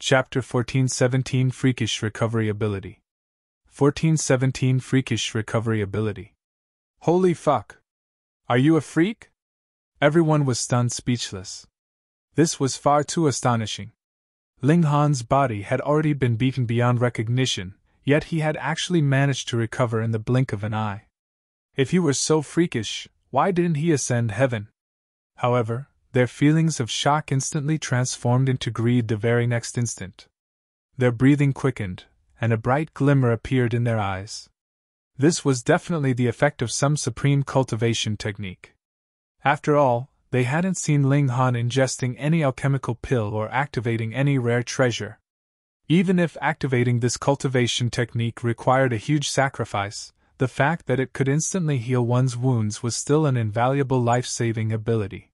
Chapter 1417 Freakish Recovery Ability. 1417 Freakish Recovery Ability. Holy fuck! Are you a freak? Everyone was stunned speechless. This was far too astonishing. Ling Han's body had already been beaten beyond recognition, yet he had actually managed to recover in the blink of an eye. If he were so freakish, why didn't he ascend heaven? However, their feelings of shock instantly transformed into greed the very next instant. Their breathing quickened, and a bright glimmer appeared in their eyes. This was definitely the effect of some supreme cultivation technique. After all, they hadn't seen Ling Han ingesting any alchemical pill or activating any rare treasure. Even if activating this cultivation technique required a huge sacrifice, the fact that it could instantly heal one's wounds was still an invaluable life-saving ability.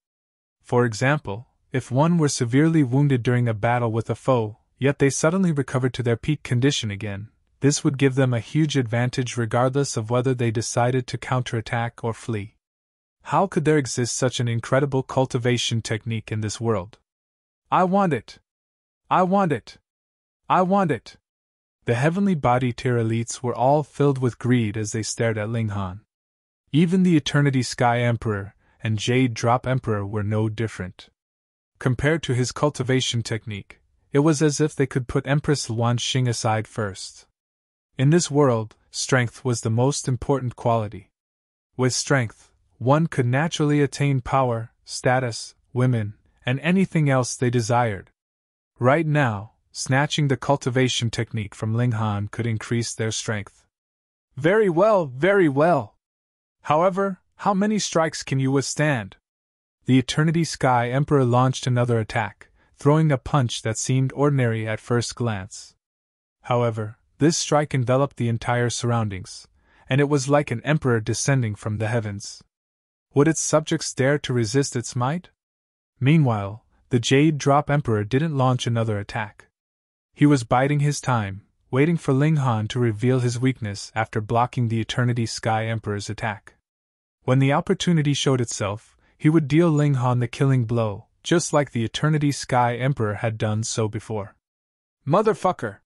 For example, if one were severely wounded during a battle with a foe, yet they suddenly recovered to their peak condition again, this would give them a huge advantage regardless of whether they decided to counterattack or flee. How could there exist such an incredible cultivation technique in this world? I want it! I want it! I want it! The heavenly body tier elites were all filled with greed as they stared at Ling Han. Even the Eternity Sky Emperor and Jade Drop Emperor were no different. Compared to his cultivation technique, it was as if they could put Empress Luan Xing aside first. In this world, strength was the most important quality. With strength, one could naturally attain power, status, women, and anything else they desired. Right now, snatching the cultivation technique from Ling Han could increase their strength. Very well, very well. However, how many strikes can you withstand? The Eternity Sky Emperor launched another attack, throwing a punch that seemed ordinary at first glance. However, this strike enveloped the entire surroundings, and it was like an emperor descending from the heavens. Would its subjects dare to resist its might? Meanwhile, the Jade Drop Emperor didn't launch another attack. He was biding his time, waiting for Ling Han to reveal his weakness after blocking the Eternity Sky Emperor's attack. When the opportunity showed itself, he would deal Ling Han the killing blow, just like the Eternity Sky Emperor had done so before. Motherfucker!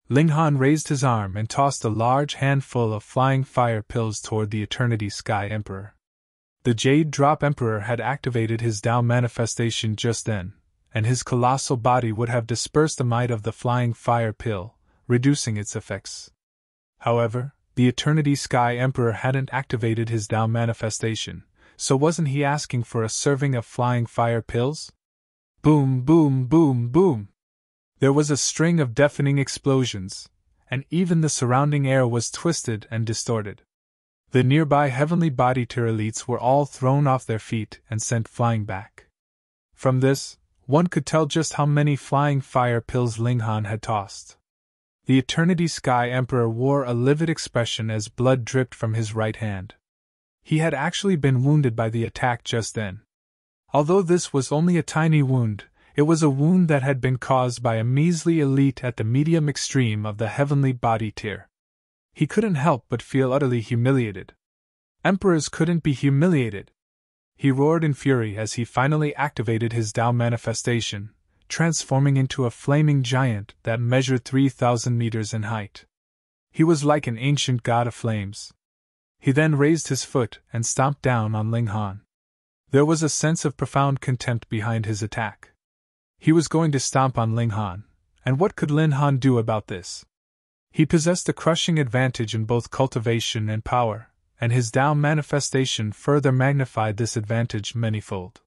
Ling Han raised his arm and tossed a large handful of flying fire pills toward the Eternity Sky Emperor. The Jade Drop Emperor had activated his Tao manifestation just then, and his colossal body would have dispersed the might of the flying fire pill, reducing its effects. However, the Eternity Sky Emperor hadn't activated his Tao manifestation, so wasn't he asking for a serving of flying fire pills? Boom, boom, boom, boom! There was a string of deafening explosions, and even the surrounding air was twisted and distorted. The nearby heavenly body tier elites were all thrown off their feet and sent flying back. From this, one could tell just how many flying fire pills Ling Han had tossed. The Eternity Sky Emperor wore a livid expression as blood dripped from his right hand. He had actually been wounded by the attack just then. Although this was only a tiny wound, it was a wound that had been caused by a measly elite at the medium extreme of the heavenly body tier. He couldn't help but feel utterly humiliated. Emperors couldn't be humiliated. He roared in fury as he finally activated his Tao manifestation, transforming into a flaming giant that measured 3,000 meters in height. He was like an ancient god of flames. He then raised his foot and stomped down on Ling Han. There was a sense of profound contempt behind his attack. He was going to stomp on Ling Han, and what could Ling Han do about this? He possessed a crushing advantage in both cultivation and power, and his Tao manifestation further magnified this advantage manyfold.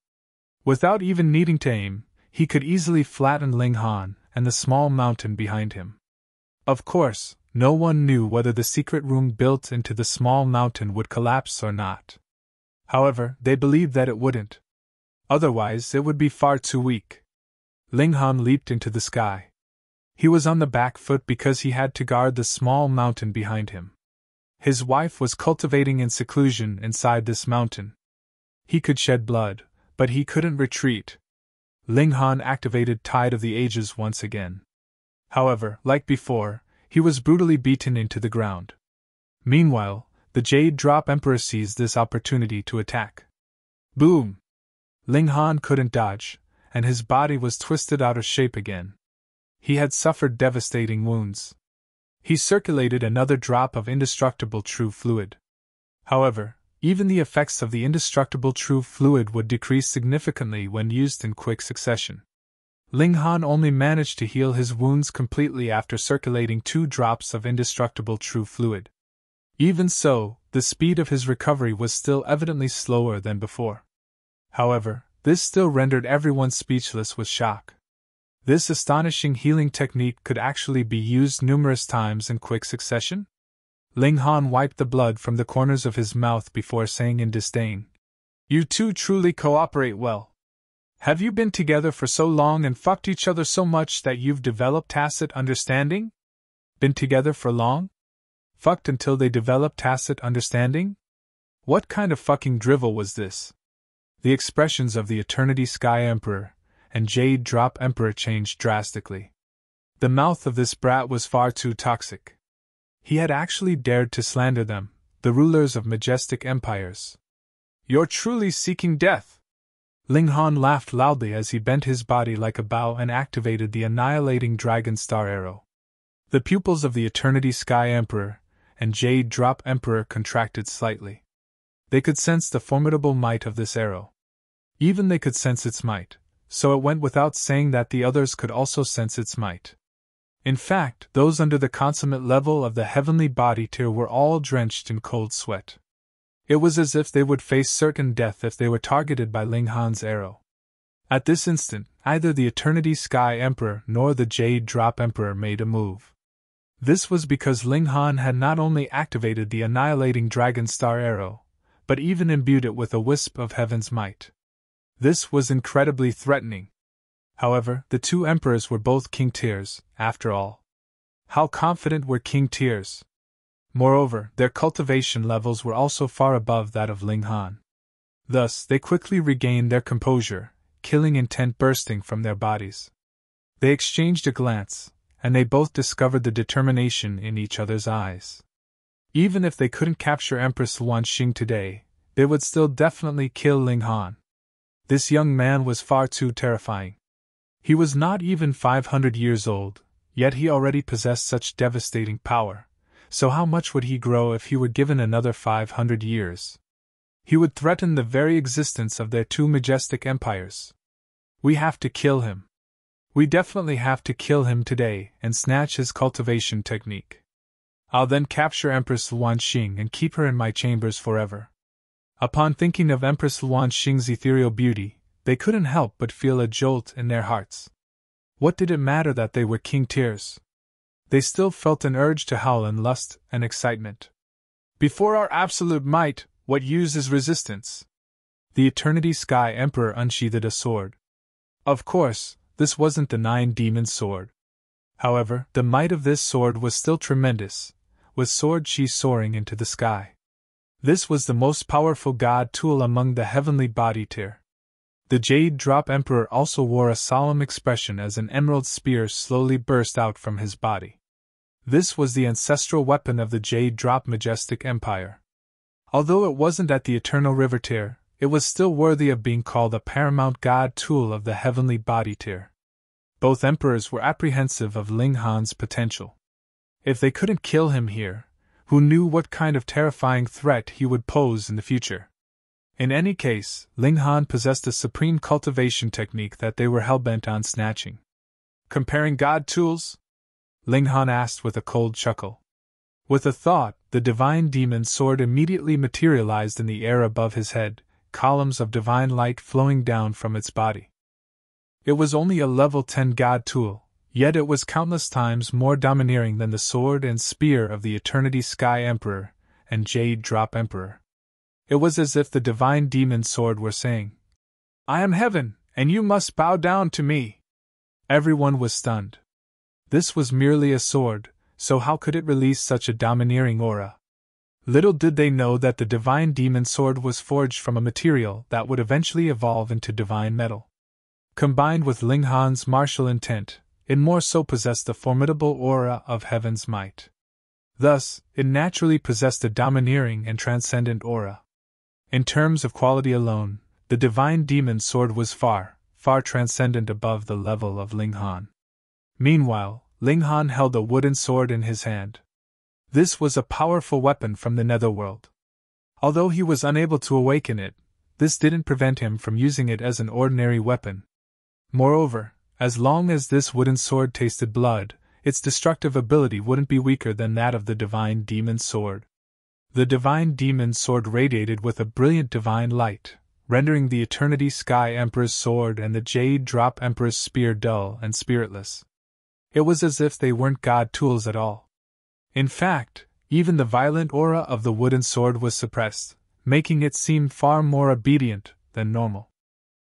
Without even needing to aim, he could easily flatten Ling Han and the small mountain behind him. Of course, no one knew whether the secret room built into the small mountain would collapse or not. However, they believed that it wouldn't. Otherwise, it would be far too weak. Ling Han leaped into the sky. He was on the back foot because he had to guard the small mountain behind him. His wife was cultivating in seclusion inside this mountain. He could shed blood, but he couldn't retreat. Ling Han activated Tide of the Ages once again. However, like before, he was brutally beaten into the ground. Meanwhile, the Jade Drop Emperor seized this opportunity to attack. Boom! Ling Han couldn't dodge, and his body was twisted out of shape again. He had suffered devastating wounds. He circulated another drop of indestructible true fluid. However, even the effects of the indestructible true fluid would decrease significantly when used in quick succession. Ling Han only managed to heal his wounds completely after circulating 2 drops of indestructible true fluid. Even so, the speed of his recovery was still evidently slower than before. However, this still rendered everyone speechless with shock. This astonishing healing technique could actually be used numerous times in quick succession? Ling Han wiped the blood from the corners of his mouth before saying in disdain, "You two truly cooperate well. Have you been together for so long and fucked each other so much that you've developed tacit understanding? Been together for long? Fucked until they developed tacit understanding? What kind of fucking drivel was this?" The expressions of the Eternity Sky Emperor and Jade Drop Emperor changed drastically. The mouth of this brat was far too toxic. He had actually dared to slander them, the rulers of majestic empires. "You're truly seeking death!" Ling Han laughed loudly as he bent his body like a bow and activated the annihilating Dragon Star Arrow. The pupils of the Eternity Sky Emperor and Jade Drop Emperor contracted slightly. They could sense the formidable might of this arrow. Even they could sense its might, so it went without saying that the others could also sense its might. In fact, those under the consummate level of the heavenly body tier were all drenched in cold sweat. It was as if they would face certain death if they were targeted by Ling Han's arrow. At this instant, neither the Eternity Sky Emperor nor the Jade Drop Emperor made a move. This was because Ling Han had not only activated the annihilating Dragon Star Arrow, but even imbued it with a wisp of heaven's might. This was incredibly threatening. However, the 2 emperors were both king tiers, after all. How confident were king tiers? Moreover, their cultivation levels were also far above that of Ling Han. Thus, they quickly regained their composure, killing intent bursting from their bodies. They exchanged a glance, and they both discovered the determination in each other's eyes. Even if they couldn't capture Empress Luanxing today, they would still definitely kill Ling Han. This young man was far too terrifying. He was not even 500 years old, yet he already possessed such devastating power. So how much would he grow if he were given another 500 years? He would threaten the very existence of their 2 majestic empires. We have to kill him. We definitely have to kill him today and snatch his cultivation technique. I'll then capture Empress Luanxing and keep her in my chambers forever. Upon thinking of Empress Luanxing's ethereal beauty, they couldn't help but feel a jolt in their hearts. What did it matter that they were king tiers? They still felt an urge to howl in lust and excitement. Before our absolute might, what use is resistance? The Eternity Sky Emperor unsheathed a sword. Of course, this wasn't the 9-demon sword. However, the might of this sword was still tremendous, with sword chi soaring into the sky. This was the most powerful god tool among the heavenly body tier. The Jade Drop Emperor also wore a solemn expression as an emerald spear slowly burst out from his body. This was the ancestral weapon of the Jade Drop Majestic Empire. Although it wasn't at the Eternal River tier, it was still worthy of being called a paramount god tool of the heavenly body tier. Both emperors were apprehensive of Ling Han's potential. If they couldn't kill him here, who knew what kind of terrifying threat he would pose in the future? In any case, Ling Han possessed a supreme cultivation technique that they were hell-bent on snatching. Comparing god tools? Ling Han asked with a cold chuckle. With a thought, the divine demon sword immediately materialized in the air above his head, columns of divine light flowing down from its body. It was only a level 10 god tool, yet it was countless times more domineering than the sword and spear of the Eternity Sky Emperor and Jade Drop Emperor. It was as if the divine demon sword were saying, "I am heaven, and you must bow down to me." Everyone was stunned. This was merely a sword, so how could it release such a domineering aura? Little did they know that the divine demon sword was forged from a material that would eventually evolve into divine metal. Combined with Ling Han's martial intent, it more so possessed the formidable aura of heaven's might. Thus, it naturally possessed a domineering and transcendent aura. In terms of quality alone, the divine demon sword was far, far transcendent above the level of Ling Han. Meanwhile, Ling Han held a wooden sword in his hand. This was a powerful weapon from the netherworld. Although he was unable to awaken it, this didn't prevent him from using it as an ordinary weapon. Moreover, as long as this wooden sword tasted blood, its destructive ability wouldn't be weaker than that of the divine demon sword. The divine demon sword radiated with a brilliant divine light, rendering the Eternity Sky Emperor's sword and the Jade Drop Emperor's spear dull and spiritless. It was as if they weren't god tools at all. In fact, even the violent aura of the wooden sword was suppressed, making it seem far more obedient than normal.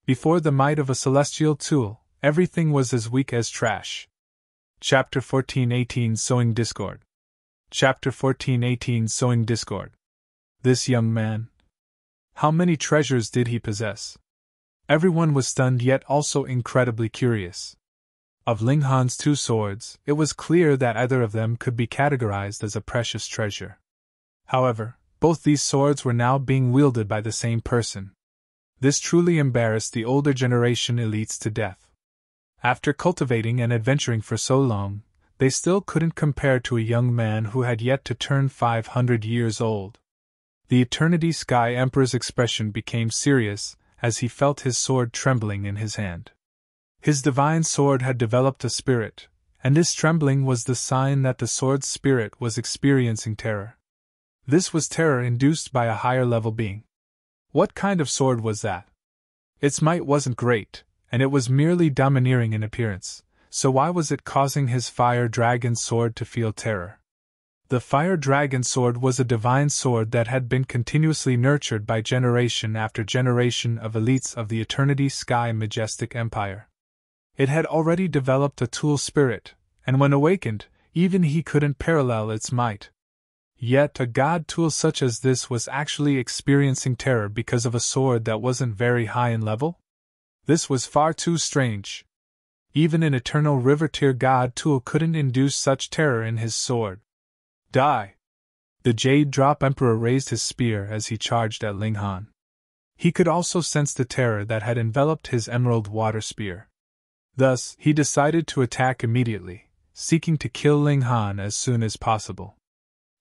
Before the might of a celestial tool, everything was as weak as trash. Chapter 14:18 Sowing Discord. Chapter 14:18 Sowing Discord. This young man. How many treasures did he possess? Everyone was stunned yet also incredibly curious. Of Ling Han's two swords, it was clear that either of them could be categorized as a precious treasure. However, both these swords were now being wielded by the same person. This truly embarrassed the older generation elites to death. After cultivating and adventuring for so long, they still couldn't compare to a young man who had yet to turn 500 years old. The Eternity Sky Emperor's expression became serious as he felt his sword trembling in his hand. His divine sword had developed a spirit, and this trembling was the sign that the sword's spirit was experiencing terror. This was terror induced by a higher level being. What kind of sword was that? Its might wasn't great, and it was merely domineering in appearance, so why was it causing his fire dragon sword to feel terror? The fire dragon sword was a divine sword that had been continuously nurtured by generation after generation of elites of the Eternity Sky Majestic Empire. It had already developed a tool spirit, and when awakened, even he couldn't parallel its might. Yet a god tool such as this was actually experiencing terror because of a sword that wasn't very high in level? This was far too strange. Even an eternal river tier god tool couldn't induce such terror in his sword. Die! The Jade Drop Emperor raised his spear as he charged at Ling Han. He could also sense the terror that had enveloped his emerald water spear. Thus, he decided to attack immediately, seeking to kill Ling Han as soon as possible.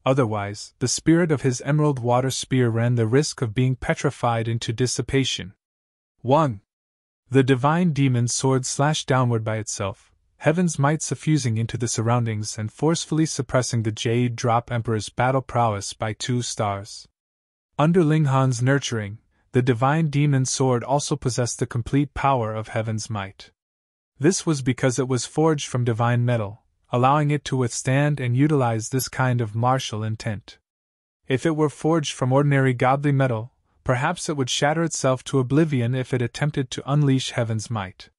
Otherwise, the spirit of his emerald water spear ran the risk of being petrified into dissipation. 1. The divine demon sword slashed downward by itself, heaven's might suffusing into the surroundings and forcefully suppressing the Jade Drop Emperor's battle prowess by 2 stars. Under Ling Han's nurturing, the divine demon sword also possessed the complete power of heaven's might. This was because it was forged from divine metal, allowing it to withstand and utilize this kind of martial intent. If it were forged from ordinary godly metal, perhaps it would shatter itself to oblivion if it attempted to unleash heaven's might.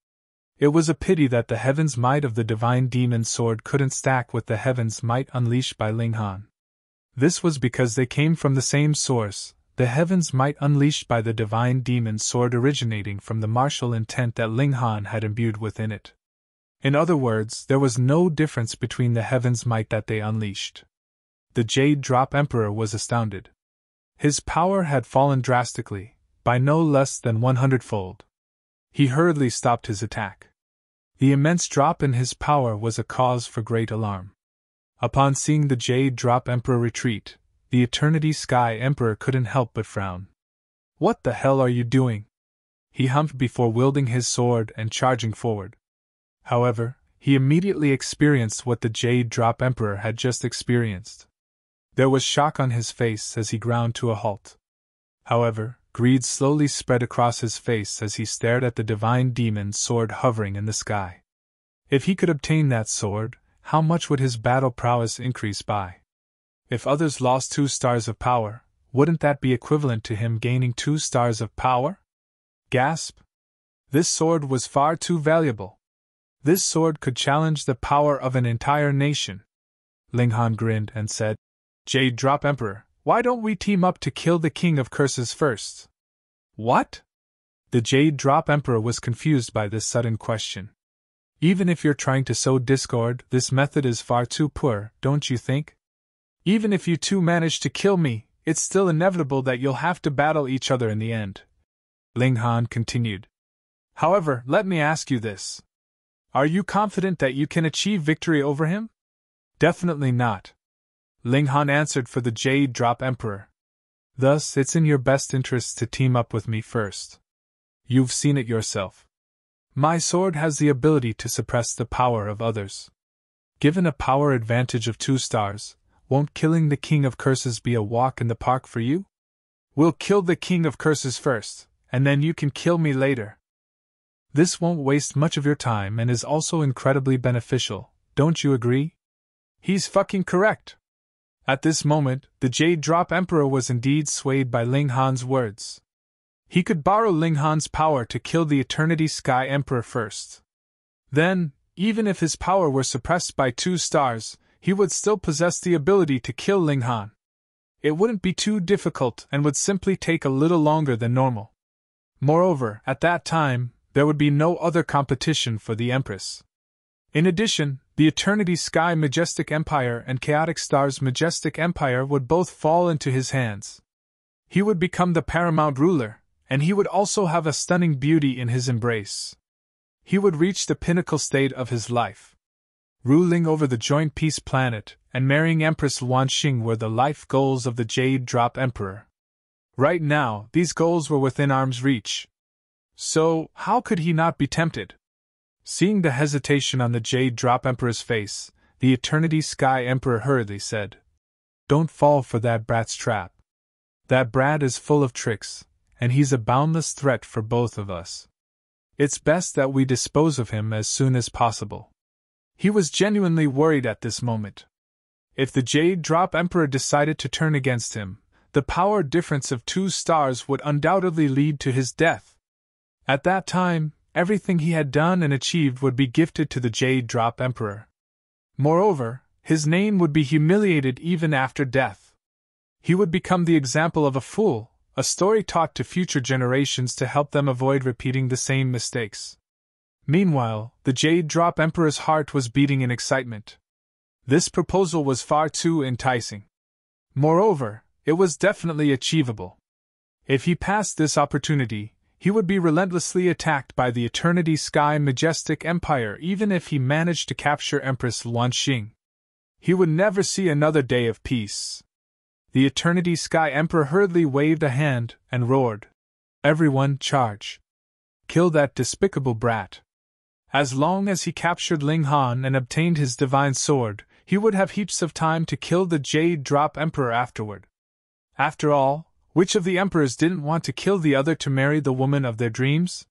It was a pity that the heaven's might of the divine demon sword couldn't stack with the heaven's might unleashed by Ling Han. This was because they came from the same source, the heaven's might unleashed by the divine demon sword originating from the martial intent that Ling Han had imbued within it. In other words, there was no difference between the heaven's might that they unleashed. The Jade Drop Emperor was astounded. His power had fallen drastically, by no less than 100-fold. He hurriedly stopped his attack. The immense drop in his power was a cause for great alarm. Upon seeing the Jade Drop Emperor retreat, the Eternity Sky Emperor couldn't help but frown. "What the hell are you doing?" he hummed before wielding his sword and charging forward. However, he immediately experienced what the Jade Drop Emperor had just experienced. There was shock on his face as he ground to a halt. However, greed slowly spread across his face as he stared at the divine demon sword hovering in the sky. If he could obtain that sword, how much would his battle prowess increase by? If others lost 2 stars of power, wouldn't that be equivalent to him gaining 2 stars of power? Gasp! This sword was far too valuable. This sword could challenge the power of an entire nation. Ling Han grinned and said, "Jade Drop Emperor, why don't we team up to kill the King of Curses first?" What? The Jade Drop Emperor was confused by this sudden question. Even if you're trying to sow discord, this method is far too poor, don't you think? Even if you two manage to kill me, it's still inevitable that you'll have to battle each other in the end. Ling Han continued. However, let me ask you this. Are you confident that you can achieve victory over him? Definitely not. Ling Han answered for the Jade Drop Emperor. Thus, it's in your best interests to team up with me first. You've seen it yourself. My sword has the ability to suppress the power of others. Given a power advantage of 2 stars, won't killing the King of Curses be a walk in the park for you? We'll kill the King of Curses first, and then you can kill me later. This won't waste much of your time and is also incredibly beneficial, don't you agree? He's fucking correct. At this moment, the Jade Drop Emperor was indeed swayed by Ling Han's words. He could borrow Ling Han's power to kill the Eternity Sky Emperor first. Then, even if his power were suppressed by 2 stars, he would still possess the ability to kill Ling Han. It wouldn't be too difficult and would simply take a little longer than normal. Moreover, at that time, there would be no other competition for the Empress. In addition, the Eternity Sky Majestic Empire and Chaotic Star's Majestic Empire would both fall into his hands. He would become the paramount ruler, and he would also have a stunning beauty in his embrace. He would reach the pinnacle state of his life. Ruling over the Joint Peace Planet and marrying Empress Wanxing were the life goals of the Jade Drop Emperor. Right now, these goals were within arm's reach. So, how could he not be tempted? Seeing the hesitation on the Jade Drop Emperor's face, the Eternity Sky Emperor hurriedly said, "Don't fall for that brat's trap. That brat is full of tricks, and he's a boundless threat for both of us. It's best that we dispose of him as soon as possible." He was genuinely worried at this moment. If the Jade Drop Emperor decided to turn against him, the power difference of 2 stars would undoubtedly lead to his death. At that time, everything he had done and achieved would be gifted to the Jade Drop Emperor. Moreover, his name would be humiliated even after death. He would become the example of a fool, a story taught to future generations to help them avoid repeating the same mistakes. Meanwhile, the Jade Drop Emperor's heart was beating in excitement. This proposal was far too enticing. Moreover, it was definitely achievable. If he passed this opportunity, he would be relentlessly attacked by the Eternity Sky Majestic Empire even if he managed to capture Empress Wanxing. He would never see another day of peace. The Eternity Sky Emperor hurriedly waved a hand and roared, "Everyone charge! Kill that despicable brat!" As long as he captured Ling Han and obtained his divine sword, he would have heaps of time to kill the Jade Drop Emperor afterward. After all, which of the emperors didn't want to kill the other to marry the woman of their dreams?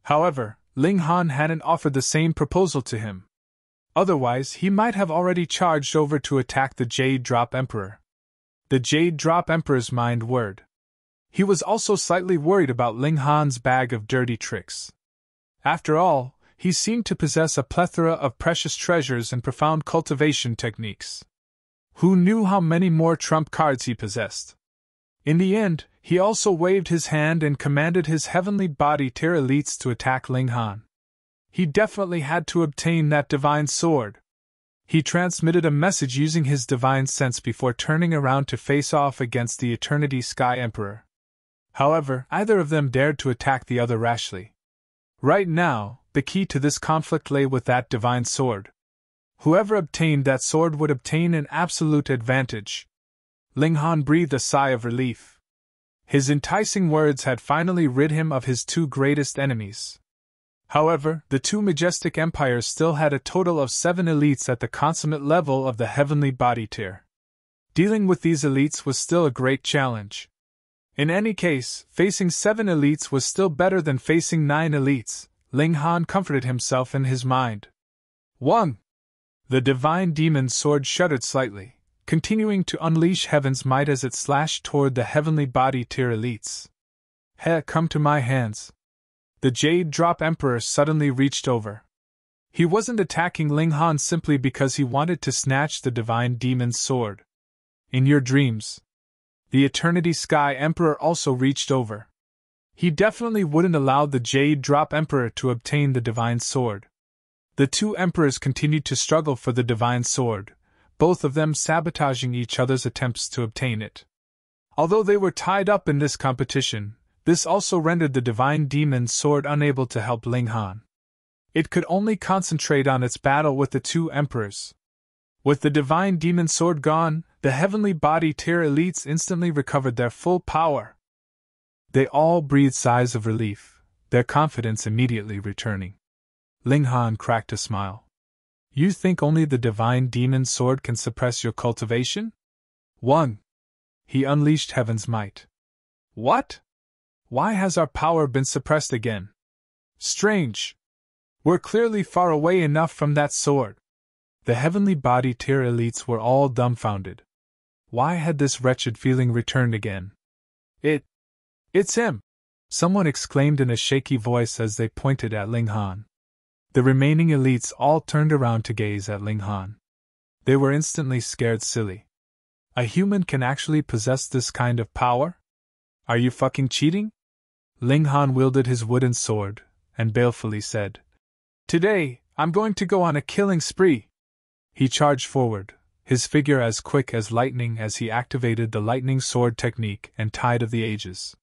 However, Ling Han hadn't offered the same proposal to him. Otherwise, he might have already charged over to attack the Jade Drop Emperor. The Jade Drop Emperor's mind whirred. He was also slightly worried about Ling Han's bag of dirty tricks. After all, he seemed to possess a plethora of precious treasures and profound cultivation techniques. Who knew how many more trump cards he possessed? In the end, he also waved his hand and commanded his heavenly body tier elites to attack Ling Han. He definitely had to obtain that divine sword. He transmitted a message using his divine sense before turning around to face off against the Eternity Sky Emperor. However, either of them dared to attack the other rashly. Right now, the key to this conflict lay with that divine sword. Whoever obtained that sword would obtain an absolute advantage. Ling Han breathed a sigh of relief. His enticing words had finally rid him of his 2 greatest enemies. However, the 2 majestic empires still had a total of 7 elites at the consummate level of the heavenly body tier. Dealing with these elites was still a great challenge. In any case, facing 7 elites was still better than facing 9 elites, Ling Han comforted himself in his mind. 1. The divine demon's sword shuddered slightly, continuing to unleash heaven's might as it slashed toward the heavenly body tier elites. Come to my hands. The Jade Drop Emperor suddenly reached over. He wasn't attacking Ling Han simply because he wanted to snatch the divine demon's sword. In your dreams. The Eternity Sky Emperor also reached over. He definitely wouldn't allow the Jade Drop Emperor to obtain the divine sword. The 2 emperors continued to struggle for the divine sword, both of them sabotaging each other's attempts to obtain it. Although they were tied up in this competition, this also rendered the divine demon's sword unable to help Ling Han. It could only concentrate on its battle with the two emperors. With the divine demon sword gone, the heavenly body tier elites instantly recovered their full power. They all breathed sighs of relief, their confidence immediately returning. Ling Han cracked a smile. You think only the divine demon sword can suppress your cultivation? 1. He unleashed heaven's might. What? Why has our power been suppressed again? Strange. We're clearly far away enough from that sword. The heavenly body tier elites were all dumbfounded. Why had this wretched feeling returned again? It's him! Someone exclaimed in a shaky voice as they pointed at Ling Han. The remaining elites all turned around to gaze at Ling Han. They were instantly scared silly. A human can actually possess this kind of power? Are you fucking cheating? Ling Han wielded his wooden sword, and balefully said, Today, I'm going to go on a killing spree. He charged forward, his figure as quick as lightning as he activated the lightning sword technique and Tide of the Ages.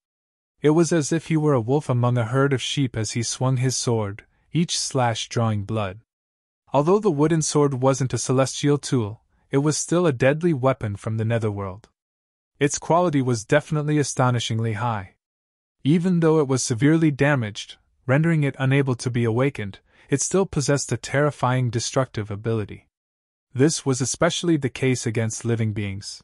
It was as if he were a wolf among a herd of sheep as he swung his sword, each slash drawing blood. Although the wooden sword wasn't a celestial tool, it was still a deadly weapon from the netherworld. Its quality was definitely astonishingly high. Even though it was severely damaged, rendering it unable to be awakened, it still possessed a terrifying destructive ability. This was especially the case against living beings.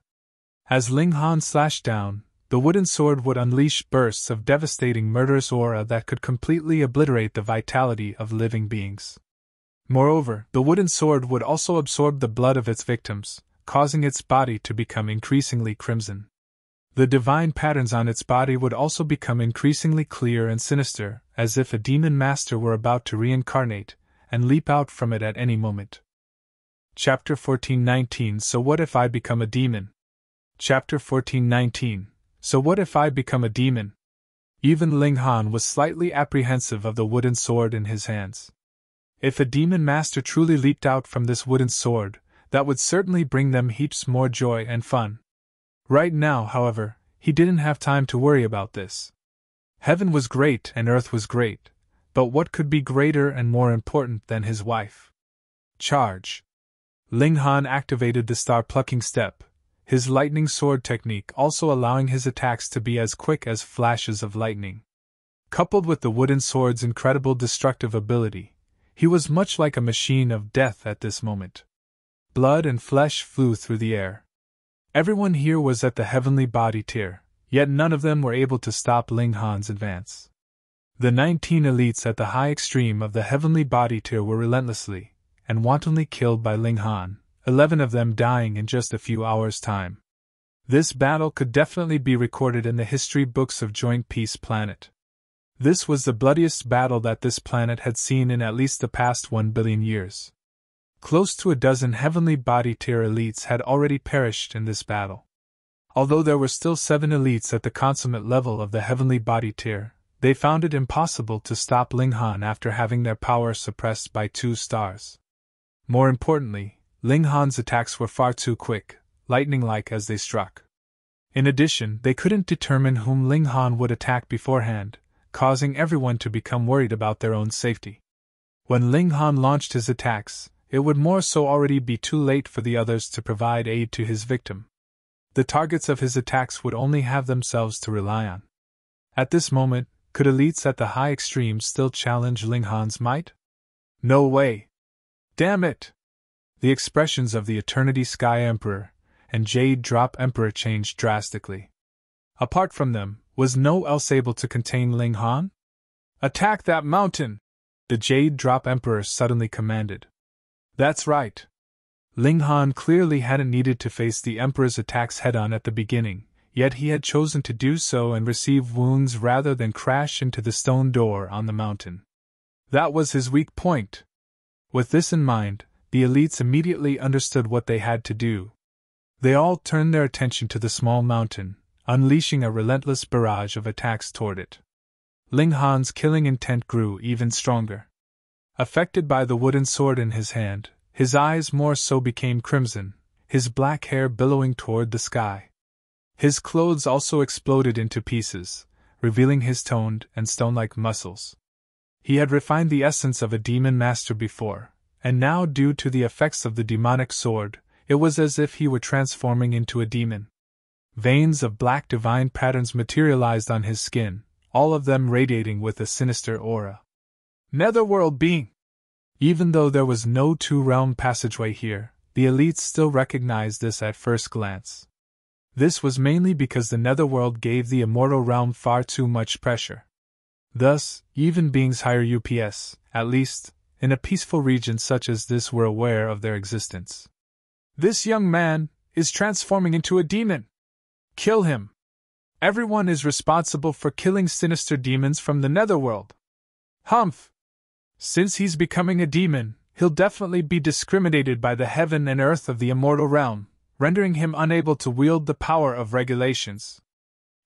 As Ling Han slashed down, the wooden sword would unleash bursts of devastating murderous aura that could completely obliterate the vitality of living beings. Moreover, the wooden sword would also absorb the blood of its victims, causing its body to become increasingly crimson. The divine patterns on its body would also become increasingly clear and sinister, as if a demon master were about to reincarnate and leap out from it at any moment. Chapter 14:19 So what if I become a demon? Chapter 14:19 So what if I become a demon? Even Ling Han was slightly apprehensive of the wooden sword in his hands. If a demon master truly leaped out from this wooden sword, that would certainly bring them heaps more joy and fun. Right now, however, he didn't have time to worry about this. Heaven was great and earth was great, but what could be greater and more important than his wife? Charge! Ling Han activated the star-plucking step, his lightning sword technique also allowing his attacks to be as quick as flashes of lightning. Coupled with the wooden sword's incredible destructive ability, he was much like a machine of death at this moment. Blood and flesh flew through the air. Everyone here was at the heavenly body tier, yet none of them were able to stop Ling Han's advance. The 19 elites at the high extreme of the heavenly body tier were relentlessly and wantonly killed by Ling Han, 11 of them dying in just a few hours' time. This battle could definitely be recorded in the history books of Joint Peace Planet. This was the bloodiest battle that this planet had seen in at least the past 1 billion years. Close to a dozen heavenly body tier elites had already perished in this battle. Although there were still 7 elites at the consummate level of the heavenly body tier, they found it impossible to stop Ling Han after having their power suppressed by 2 stars. More importantly, Ling Han's attacks were far too quick, lightning-like as they struck. In addition, they couldn't determine whom Ling Han would attack beforehand, causing everyone to become worried about their own safety. When Ling Han launched his attacks, it would more so already be too late for the others to provide aid to his victim. The targets of his attacks would only have themselves to rely on. At this moment, could elites at the high extremes still challenge Ling Han's might? No way! Damn it! The expressions of the Eternity Sky Emperor and Jade Drop Emperor changed drastically. Apart from them, was no else able to contain Ling Han? Attack that mountain! The Jade Drop Emperor suddenly commanded. That's right. Ling Han clearly hadn't needed to face the Emperor's attacks head-on at the beginning, yet he had chosen to do so and receive wounds rather than crash into the stone door on the mountain. That was his weak point. With this in mind, the elites immediately understood what they had to do. They all turned their attention to the small mountain, unleashing a relentless barrage of attacks toward it. Ling Han's killing intent grew even stronger. Affected by the wooden sword in his hand, his eyes more so became crimson, his black hair billowing toward the sky. His clothes also exploded into pieces, revealing his toned and stone-like muscles. He had refined the essence of a demon master before, and now, due to the effects of the demonic sword, it was as if he were transforming into a demon. Veins of black divine patterns materialized on his skin, all of them radiating with a sinister aura. Netherworld being! Even though there was no two-realm passageway here, the elites still recognized this at first glance. This was mainly because the Netherworld gave the immortal realm far too much pressure. Thus, even beings higher UPS, at least, in a peaceful region such as this were aware of their existence. This young man is transforming into a demon. Kill him. Everyone is responsible for killing sinister demons from the Netherworld. Humph! Since he's becoming a demon, he'll definitely be discriminated by the heaven and earth of the immortal realm, rendering him unable to wield the power of regulations.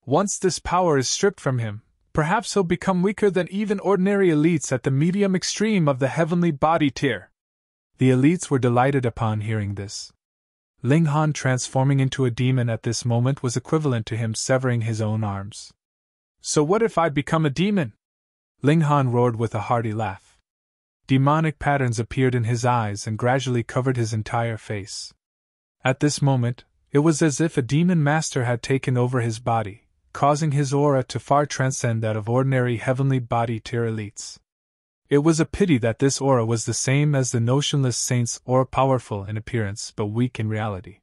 Once this power is stripped from him, perhaps he'll become weaker than even ordinary elites at the medium extreme of the heavenly body tier. The elites were delighted upon hearing this. Ling Han transforming into a demon at this moment was equivalent to him severing his own arms. So what if I become a demon? Ling Han roared with a hearty laugh. Demonic patterns appeared in his eyes and gradually covered his entire face. At this moment, it was as if a demon master had taken over his body, causing his aura to far transcend that of ordinary heavenly body tier elites. It was a pity that this aura was the same as the notionless saint's aura, powerful in appearance but weak in reality.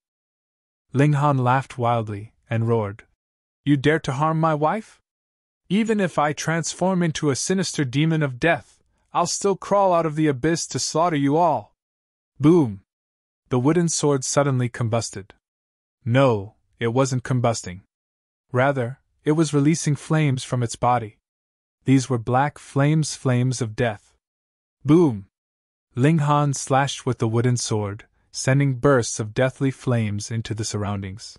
Ling Han laughed wildly and roared, "You dare to harm my wife? Even if I transform into a sinister demon of death, I'll still crawl out of the abyss to slaughter you all." Boom! The wooden sword suddenly combusted. No, it wasn't combusting. Rather, it was releasing flames from its body. These were black flames of death. Boom! Ling Han slashed with the wooden sword, sending bursts of deathly flames into the surroundings.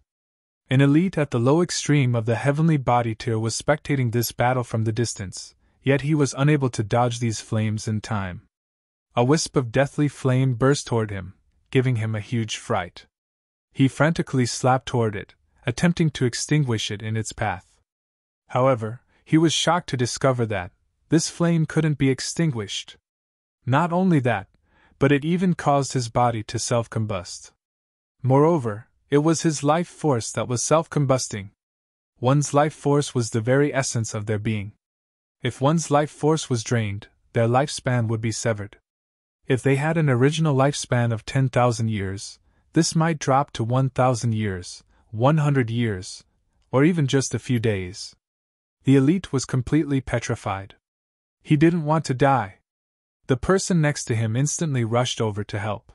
An elite at the low extreme of the heavenly body tier was spectating this battle from the distance, yet he was unable to dodge these flames in time. A wisp of deathly flame burst toward him, giving him a huge fright. He frantically slapped toward it, attempting to extinguish it in its path. However, he was shocked to discover that this flame couldn't be extinguished. Not only that, but it even caused his body to self-combust. Moreover, it was his life force that was self-combusting. One's life force was the very essence of their being. If one's life force was drained, their lifespan would be severed. If they had an original lifespan of 10,000 years, this might drop to 1,000 years, 100 years, or even just a few days. The elite was completely petrified. He didn't want to die. The person next to him instantly rushed over to help.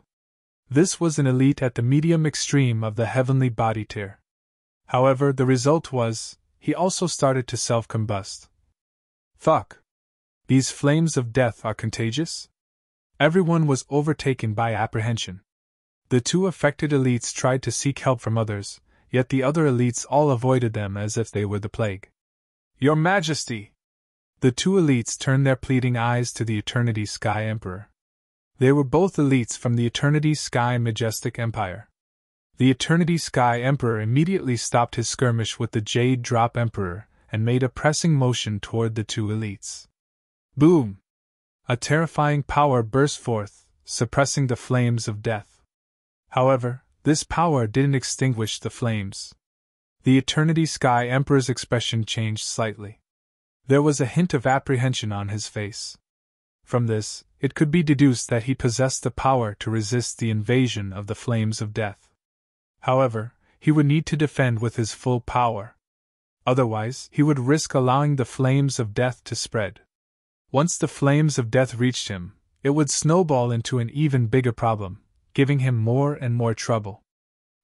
This was an elite at the medium extreme of the heavenly body tier. However, the result was, he also started to self-combust. Fuck! These flames of death are contagious? Everyone was overtaken by apprehension. The two affected elites tried to seek help from others, yet the other elites all avoided them as if they were the plague. Your Majesty! The two elites turned their pleading eyes to the Eternity Sky Emperor. They were both elites from the Eternity Sky Majestic Empire. The Eternity Sky Emperor immediately stopped his skirmish with the Jade Drop Emperor and made a pressing motion toward the two elites. Boom! A terrifying power burst forth, suppressing the flames of death. However, this power didn't extinguish the flames. The Eternity Sky Emperor's expression changed slightly. There was a hint of apprehension on his face. From this, it could be deduced that he possessed the power to resist the invasion of the flames of death. However, he would need to defend with his full power. Otherwise, he would risk allowing the flames of death to spread. Once the flames of death reached him, it would snowball into an even bigger problem, giving him more and more trouble.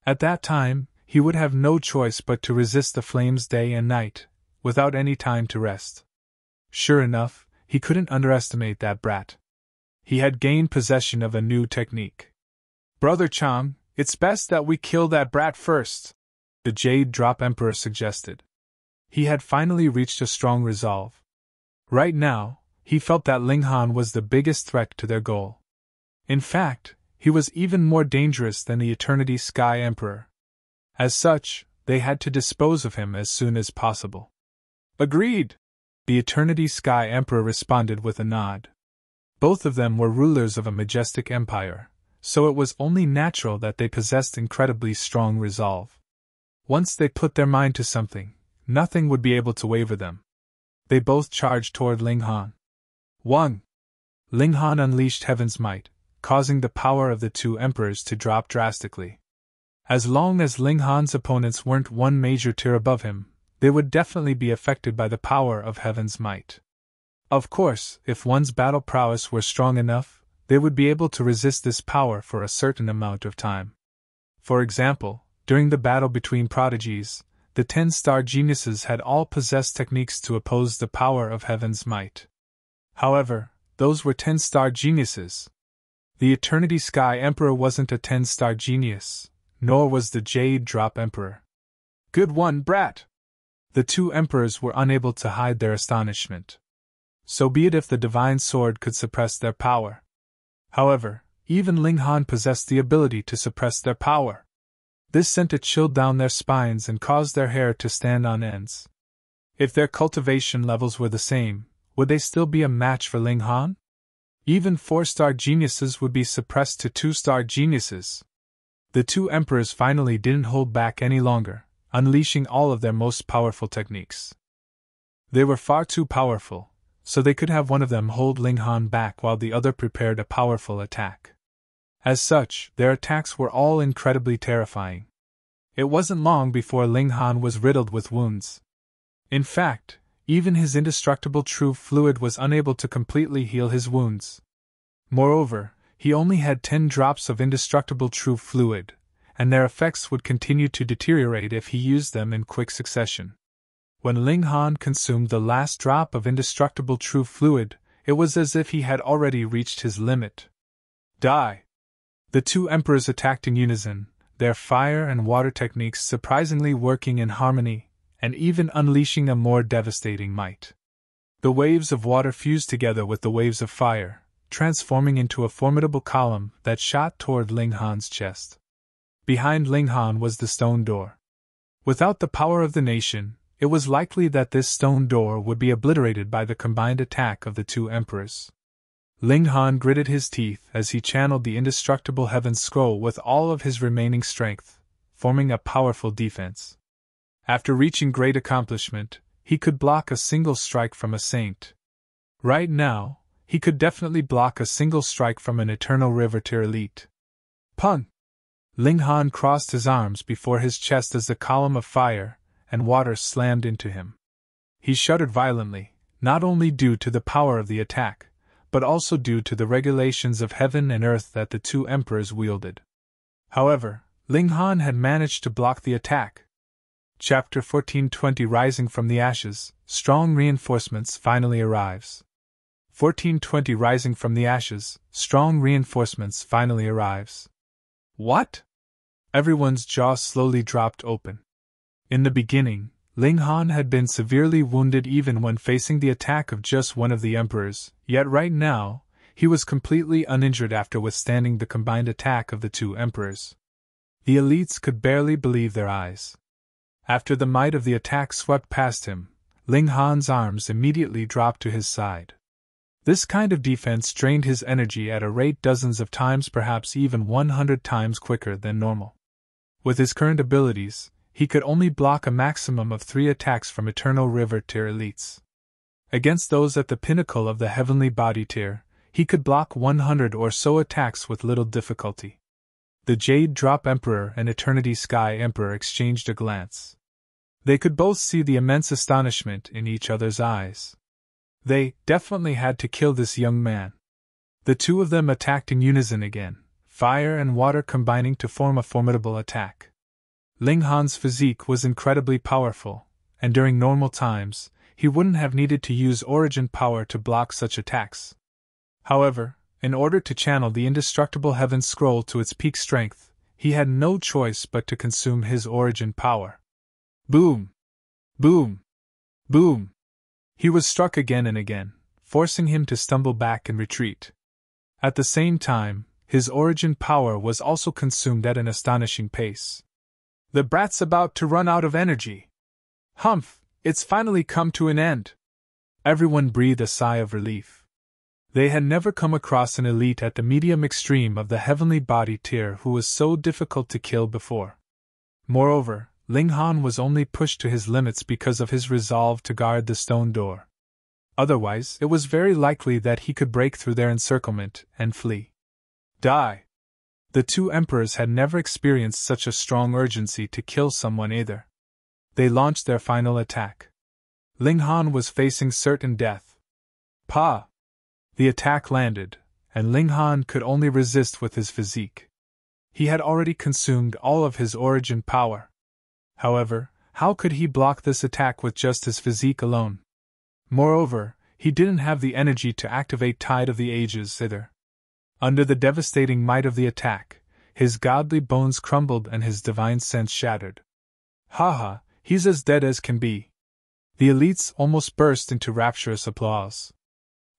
At that time, he would have no choice but to resist the flames day and night, without any time to rest. Sure enough, he couldn't underestimate that brat. He had gained possession of a new technique. Brother Chang, it's best that we kill that brat first, the Jade Drop Emperor suggested. He had finally reached a strong resolve. Right now, he felt that Ling Han was the biggest threat to their goal. In fact, he was even more dangerous than the Eternity Sky Emperor. As such, they had to dispose of him as soon as possible. Agreed! The Eternity Sky Emperor responded with a nod. Both of them were rulers of a majestic empire, so it was only natural that they possessed incredibly strong resolve. Once they put their mind to something, nothing would be able to waver them. They both charged toward Ling Han. 1. Ling Han unleashed heaven's might, causing the power of the two emperors to drop drastically. As long as Ling Han's opponents weren't one major tier above him, they would definitely be affected by the power of heaven's might. Of course, if one's battle prowess were strong enough, they would be able to resist this power for a certain amount of time. For example, during the battle between prodigies, the 10-star geniuses had all possessed techniques to oppose the power of heaven's might. However, those were 10-star geniuses. The Eternity Sky Emperor wasn't a 10-star genius, nor was the Jade Drop Emperor. Good one, brat! The two emperors were unable to hide their astonishment. So be it if the divine sword could suppress their power. However, even Ling Han possessed the ability to suppress their power. This sent a chill down their spines and caused their hair to stand on ends. If their cultivation levels were the same, would they still be a match for Ling Han? Even 4-star geniuses would be suppressed to 2-star geniuses. The two emperors finally didn't hold back any longer, unleashing all of their most powerful techniques. They were far too powerful, so they could have one of them hold Ling Han back while the other prepared a powerful attack. As such, their attacks were all incredibly terrifying. It wasn't long before Ling Han was riddled with wounds. In fact, even his indestructible true fluid was unable to completely heal his wounds. Moreover, he only had 10 drops of indestructible true fluid, and their effects would continue to deteriorate if he used them in quick succession. When Ling Han consumed the last drop of indestructible true fluid, it was as if he had already reached his limit. Die! The two emperors attacked in unison, their fire and water techniques surprisingly working in harmony, and even unleashing a more devastating might. The waves of water fused together with the waves of fire, transforming into a formidable column that shot toward Ling Han's chest. Behind Ling Han was the stone door. Without the power of the nation, it was likely that this stone door would be obliterated by the combined attack of the two emperors. Ling Han gritted his teeth as he channeled the indestructible Heaven's Scroll with all of his remaining strength, forming a powerful defense. After reaching great accomplishment, he could block a single strike from a saint. Right now, he could definitely block a single strike from an Eternal River tier elite. Pun! Ling Han crossed his arms before his chest as the column of fire and water slammed into him. He shuddered violently, not only due to the power of the attack, but also due to the regulations of heaven and earth that the two emperors wielded. However, Ling Han had managed to block the attack. Chapter 1420 Rising from the Ashes, Strong Reinforcements finally arrives. 1420 Rising from the Ashes, Strong Reinforcements finally arrives. What? Everyone's jaw slowly dropped open. In the beginning, Ling Han had been severely wounded even when facing the attack of just one of the emperors, yet right now, he was completely uninjured after withstanding the combined attack of the two emperors. The elites could barely believe their eyes. After the might of the attack swept past him, Ling Han's arms immediately dropped to his side. This kind of defense drained his energy at a rate dozens of times, perhaps even 100 times quicker than normal. With his current abilities, he could only block a maximum of 3 attacks from Eternal River tier elites. Against those at the pinnacle of the Heavenly Body tier, he could block 100 or so attacks with little difficulty. The Jade Drop Emperor and Eternity Sky Emperor exchanged a glance. They could both see the immense astonishment in each other's eyes. They definitely had to kill this young man. The two of them attacked in unison again, fire and water combining to form a formidable attack. Ling Han's physique was incredibly powerful, and during normal times, he wouldn't have needed to use origin power to block such attacks. However, in order to channel the indestructible Heaven's Scroll to its peak strength, he had no choice but to consume his origin power. Boom! Boom! Boom! He was struck again and again, forcing him to stumble back and retreat. At the same time, his origin power was also consumed at an astonishing pace. The brat's about to run out of energy. Humph, it's finally come to an end. Everyone breathed a sigh of relief. They had never come across an elite at the medium extreme of the heavenly body tier who was so difficult to kill before. Moreover, Ling Han was only pushed to his limits because of his resolve to guard the stone door. Otherwise, it was very likely that he could break through their encirclement and flee. Die! The two emperors had never experienced such a strong urgency to kill someone either. They launched their final attack. Ling Han was facing certain death. Pa! The attack landed, and Ling Han could only resist with his physique. He had already consumed all of his origin power. However, how could he block this attack with just his physique alone? Moreover, he didn't have the energy to activate Tide of the Ages either. Under the devastating might of the attack, his godly bones crumbled and his divine sense shattered. Haha, he's as dead as can be. The elites almost burst into rapturous applause.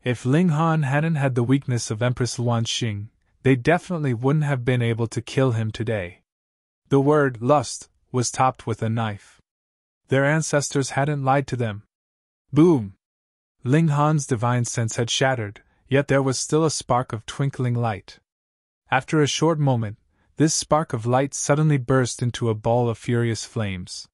If Ling Han hadn't had the weakness of Empress Luan Xing, they definitely wouldn't have been able to kill him today. The word lust was topped with a knife. Their ancestors hadn't lied to them. Boom! Ling Han's divine sense had shattered, yet there was still a spark of twinkling light. After a short moment, this spark of light suddenly burst into a ball of furious flames.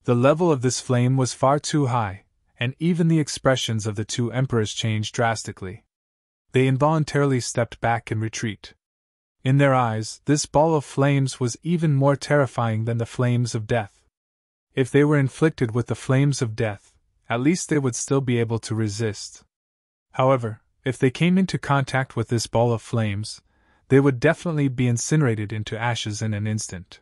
The level of this flame was far too high, and even the expressions of the two emperors changed drastically. They involuntarily stepped back in retreat. In their eyes, this ball of flames was even more terrifying than the flames of death. If they were inflicted with the flames of death, at least they would still be able to resist. However, if they came into contact with this ball of flames, they would definitely be incinerated into ashes in an instant.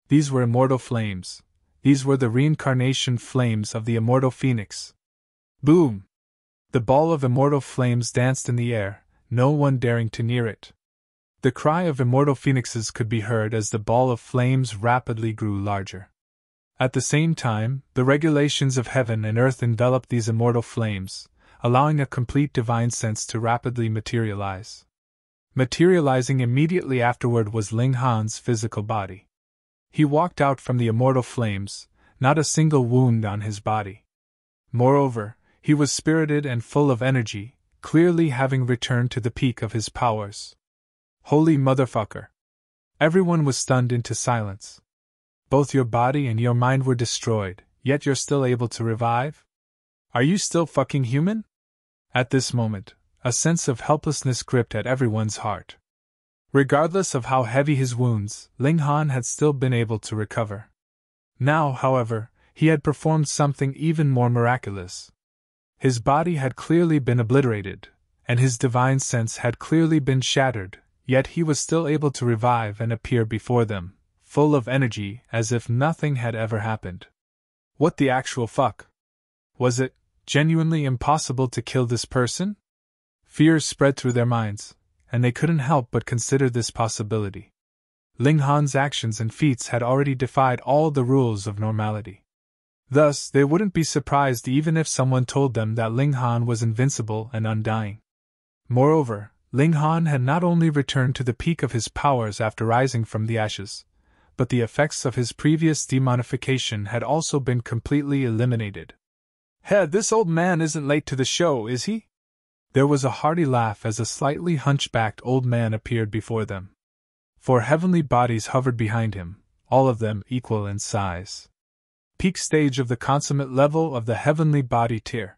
These were immortal flames. These were the reincarnation flames of the immortal phoenix. Boom! The ball of immortal flames danced in the air, no one daring to near it. The cry of immortal phoenixes could be heard as the ball of flames rapidly grew larger. At the same time, the regulations of heaven and earth enveloped these immortal flames, allowing a complete divine sense to rapidly materialize. Materializing immediately afterward was Ling Han's physical body. He walked out from the immortal flames, not a single wound on his body. Moreover, he was spirited and full of energy, clearly having returned to the peak of his powers. Holy motherfucker! Everyone was stunned into silence. Both your body and your mind were destroyed, yet you're still able to revive? Are you still fucking human? At this moment, a sense of helplessness gripped at everyone's heart. Regardless of how heavy his wounds, Ling Han had still been able to recover. Now, however, he had performed something even more miraculous. His body had clearly been obliterated, and his divine sense had clearly been shattered, yet he was still able to revive and appear before them, full of energy as if nothing had ever happened. What the actual fuck? Was it genuinely impossible to kill this person? Fears spread through their minds, and they couldn't help but consider this possibility. Ling Han's actions and feats had already defied all the rules of normality. Thus, they wouldn't be surprised even if someone told them that Ling Han was invincible and undying. Moreover, Ling Han had not only returned to the peak of his powers after rising from the ashes, but the effects of his previous demonification had also been completely eliminated. Hey, this old man isn't late to the show, is he? There was a hearty laugh as a slightly hunchbacked old man appeared before them. 4 heavenly bodies hovered behind him, all of them equal in size. Peak stage of the consummate level of the heavenly body tier.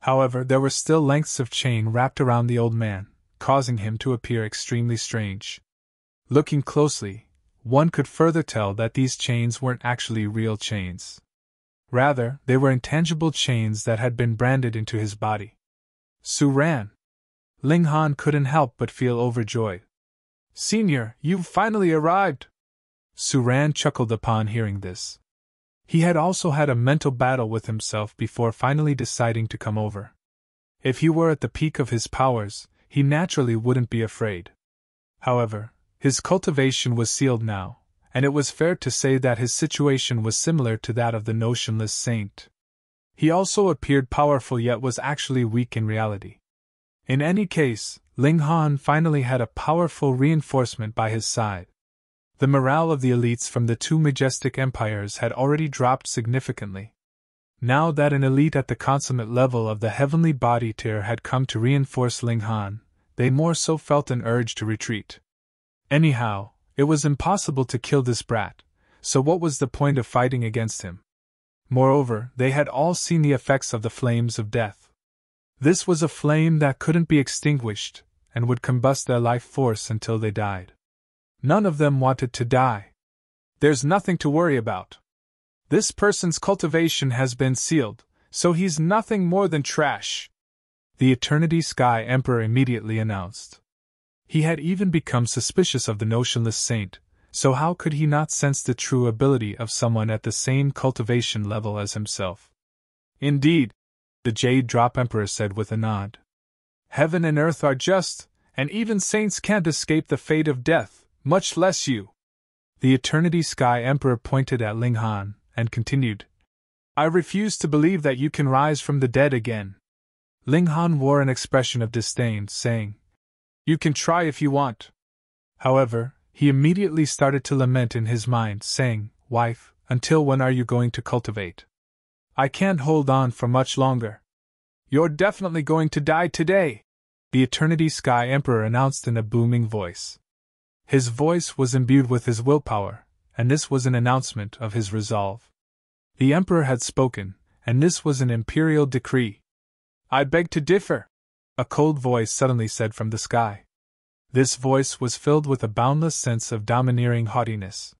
However, there were still lengths of chain wrapped around the old man, causing him to appear extremely strange. Looking closely, one could further tell that these chains weren't actually real chains. Rather, they were intangible chains that had been branded into his body. Serene! Ling Han couldn't help but feel overjoyed. Senior, you've finally arrived! Serene chuckled upon hearing this. He had also had a mental battle with himself before finally deciding to come over. If he were at the peak of his powers, he naturally wouldn't be afraid. However, his cultivation was sealed now, and it was fair to say that his situation was similar to that of the notionless saint. He also appeared powerful yet was actually weak in reality. In any case, Ling Han finally had a powerful reinforcement by his side. The morale of the elites from the 2 majestic empires had already dropped significantly. Now that an elite at the consummate level of the heavenly body tier had come to reinforce Ling Han, they more so felt an urge to retreat. Anyhow, it was impossible to kill this brat, so what was the point of fighting against him? Moreover, they had all seen the effects of the flames of death. This was a flame that couldn't be extinguished, and would combust their life force until they died. None of them wanted to die. There's nothing to worry about. This person's cultivation has been sealed, so he's nothing more than trash, the Eternity Sky Emperor immediately announced. He had even become suspicious of the notionless saint, so how could he not sense the true ability of someone at the same cultivation level as himself? Indeed, the Jade Drop Emperor said with a nod. Heaven and earth are just, and even saints can't escape the fate of death, much less you. The Eternity Sky Emperor pointed at Ling Han, and continued, I refuse to believe that you can rise from the dead again. Ling Han wore an expression of disdain, saying, You can try if you want. However, he immediately started to lament in his mind, saying, Wife, until when are you going to cultivate? I can't hold on for much longer. You're definitely going to die today, the Eternity Sky Emperor announced in a booming voice. His voice was imbued with his willpower, and this was an announcement of his resolve. The Emperor had spoken, and this was an imperial decree. I beg to differ, a cold voice suddenly said from the sky. This voice was filled with a boundless sense of domineering haughtiness.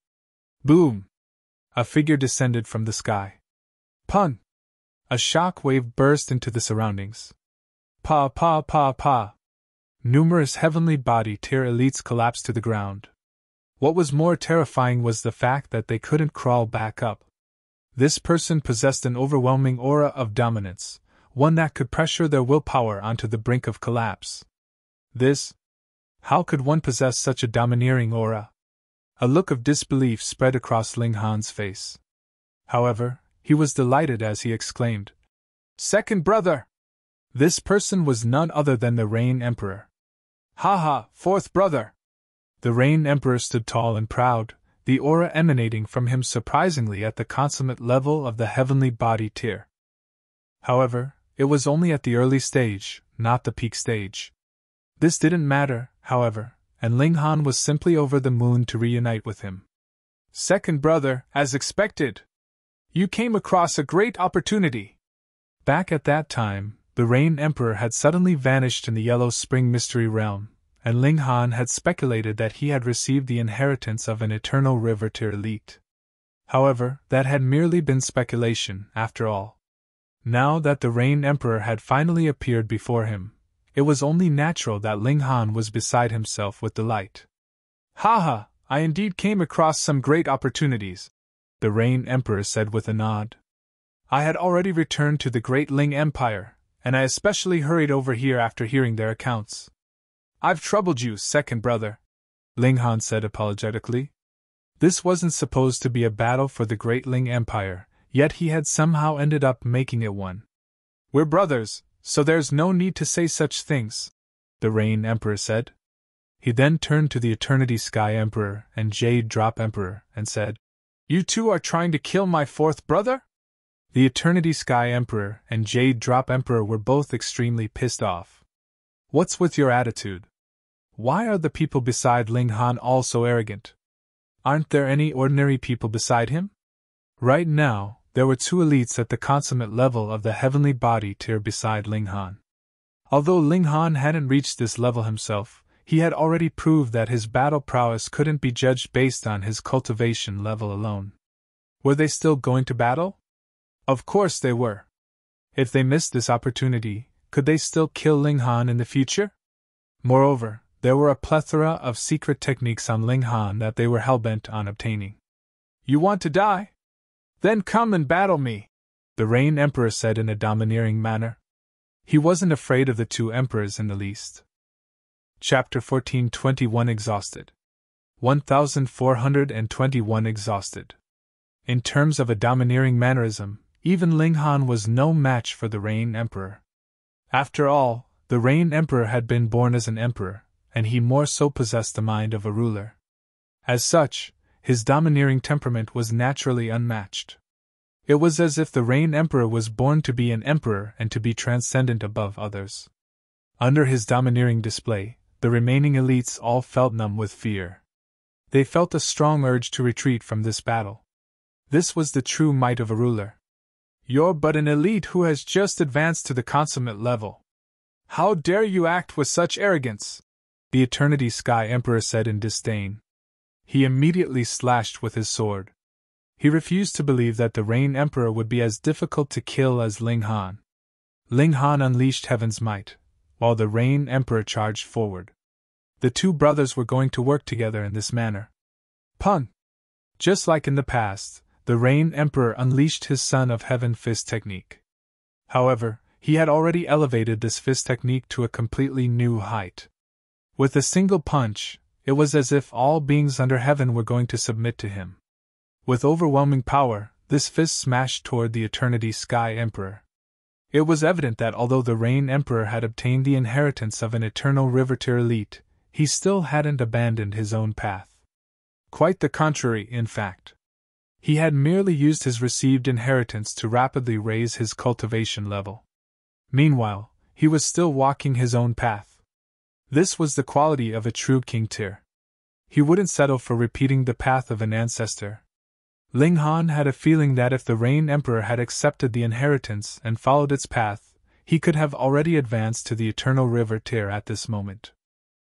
Boom! A figure descended from the sky. Pun! A shock wave burst into the surroundings. Pa pa pa pa! Numerous heavenly body tier elites collapsed to the ground. What was more terrifying was the fact that they couldn't crawl back up. This person possessed an overwhelming aura of dominance, one that could pressure their willpower onto the brink of collapse. How could one possess such a domineering aura? A look of disbelief spread across Ling Han's face. However, he was delighted as he exclaimed, Second brother! This person was none other than the Rain Emperor. Ha ha, fourth brother! The Rain Emperor stood tall and proud, the aura emanating from him surprisingly at the consummate level of the heavenly body tier. However, it was only at the early stage, not the peak stage. This didn't matter, however, and Ling Han was simply over the moon to reunite with him. Second brother, as expected. You came across a great opportunity. Back at that time, the Rain Emperor had suddenly vanished in the Yellow Spring Mystery Realm, and Ling Han had speculated that he had received the inheritance of an Eternal River tier elite. However, that had merely been speculation, after all. Now that the Rain Emperor had finally appeared before him, it was only natural that Ling Han was beside himself with delight. Haha, I indeed came across some great opportunities, the Rain Emperor said with a nod. I had already returned to the Great Ling Empire, and I especially hurried over here after hearing their accounts. I've troubled you, second brother, Ling Han said apologetically. This wasn't supposed to be a battle for the Great Ling Empire, yet he had somehow ended up making it one. We're brothers, so there's no need to say such things, the Rain Emperor said. He then turned to the Eternity Sky Emperor and Jade Drop Emperor and said, You two are trying to kill my fourth brother? The Eternity Sky Emperor and Jade Drop Emperor were both extremely pissed off. What's with your attitude? Why are the people beside Ling Han all so arrogant? Aren't there any ordinary people beside him? Right now, there were two elites at the consummate level of the heavenly body tier beside Ling Han. Although Ling Han hadn't reached this level himself, he had already proved that his battle prowess couldn't be judged based on his cultivation level alone. Were they still going to battle? Of course they were. If they missed this opportunity, could they still kill Ling Han in the future? Moreover, there were a plethora of secret techniques on Ling Han that they were hell-bent on obtaining. You want to die? Then come and battle me, the Rain Emperor said in a domineering manner. He wasn't afraid of the two emperors in the least. Chapter 1421 Exhausted. 1421 Exhausted. In terms of a domineering mannerism, even Ling Han was no match for the Rain Emperor. After all, the Rain Emperor had been born as an emperor, and he more so possessed the mind of a ruler. As such, his domineering temperament was naturally unmatched. It was as if the Rain Emperor was born to be an emperor and to be transcendent above others. Under his domineering display, the remaining elites all felt numb with fear. They felt a strong urge to retreat from this battle. This was the true might of a ruler. "You're but an elite who has just advanced to the consummate level. How dare you act with such arrogance?" the Eternity Sky Emperor said in disdain. He immediately slashed with his sword. He refused to believe that the Rain Emperor would be as difficult to kill as Ling Han. Ling Han unleashed heaven's might, while the Rain Emperor charged forward. The two brothers were going to work together in this manner. Pun! Just like in the past, the Rain Emperor unleashed his Son of Heaven fist technique. However, he had already elevated this fist technique to a completely new height. With a single punch, it was as if all beings under heaven were going to submit to him. With overwhelming power, this fist smashed toward the Eternity Sky Emperor. It was evident that although the Rain Emperor had obtained the inheritance of an eternal River-tier elite, he still hadn't abandoned his own path. Quite the contrary, in fact. He had merely used his received inheritance to rapidly raise his cultivation level. Meanwhile, he was still walking his own path. This was the quality of a true king tier. He wouldn't settle for repeating the path of an ancestor. Ling Han had a feeling that if the Rain Emperor had accepted the inheritance and followed its path, he could have already advanced to the Eternal River tier at this moment.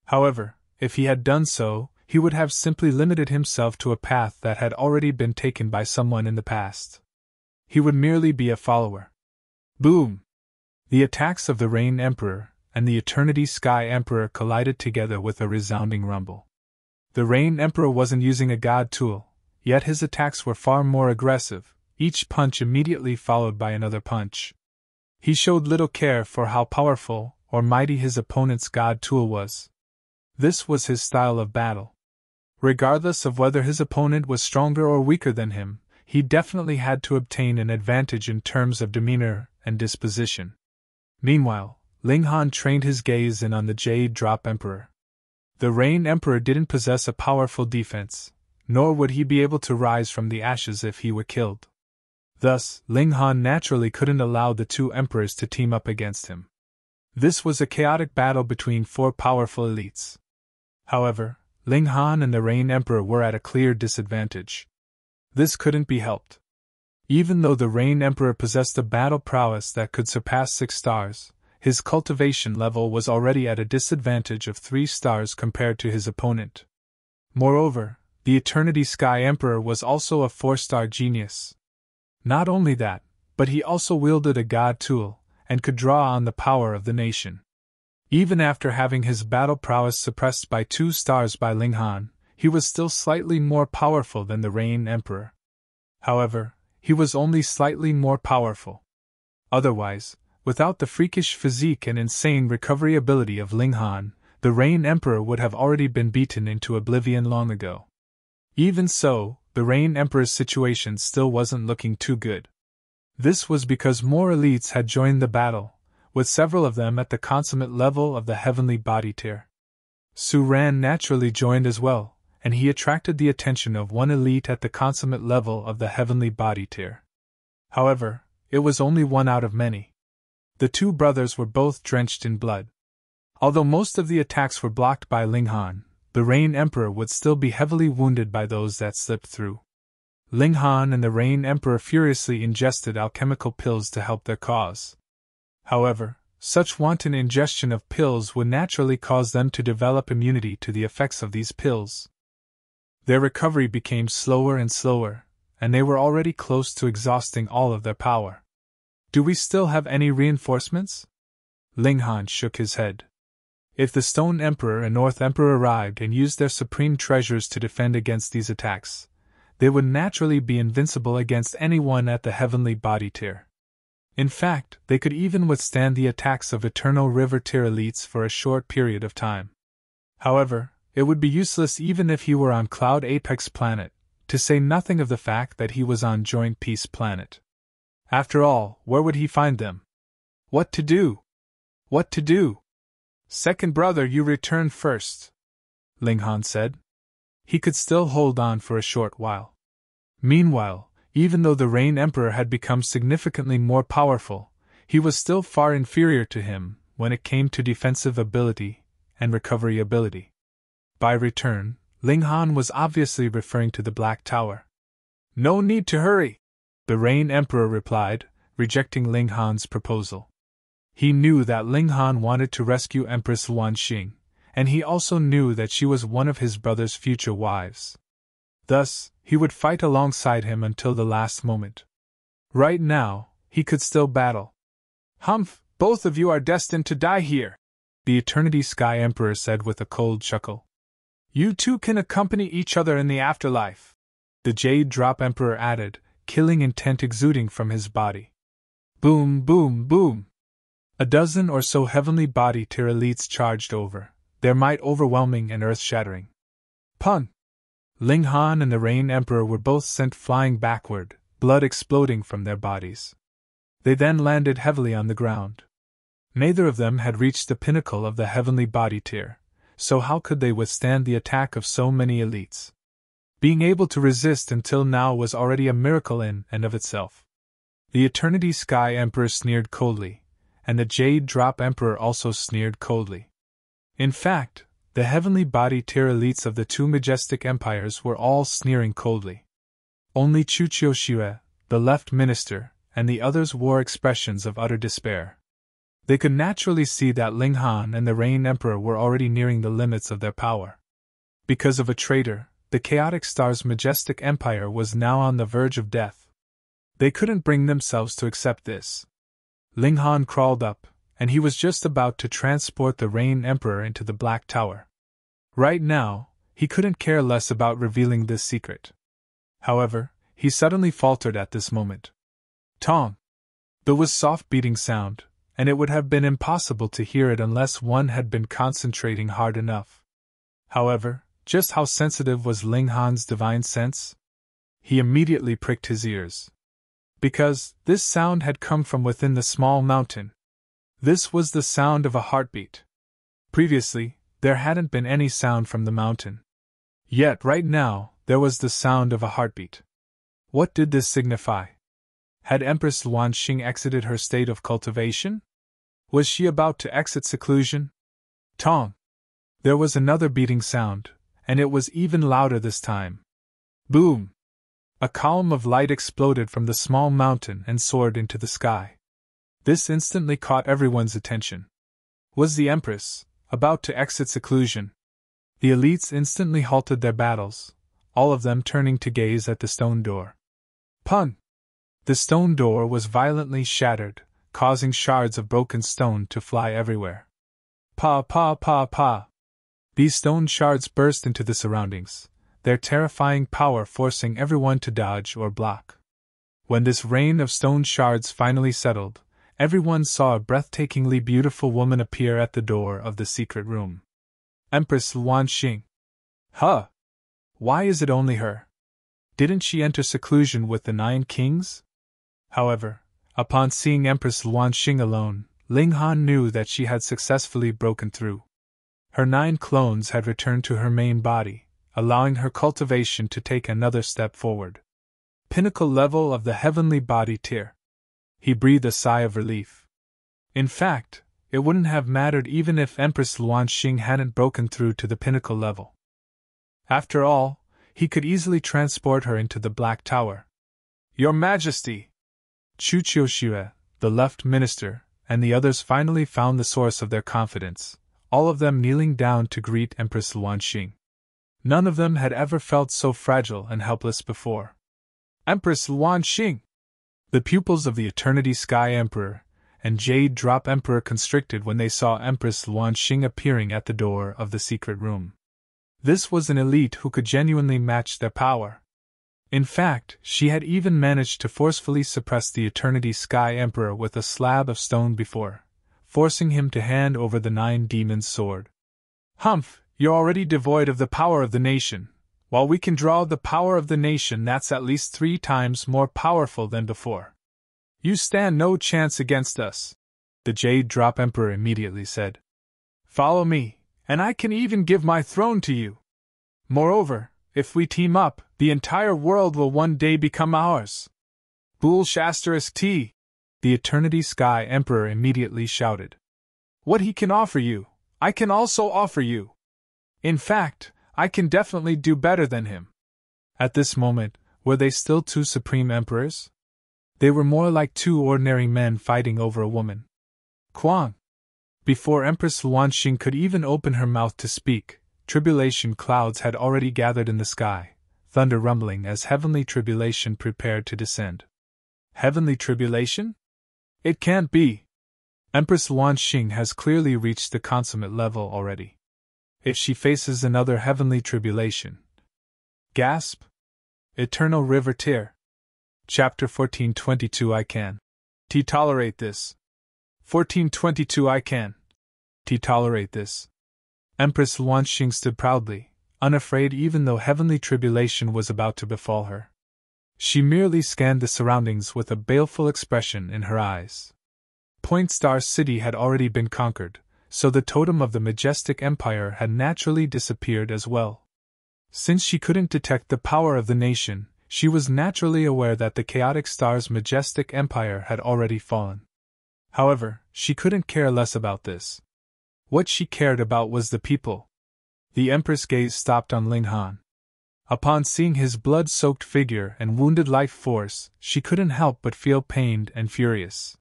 However, if he had done so, he would have simply limited himself to a path that had already been taken by someone in the past. He would merely be a follower. Boom! The attacks of the Rain Emperor and the Eternity Sky Emperor collided together with a resounding rumble. The Rain Emperor wasn't using a god tool, yet his attacks were far more aggressive, each punch immediately followed by another punch. He showed little care for how powerful or mighty his opponent's god tool was. This was his style of battle. Regardless of whether his opponent was stronger or weaker than him, he definitely had to obtain an advantage in terms of demeanor and disposition. Meanwhile, Ling Han trained his gaze in on the Jade Drop Emperor. The Rain Emperor didn't possess a powerful defense, nor would he be able to rise from the ashes if he were killed. Thus, Ling Han naturally couldn't allow the two emperors to team up against him. This was a chaotic battle between four powerful elites. However, Ling Han and the Rain Emperor were at a clear disadvantage. This couldn't be helped. Even though the Rain Emperor possessed a battle prowess that could surpass 6 stars, his cultivation level was already at a disadvantage of 3 stars compared to his opponent. Moreover, the Eternity Sky Emperor was also a 4-star genius. Not only that, but he also wielded a god tool, and could draw on the power of the nation. Even after having his battle prowess suppressed by 2 stars by Ling Han, he was still slightly more powerful than the Rain Emperor. However, he was only slightly more powerful. Otherwise, without the freakish physique and insane recovery ability of Ling Han, the Rain Emperor would have already been beaten into oblivion long ago. Even so, the Rain Emperor's situation still wasn't looking too good. This was because more elites had joined the battle, with several of them at the consummate level of the heavenly body tier. Serene naturally joined as well, and he attracted the attention of one elite at the consummate level of the heavenly body tier. However, it was only one out of many. The two brothers were both drenched in blood. Although most of the attacks were blocked by Ling Han, the Rain Emperor would still be heavily wounded by those that slipped through. Ling Han and the Rain Emperor furiously ingested alchemical pills to help their cause. However, such wanton ingestion of pills would naturally cause them to develop immunity to the effects of these pills. Their recovery became slower and slower, and they were already close to exhausting all of their power. "Do we still have any reinforcements?" Ling Han shook his head. If the Stone Emperor and North Emperor arrived and used their supreme treasures to defend against these attacks, they would naturally be invincible against anyone at the heavenly body tier. In fact, they could even withstand the attacks of Eternal River tier elites for a short period of time. However, it would be useless even if he were on Cloud Apex Planet, to say nothing of the fact that he was on Joint Peace Planet. After all, where would he find them? What to do? What to do? "Second brother, you return first," Ling Han said. He could still hold on for a short while. Meanwhile, Even though the Rain Emperor had become significantly more powerful, he was still far inferior to him when it came to defensive ability and recovery ability. By return, Ling Han was obviously referring to the Black Tower. No need to hurry, the Rain Emperor replied, rejecting Ling Han's proposal. He knew that Ling Han wanted to rescue Empress Luanxing, and he also knew that she was one of his brother's future wives. Thus, he would fight alongside him until the last moment. Right now, he could still battle. Humph, both of you are destined to die here, the Eternity Sky Emperor said with a cold chuckle. You two can accompany each other in the afterlife, the Jade Drop Emperor added, killing intent exuding from his body. Boom, boom, boom. A dozen or so heavenly body tier elites charged over, their might overwhelming and earth-shattering. Pun! Ling Han and the Rain Emperor were both sent flying backward, blood exploding from their bodies. They then landed heavily on the ground. Neither of them had reached the pinnacle of the heavenly body tier, so how could they withstand the attack of so many elites? Being able to resist until now was already a miracle in and of itself. The Eternity Sky Emperor sneered coldly, and the Jade Drop Emperor also sneered coldly. In fact, the heavenly body tier elites of the two majestic empires were all sneering coldly. Only Chuchioshire, the left minister, and the others wore expressions of utter despair. They could naturally see that Ling Han and the Rain Emperor were already nearing the limits of their power. Because of a traitor, the Chaotic Star's majestic empire was now on the verge of death. They couldn't bring themselves to accept this. Ling Han crawled up, and he was just about to transport the Rain Emperor into the Black Tower. Right now, he couldn't care less about revealing this secret. However, he suddenly faltered at this moment. Tong! There was soft beating sound, and it would have been impossible to hear it unless one had been concentrating hard enough. However, just how sensitive was Ling Han's divine sense? He immediately pricked his ears. Because this sound had come from within the small mountain. This was the sound of a heartbeat. Previously, there hadn't been any sound from the mountain. Yet right now, there was the sound of a heartbeat. What did this signify? Had Empress Luanxing exited her state of cultivation? Was she about to exit seclusion? Tong! There was another beating sound, and it was even louder this time. Boom! A column of light exploded from the small mountain and soared into the sky. This instantly caught everyone's attention. Was the Empress about to exit seclusion? The elites instantly halted their battles, all of them turning to gaze at the stone door. Pun! The stone door was violently shattered, causing shards of broken stone to fly everywhere. Pa pa pa pa! These stone shards burst into the surroundings, their terrifying power forcing everyone to dodge or block. When this rain of stone shards finally settled, everyone saw a breathtakingly beautiful woman appear at the door of the secret room. Empress Luanxing. Huh! Why is it only her? Didn't she enter seclusion with the 9 kings? However, upon seeing Empress Luanxing alone, Ling Han knew that she had successfully broken through. Her 9 clones had returned to her main body, allowing her cultivation to take another step forward. Pinnacle level of the heavenly body tier. He breathed a sigh of relief. In fact, it wouldn't have mattered even if Empress Luanxing hadn't broken through to the pinnacle level. After all, he could easily transport her into the Black Tower. Your Majesty! Chuchioshire, the left minister, and the others finally found the source of their confidence, all of them kneeling down to greet Empress Luanxing. None of them had ever felt so fragile and helpless before. Empress Luanxing! The pupils of the Eternity Sky Emperor and Jade Drop Emperor constricted when they saw Empress Luanxing appearing at the door of the secret room. This was an elite who could genuinely match their power. In fact, she had even managed to forcefully suppress the Eternity Sky Emperor with a slab of stone before, forcing him to hand over the 9 demons' sword. Humph, you're already devoid of the power of the nation, while we can draw the power of the nation that's at least 3 times more powerful than before. You stand no chance against us, the Jade Drop Emperor immediately said. Follow me, and I can even give my throne to you. Moreover, If we team up, the entire world will one day become ours. Bull**T, the Eternity Sky Emperor immediately shouted. What he can offer you, I can also offer you. In fact, I can definitely do better than him. At this moment, were they still two supreme emperors? They were more like two ordinary men fighting over a woman. Kwang! Before Empress Luanxing could even open her mouth to speak, tribulation clouds had already gathered in the sky, thunder rumbling as heavenly tribulation prepared to descend. Heavenly tribulation? It can't be. Empress Luanxing has clearly reached the consummate level already. If she faces another heavenly tribulation. Gasp! Eternal River Tear. Chapter 1422 I can. Tolerate this. 1422 I can. Tolerate this. Empress Luanxing stood proudly, unafraid even though heavenly tribulation was about to befall her. She merely scanned the surroundings with a baleful expression in her eyes. Point Star City had already been conquered, so the totem of the majestic empire had naturally disappeared as well. Since she couldn't detect the power of the nation, she was naturally aware that the chaotic star's majestic empire had already fallen. However, she couldn't care less about this. What she cared about was the people. The Empress' gaze stopped on Ling Han. Upon seeing his blood-soaked figure and wounded life force, she couldn't help but feel pained and furious.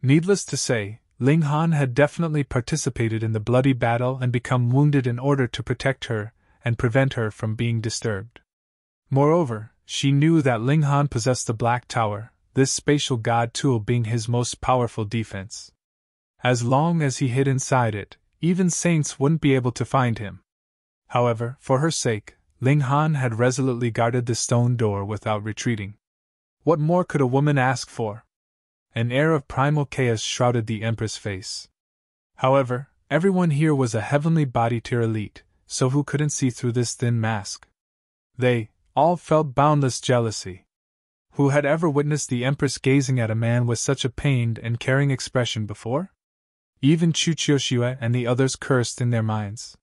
Needless to say, Ling Han had definitely participated in the bloody battle and become wounded in order to protect her and prevent her from being disturbed. Moreover, she knew that Ling Han possessed the Black Tower, this spatial god tool being his most powerful defense. As long as he hid inside it, even saints wouldn't be able to find him. However, for her sake, Ling Han had resolutely guarded the stone door without retreating. What more could a woman ask for? An air of primal chaos shrouded the Empress' face. However, everyone here was a heavenly body tier elite, so who couldn't see through this thin mask? They all felt boundless jealousy. Who had ever witnessed the Empress gazing at a man with such a pained and caring expression before? Even Chu Qiuxue and the others cursed in their minds.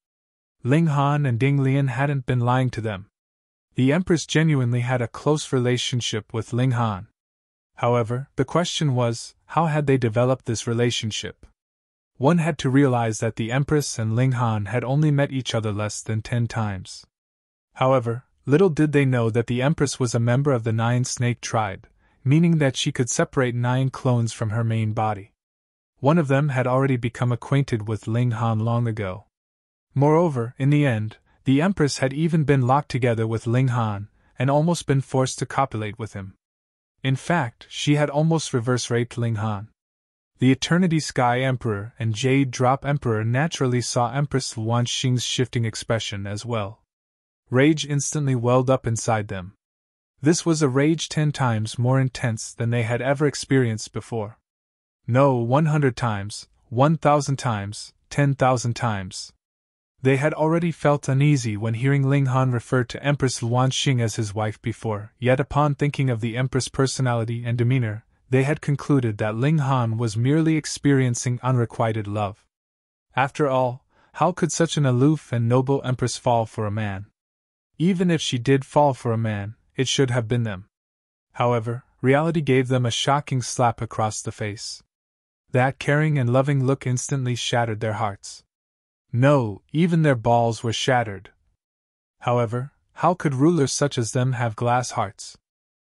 Ling Han and Ding Lian hadn't been lying to them. The Empress genuinely had a close relationship with Ling Han. However, the question was, how had they developed this relationship? One had to realize that the Empress and Ling Han had only met each other less than 10 times. However, little did they know that the Empress was a member of the 9 Snake tribe, meaning that she could separate 9 clones from her main body. One of them had already become acquainted with Ling Han long ago. Moreover, in the end, the Empress had even been locked together with Ling Han, and almost been forced to copulate with him. In fact, she had almost reverse-raped Ling Han. The Eternity Sky Emperor and Jade Drop Emperor naturally saw Empress Luanxing's shifting expression as well. Rage instantly welled up inside them. This was a rage 10 times more intense than they had ever experienced before. No, 100 times, 1,000 times, 10,000 times. They had already felt uneasy when hearing Ling Han refer to Empress Luanxing as his wife before, yet upon thinking of the Empress' personality and demeanor, they had concluded that Ling Han was merely experiencing unrequited love. After all, how could such an aloof and noble Empress fall for a man? Even if she did fall for a man, it should have been them. However, reality gave them a shocking slap across the face. That caring and loving look instantly shattered their hearts. No, even their balls were shattered. However, how could rulers such as them have glass hearts?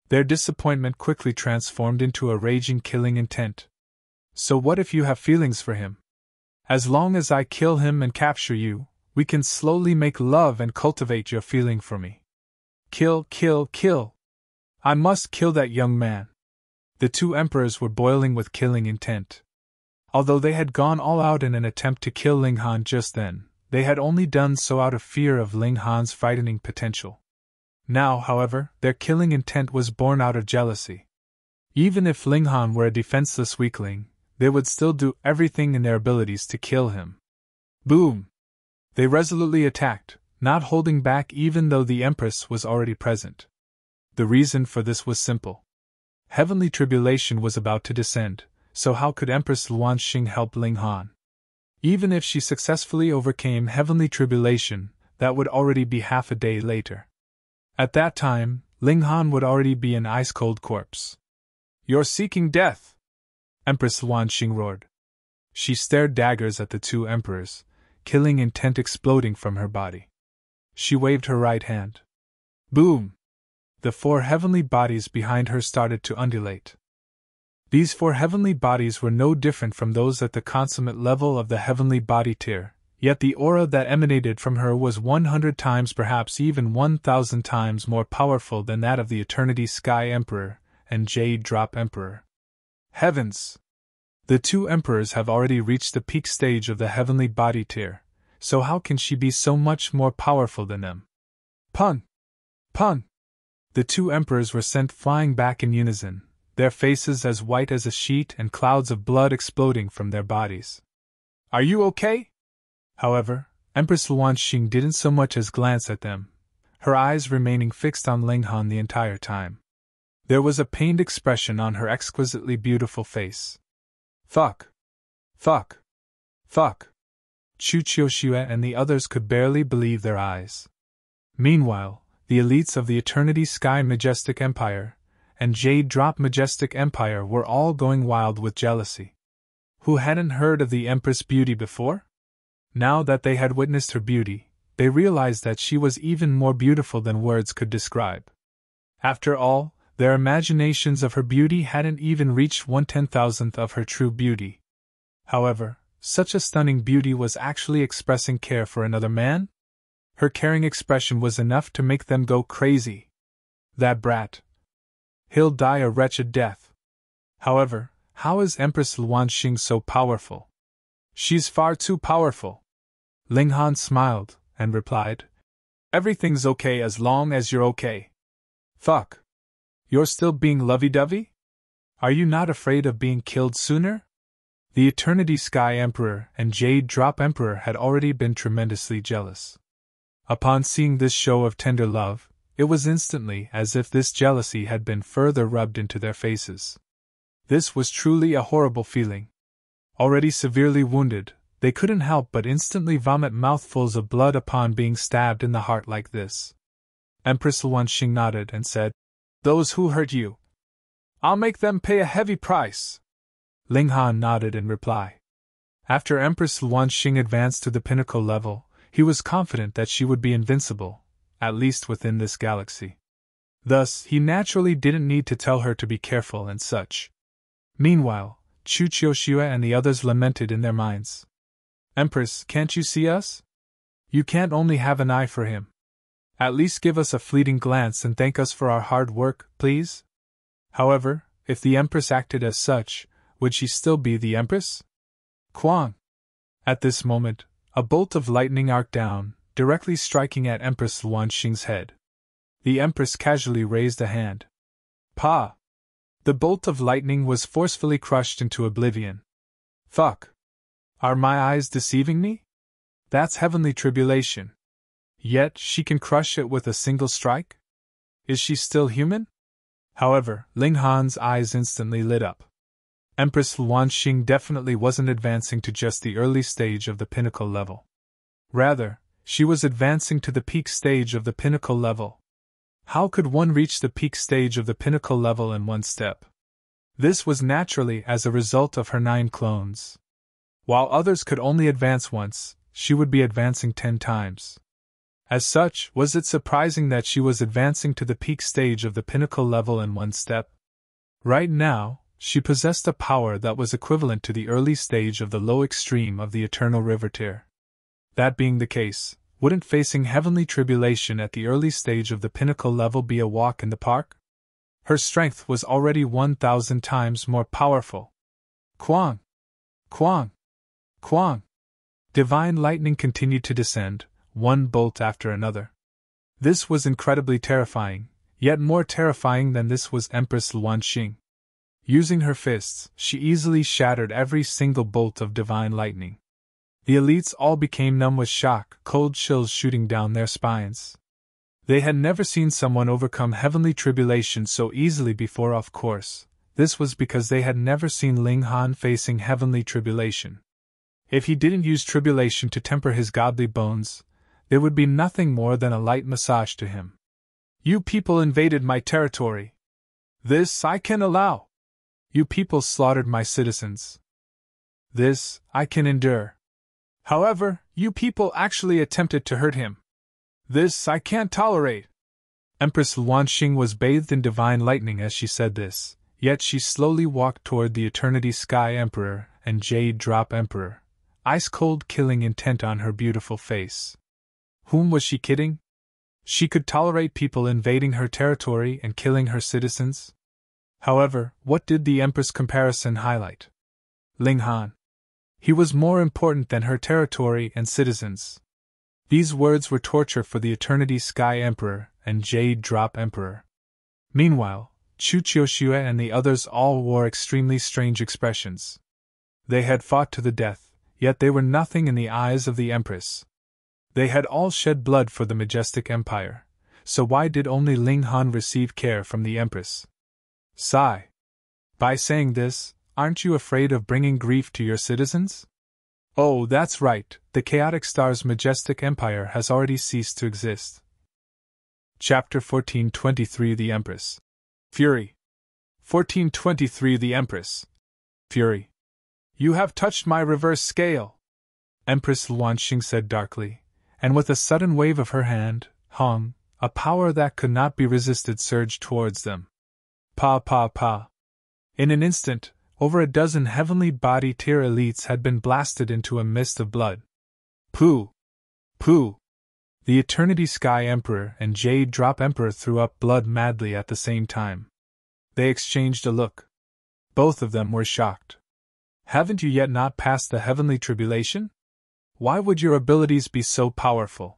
Their disappointment quickly transformed into a raging killing intent. So what if you have feelings for him? As long as I kill him and capture you, we can slowly make love and cultivate your feeling for me. Kill, kill, kill! I must kill that young man. The 2 emperors were boiling with killing intent. Although they had gone all out in an attempt to kill Ling Han just then, they had only done so out of fear of Ling Han's frightening potential. Now, however, their killing intent was born out of jealousy. Even if Ling Han were a defenseless weakling, they would still do everything in their abilities to kill him. Boom! They resolutely attacked, not holding back even though the Empress was already present. The reason for this was simple. Heavenly tribulation was about to descend, so how could Empress Luanxing help Ling Han? Even if she successfully overcame heavenly tribulation, that would already be half a day later. At that time, Ling Han would already be an ice-cold corpse. "You're seeking death!" Empress Luanxing roared. She stared daggers at the two emperors, killing intent exploding from her body. She waved her right hand. Boom! The 4 heavenly bodies behind her started to undulate. These 4 heavenly bodies were no different from those at the consummate level of the heavenly body tier, yet the aura that emanated from her was 100 times, perhaps even 1,000 times more powerful than that of the Eternity Sky Emperor and Jade Drop Emperor. Heavens! The 2 emperors have already reached the peak stage of the heavenly body tier, so how can she be so much more powerful than them? Pun! Pun! The 2 emperors were sent flying back in unison, their faces as white as a sheet and clouds of blood exploding from their bodies. "Are you okay?" However, Empress Luanxing didn't so much as glance at them, her eyes remaining fixed on Ling Han the entire time. There was a pained expression on her exquisitely beautiful face. Fuck! Fuck! Fuck! Chu Qiuxue and the others could barely believe their eyes. Meanwhile, the elites of the Eternity Sky Majestic Empire and Jade Drop Majestic Empire were all going wild with jealousy. Who hadn't heard of the Empress beauty before? Now that they had witnessed her beauty, they realized that she was even more beautiful than words could describe. After all, their imaginations of her beauty hadn't even reached 1/10,000th of her true beauty. However, such a stunning beauty was actually expressing care for another man? Her caring expression was enough to make them go crazy. That brat! He'll die a wretched death. However, how is Empress Luanxing so powerful? She's far too powerful. Ling Han smiled and replied, "Everything's okay as long as you're okay." Fuck! You're still being lovey-dovey? Are you not afraid of being killed sooner? The Eternity Sky Emperor and Jade Drop Emperor had already been tremendously jealous. Upon seeing this show of tender love, it was instantly as if this jealousy had been further rubbed into their faces. This was truly a horrible feeling. Already severely wounded, they couldn't help but instantly vomit mouthfuls of blood upon being stabbed in the heart like this. Empress Luanxing nodded and said, "Those who hurt you, I'll make them pay a heavy price." Ling Han nodded in reply. After Empress Luanxing advanced to the pinnacle level, he was confident that she would be invincible, at least within this galaxy. Thus, he naturally didn't need to tell her to be careful and such. Meanwhile, Chu Qiuxue and the others lamented in their minds. "Empress, can't you see us? You can't only have an eye for him. At least give us a fleeting glance and thank us for our hard work, please?" However, if the Empress acted as such, would she still be the Empress? Quang! At this moment, a bolt of lightning arced down, directly striking at Empress Luanxing's head. The Empress casually raised a hand. Pa! The bolt of lightning was forcefully crushed into oblivion. Fuck! Are my eyes deceiving me? That's heavenly tribulation. Yet she can crush it with a single strike? Is she still human? However, Ling Han's eyes instantly lit up. Empress Luanxing definitely wasn't advancing to just the early stage of the pinnacle level. Rather, she was advancing to the peak stage of the pinnacle level. How could one reach the peak stage of the pinnacle level in one step? This was naturally as a result of her 9 clones. While others could only advance once, she would be advancing 10 times. As such, was it surprising that she was advancing to the peak stage of the pinnacle level in one step? Right now, she possessed a power that was equivalent to the early stage of the low extreme of the Eternal River tier. That being the case, wouldn't facing heavenly tribulation at the early stage of the pinnacle level be a walk in the park? Her strength was already 1,000 times more powerful. Quang! Quang! Quang! Divine lightning continued to descend, one bolt after another. This was incredibly terrifying, yet more terrifying than this was Empress Luanxing. Using her fists, she easily shattered every single bolt of divine lightning. The elites all became numb with shock, cold chills shooting down their spines. They had never seen someone overcome heavenly tribulation so easily before. Of course, this was because they had never seen Ling Han facing heavenly tribulation. If he didn't use tribulation to temper his godly bones, there would be nothing more than a light massage to him. You people invaded my territory. This I can allow. You people slaughtered my citizens. This I can endure. However, you people actually attempted to hurt him. This I can't tolerate. Empress Luanxing was bathed in divine lightning as she said this, yet she slowly walked toward the Eternity Sky Emperor and Jade Drop Emperor, ice-cold killing intent on her beautiful face. Whom was she kidding? She could tolerate people invading her territory and killing her citizens? However, what did the Empress comparison highlight? Ling Han. He was more important than her territory and citizens. These words were torture for the Eternity Sky Emperor and Jade Drop Emperor. Meanwhile, Chu Qiuxue and the others all wore extremely strange expressions. They had fought to the death, yet they were nothing in the eyes of the Empress. They had all shed blood for the majestic empire, so why did only Ling Han receive care from the Empress? Sigh. By saying this, aren't you afraid of bringing grief to your citizens? Oh, that's right, the Chaotic Star's majestic empire has already ceased to exist. Chapter 1423 The Empress. Fury. 1423 The Empress. Fury. You have touched my reverse scale, Empress Luanxing said darkly, and with a sudden wave of her hand, Hong, a power that could not be resisted surged towards them. Pa pa pa. In an instant, over a dozen heavenly body tier elites had been blasted into a mist of blood. Pooh! Pooh! The Eternity Sky Emperor and Jade Drop Emperor threw up blood madly at the same time. They exchanged a look. Both of them were shocked. Haven't you yet not passed the heavenly tribulation? Why would your abilities be so powerful?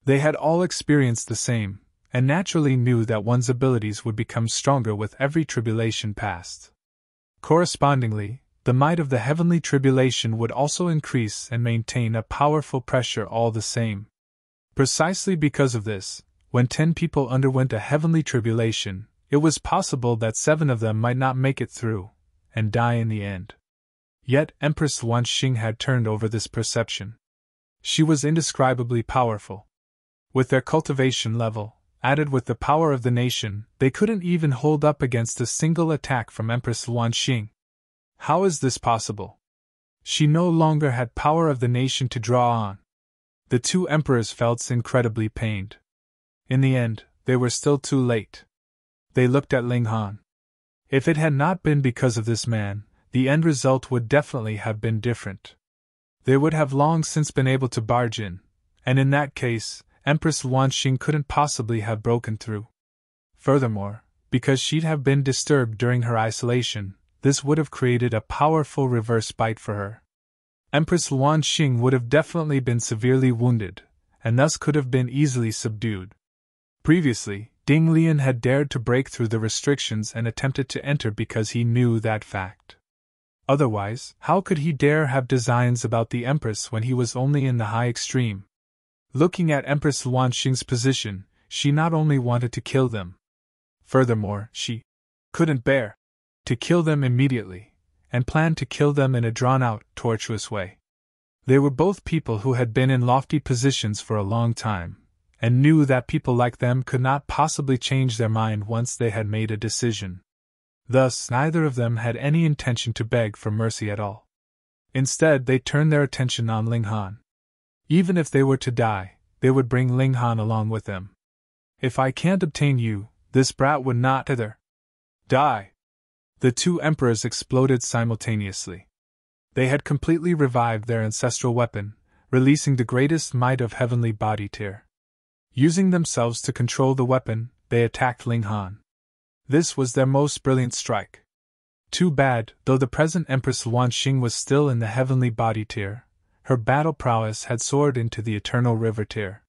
They had all experienced the same, and naturally knew that one's abilities would become stronger with every tribulation passed. Correspondingly, the might of the heavenly tribulation would also increase and maintain a powerful pressure all the same. Precisely because of this, when 10 people underwent a heavenly tribulation, it was possible that 7 of them might not make it through, and die in the end. Yet Empress Luanxing had turned over this perception. She was indescribably powerful. With their cultivation level, added with the power of the nation, they couldn't even hold up against a single attack from Empress Luanxing. How is this possible? She no longer had power of the nation to draw on. The 2 emperors felt incredibly pained. In the end, they were still too late. They looked at Ling Han. If it had not been because of this man, the end result would definitely have been different. They would have long since been able to barge in, and in that case, Empress Luanxing couldn't possibly have broken through. Furthermore, because she'd have been disturbed during her isolation, this would have created a powerful reverse bite for her. Empress Luanxing would have definitely been severely wounded, and thus could have been easily subdued. Previously, Ding Lian had dared to break through the restrictions and attempted to enter because he knew that fact. Otherwise, how could he dare have designs about the Empress when he was only in the high extreme? Looking at Empress Luanxing's position, she not only wanted to kill them. Furthermore, she couldn't bear to kill them immediately, and planned to kill them in a drawn-out, tortuous way. They were both people who had been in lofty positions for a long time, and knew that people like them could not possibly change their mind once they had made a decision. Thus, neither of them had any intention to beg for mercy at all. Instead, they turned their attention on Ling Han. Even if they were to die, they would bring Ling Han along with them. If I can't obtain you, this brat would not either. Die! The 2 emperors exploded simultaneously. They had completely revived their ancestral weapon, releasing the greatest might of heavenly body tier. Using themselves to control the weapon, they attacked Ling Han. This was their most brilliant strike. Too bad, though the present Empress Luanxing was still in the heavenly body tier, her battle prowess had soared into the eternal river tier.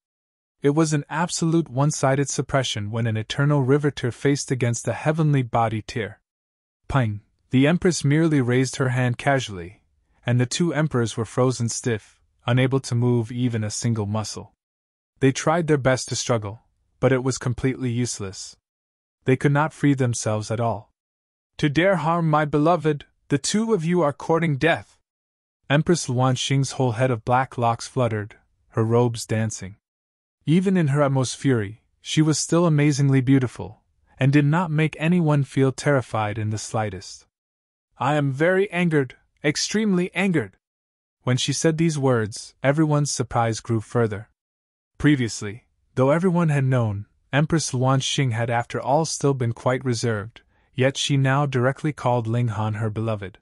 It was an absolute one-sided suppression when an eternal river tier faced against the heavenly body tier. Ping! The Empress merely raised her hand casually, and the 2 emperors were frozen stiff, unable to move even a single muscle. They tried their best to struggle, but it was completely useless. They could not free themselves at all. To dare harm my beloved, the 2 of you are courting death. Empress Luanxing's whole head of black locks fluttered, her robes dancing. Even in her utmost fury, she was still amazingly beautiful, and did not make anyone feel terrified in the slightest. "I am very angered, extremely angered." When she said these words, everyone's surprise grew further. Previously, though everyone had known, Empress Luanxing had after all still been quite reserved, yet she now directly called Ling Han her beloved.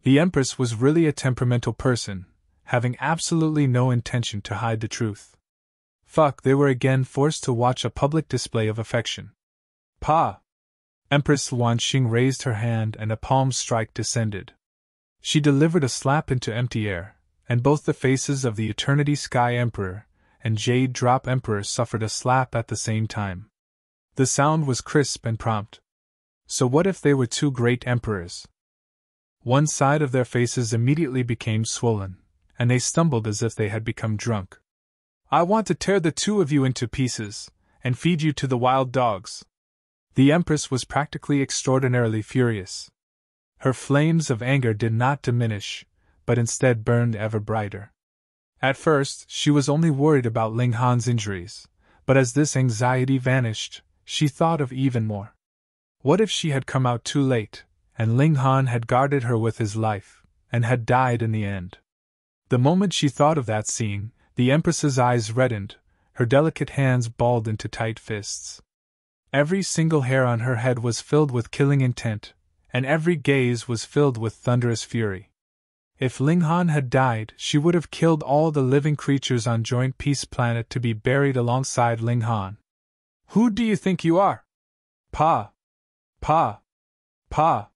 The Empress was really a temperamental person, having absolutely no intention to hide the truth. They were again forced to watch a public display of affection. "Pa!" Empress Luanxing raised her hand and a palm strike descended. She delivered a slap into empty air, and both the faces of the Eternity Sky Emperor and Jade Drop Emperor suffered a slap at the same time. The sound was crisp and prompt. So what if they were two great emperors? One side of their faces immediately became swollen, and they stumbled as if they had become drunk. "I want to tear the two of you into pieces, and feed you to the wild dogs." The Empress was practically extraordinarily furious. Her flames of anger did not diminish, but instead burned ever brighter. At first, she was only worried about Ling Han's injuries, but as this anxiety vanished, she thought of even more. What if she had come out too late, and Ling Han had guarded her with his life, and had died in the end? The moment she thought of that scene, the Empress's eyes reddened, her delicate hands balled into tight fists. Every single hair on her head was filled with killing intent, and every gaze was filled with thunderous fury. If Ling Han had died, she would have killed all the living creatures on Joint Peace Planet to be buried alongside Ling Han. "Who do you think you are? Pa! Pa! Pa!"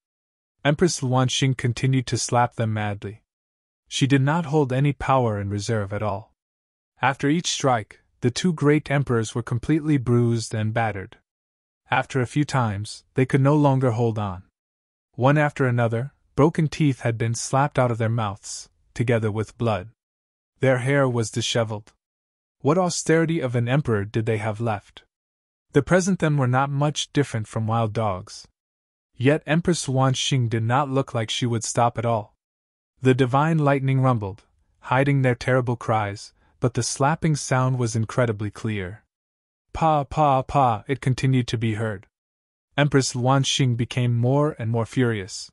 Empress Luanxing continued to slap them madly. She did not hold any power in reserve at all. After each strike, the two great emperors were completely bruised and battered. After a few times, they could no longer hold on. One after another, broken teeth had been slapped out of their mouths, together with blood. Their hair was disheveled. What austerity of an emperor did they have left? The present them were not much different from wild dogs. Yet Empress Luanxing did not look like she would stop at all. The divine lightning rumbled, hiding their terrible cries, but the slapping sound was incredibly clear. "Pa, pa, pa," it continued to be heard. Empress Luanxing became more and more furious.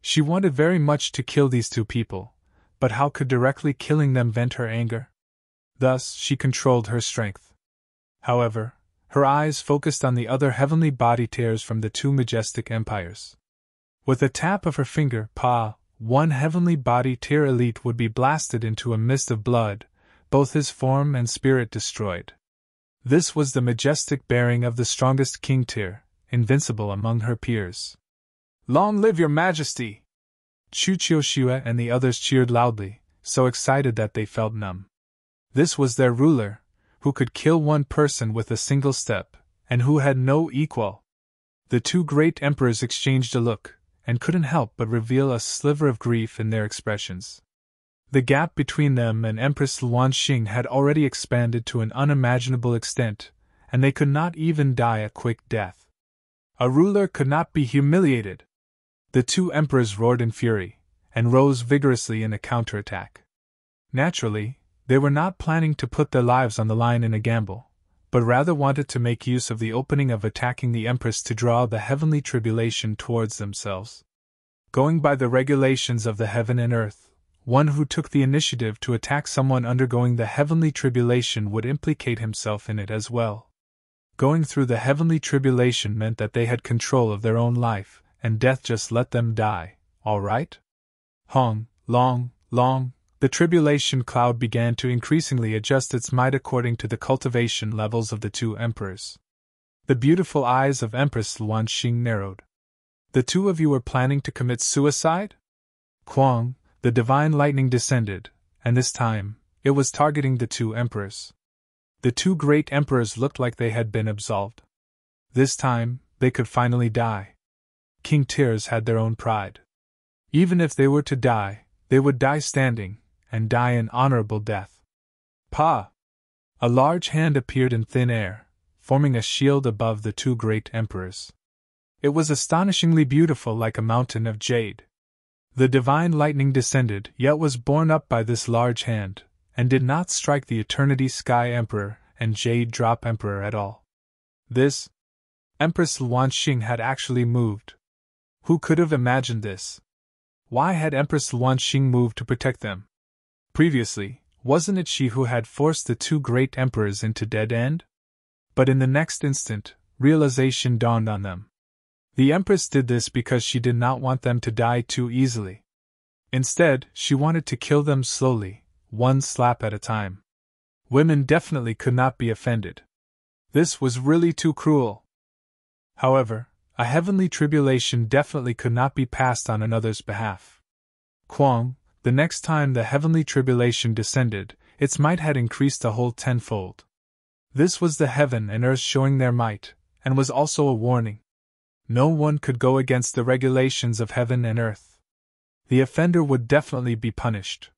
She wanted very much to kill these two people, but how could directly killing them vent her anger? Thus she controlled her strength. However, her eyes focused on the other heavenly body tears from the two majestic empires. With a tap of her finger, one heavenly body tear elite would be blasted into a mist of blood, both his form and spirit destroyed. This was the majestic bearing of the strongest king tier, invincible among her peers. "Long live your majesty!" Chu Qiushue and the others cheered loudly, so excited that they felt numb. This was their ruler, who could kill one person with a single step, and who had no equal. The two great emperors exchanged a look, and couldn't help but reveal a sliver of grief in their expressions. The gap between them and Empress Luanxing had already expanded to an unimaginable extent, and they could not even die a quick death. A ruler could not be humiliated. The two emperors roared in fury, and rose vigorously in a counterattack. Naturally, they were not planning to put their lives on the line in a gamble, but rather wanted to make use of the opening of attacking the Empress to draw the heavenly tribulation towards themselves. Going by the regulations of the heaven and earth, one who took the initiative to attack someone undergoing the heavenly tribulation would implicate himself in it as well. Going through the heavenly tribulation meant that they had control of their own life, and death just let them die, all right? Long, the tribulation cloud began to increasingly adjust its might according to the cultivation levels of the two emperors. The beautiful eyes of Empress Luanxing narrowed. "The two of you were planning to commit suicide?" Quang, the divine lightning descended, and this time, it was targeting the two emperors. The two great emperors looked like they had been absolved. This time, they could finally die. King Tiers had their own pride. Even if they were to die, they would die standing, and die an honorable death. "Pa!" A large hand appeared in thin air, forming a shield above the two great emperors. It was astonishingly beautiful, like a mountain of jade. The divine lightning descended, yet was borne up by this large hand, and did not strike the Eternity Sky Emperor and Jade Drop Emperor at all. This Empress Luanxing had actually moved. Who could have imagined this? Why had Empress Luanxing moved to protect them? Previously, wasn't it she who had forced the two great emperors into dead end? But in the next instant, realization dawned on them. The Empress did this because she did not want them to die too easily. Instead, she wanted to kill them slowly, one slap at a time. Women definitely could not be offended. This was really too cruel. However, a heavenly tribulation definitely could not be passed on another's behalf. Quang, the next time the heavenly tribulation descended, its might had increased a whole tenfold. This was the heaven and earth showing their might, and was also a warning. No one could go against the regulations of heaven and earth. The offender would definitely be punished.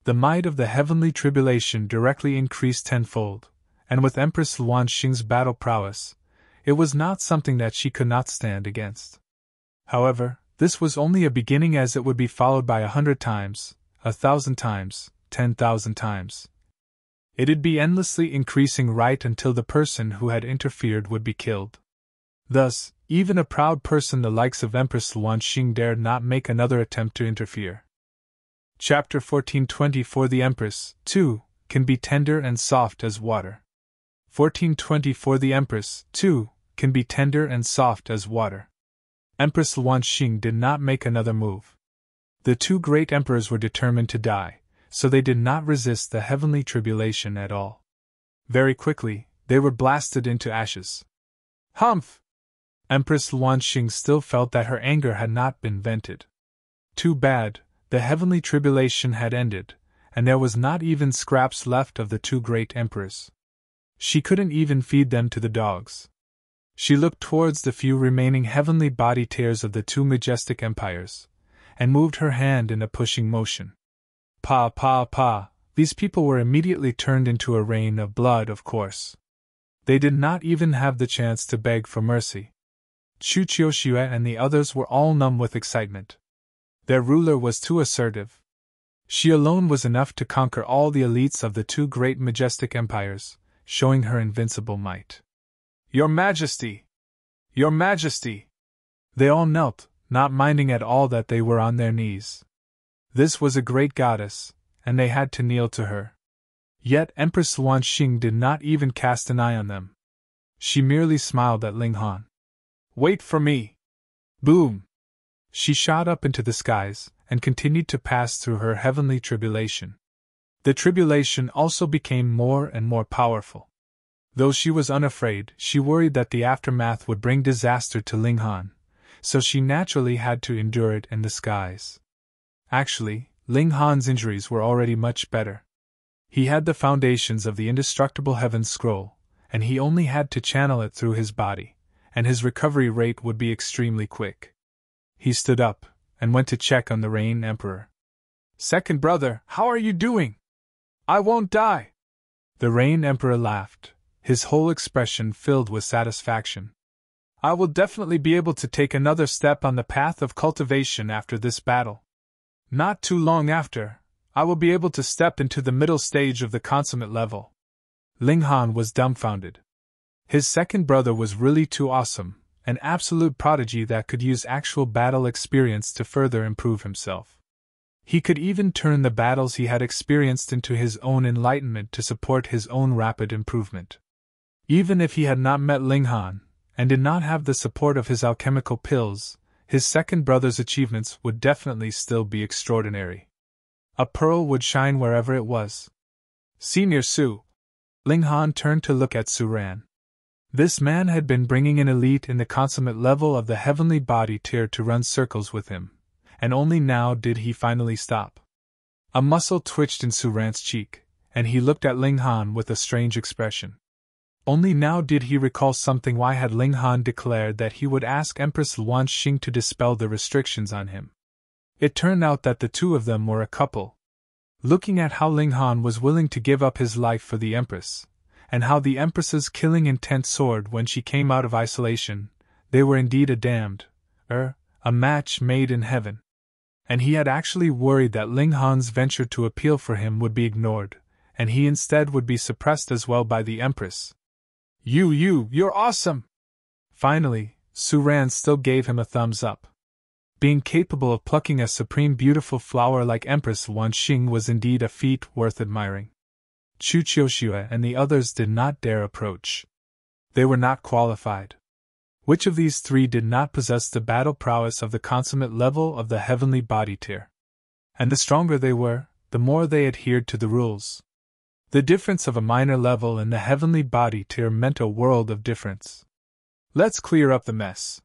The might of the heavenly tribulation directly increased tenfold, and with Empress Luanxing's battle prowess, it was not something that she could not stand against. However, this was only a beginning, as it would be followed by 100 times, 1,000 times, 10,000 times. It'd be endlessly increasing right until the person who had interfered would be killed. Thus, even a proud person the likes of Empress Luanxing dared not make another attempt to interfere. Chapter 1424 The Empress, too, can be tender and soft as water. 1424 The Empress, too, can be tender and soft as water. Empress Luanxing did not make another move. The two great emperors were determined to die, so they did not resist the heavenly tribulation at all. Very quickly, they were blasted into ashes. Humph! Empress Luanxing still felt that her anger had not been vented. Too bad, the heavenly tribulation had ended, and there was not even scraps left of the two great emperors. She couldn't even feed them to the dogs. She looked towards the few remaining heavenly body tears of the two majestic empires, and moved her hand in a pushing motion. Pa pa pa, these people were immediately turned into a rain of blood, of course. They did not even have the chance to beg for mercy. Chu Qiuxue and the others were all numb with excitement. Their ruler was too assertive. She alone was enough to conquer all the elites of the two great majestic empires, showing her invincible might. Your Majesty! Your Majesty! They all knelt, not minding at all that they were on their knees. This was a great goddess, and they had to kneel to her. Yet Empress Luanxing did not even cast an eye on them. She merely smiled at Ling Han. Wait for me! Boom! She shot up into the skies, and continued to pass through her heavenly tribulation. The tribulation also became more and more powerful. Though she was unafraid, she worried that the aftermath would bring disaster to Ling Han, so she naturally had to endure it in the skies. Actually, Ling Han's injuries were already much better. He had the foundations of the indestructible Heaven Scroll, and he only had to channel it through his body, and his recovery rate would be extremely quick. He stood up, and went to check on the Rain Emperor. Second brother, how are you doing? I won't die! The Rain Emperor laughed, his whole expression filled with satisfaction. I will definitely be able to take another step on the path of cultivation after this battle. Not too long after, I will be able to step into the middle stage of the consummate level. Ling Han was dumbfounded. His second brother was really too awesome, an absolute prodigy that could use actual battle experience to further improve himself. He could even turn the battles he had experienced into his own enlightenment to support his own rapid improvement. Even if he had not met Ling Han, and did not have the support of his alchemical pills, his second brother's achievements would definitely still be extraordinary. A pearl would shine wherever it was. Senior Su. Ling Han turned to look at Su Ran. This man had been bringing an elite in the consummate level of the heavenly body tier to run circles with him, and only now did he finally stop. A muscle twitched in Su Ran's cheek, and he looked at Ling Han with a strange expression. Only now did he recall something. Why had Ling Han declared that he would ask Empress Luanxing to dispel the restrictions on him? It turned out that the two of them were a couple. Looking at how Ling Han was willing to give up his life for the Empress, and how the Empress's killing intent soared when she came out of isolation, they were indeed a match made in heaven. And he had actually worried that Ling Han's venture to appeal for him would be ignored, and he instead would be suppressed as well by the Empress. You're awesome! Finally, Serene still gave him a thumbs up. Being capable of plucking a supreme beautiful flower like Empress Wanxing was indeed a feat worth admiring. Chu Qiuxue and the others did not dare approach. They were not qualified. Which of these three did not possess the battle prowess of the consummate level of the heavenly body tier? And the stronger they were, the more they adhered to the rules. The difference of a minor level in the heavenly body tier meant a world of difference. Let's clear up the mess.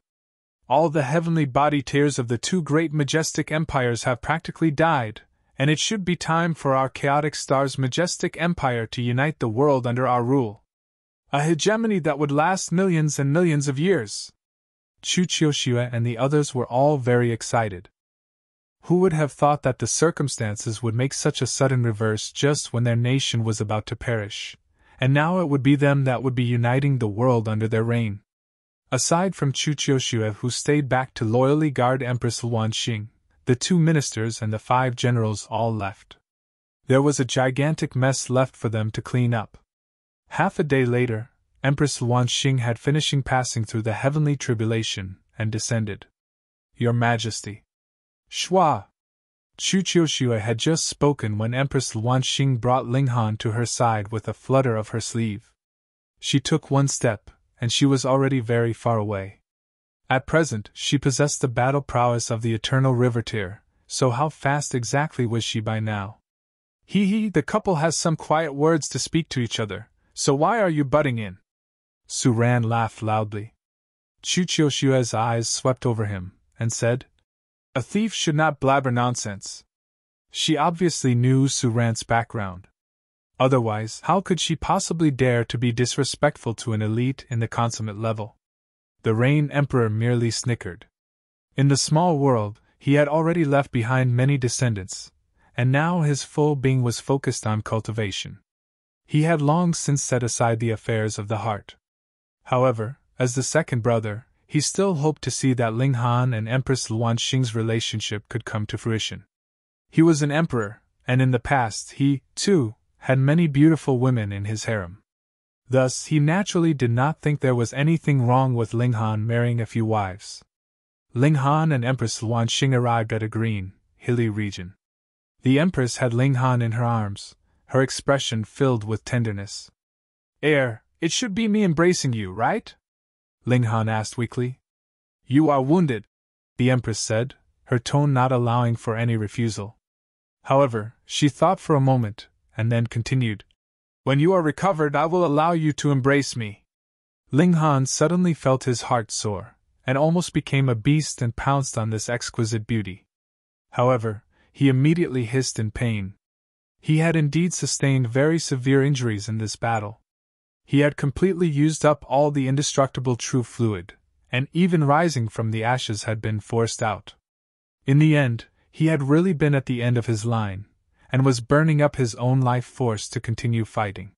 All the heavenly body tiers of the two great majestic empires have practically died, and it should be time for our chaotic star's majestic empire to unite the world under our rule. A hegemony that would last millions and millions of years. Chu Qiuxue and the others were all very excited. Who would have thought that the circumstances would make such a sudden reverse just when their nation was about to perish, and now it would be them that would be uniting the world under their reign. Aside from Chu Qiuxue, who stayed back to loyally guard Empress Wanxing, the 2 ministers and the 5 generals all left. There was a gigantic mess left for them to clean up. Half a day later, Empress Wanxing had finishing passing through the heavenly tribulation and descended. Your Majesty. Shua! Chu Qiuxue had just spoken when Empress Wanxing brought Ling Han to her side with a flutter of her sleeve. She took one step, and she was already very far away. At present, she possessed the battle prowess of the eternal river tier, so how fast exactly was she by now? The couple has some quiet words to speak to each other, so why are you butting in? Serene laughed loudly. Chu Qiuxue's eyes swept over him, and said, A thief should not blabber nonsense. She obviously knew Serene's background. Otherwise, how could she possibly dare to be disrespectful to an elite in the consummate level? The Rain Emperor merely snickered. In the small world, he had already left behind many descendants, and now his full being was focused on cultivation. He had long since set aside the affairs of the heart. However, as the second brother, he still hoped to see that Ling Han and Empress Wanxing's relationship could come to fruition. He was an emperor, and in the past he, too, had many beautiful women in his harem. Thus, he naturally did not think there was anything wrong with Ling Han marrying a few wives. Ling Han and Empress Wanxing arrived at a green, hilly region. The Empress had Ling Han in her arms, her expression filled with tenderness. It should be me embracing you, right? Ling Han asked weakly. You are wounded, the Empress said, her tone not allowing for any refusal. However, she thought for a moment, and then continued, When you are recovered, I will allow you to embrace me. Ling Han suddenly felt his heart soar, and almost became a beast and pounced on this exquisite beauty. However, he immediately hissed in pain. He had indeed sustained very severe injuries in this battle. He had completely used up all the indestructible true fluid, and even rising from the ashes had been forced out. In the end, he had really been at the end of his line, and was burning up his own life force to continue fighting.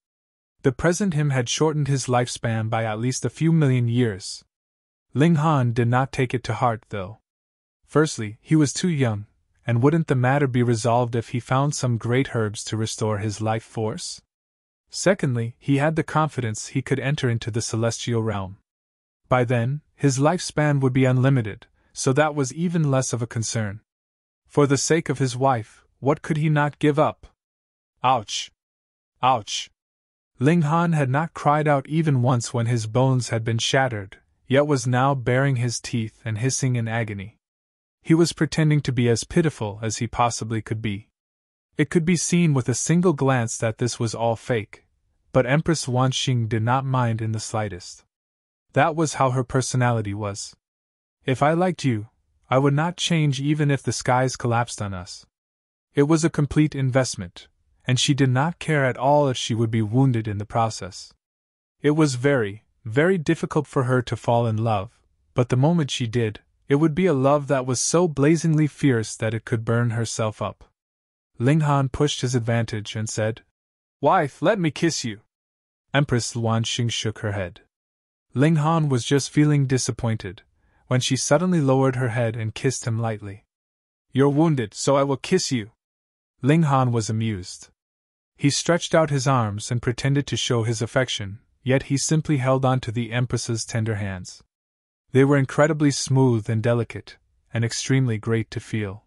The present him had shortened his lifespan by at least a few million years. Ling Han did not take it to heart, though. Firstly, he was too young, and wouldn't the matter be resolved if he found some great herbs to restore his life force? Secondly, he had the confidence he could enter into the celestial realm. By then, his lifespan would be unlimited, so that was even less of a concern. For the sake of his wife, what could he not give up? Ouch! Ouch! Ling Han had not cried out even once when his bones had been shattered, yet was now baring his teeth and hissing in agony. He was pretending to be as pitiful as he possibly could be. It could be seen with a single glance that this was all fake, but Empress Wanxing did not mind in the slightest. That was how her personality was. If I liked you, I would not change even if the skies collapsed on us. It was a complete investment, and she did not care at all if she would be wounded in the process. It was very, very difficult for her to fall in love, but the moment she did, it would be a love that was so blazingly fierce that it could burn herself up. Ling Han pushed his advantage and said, Wife, let me kiss you. Empress Wanxing shook her head. Ling Han was just feeling disappointed, when she suddenly lowered her head and kissed him lightly. You're wounded, so I will kiss you. Ling Han was amused. He stretched out his arms and pretended to show his affection, yet he simply held on to the Empress's tender hands. They were incredibly smooth and delicate, and extremely great to feel.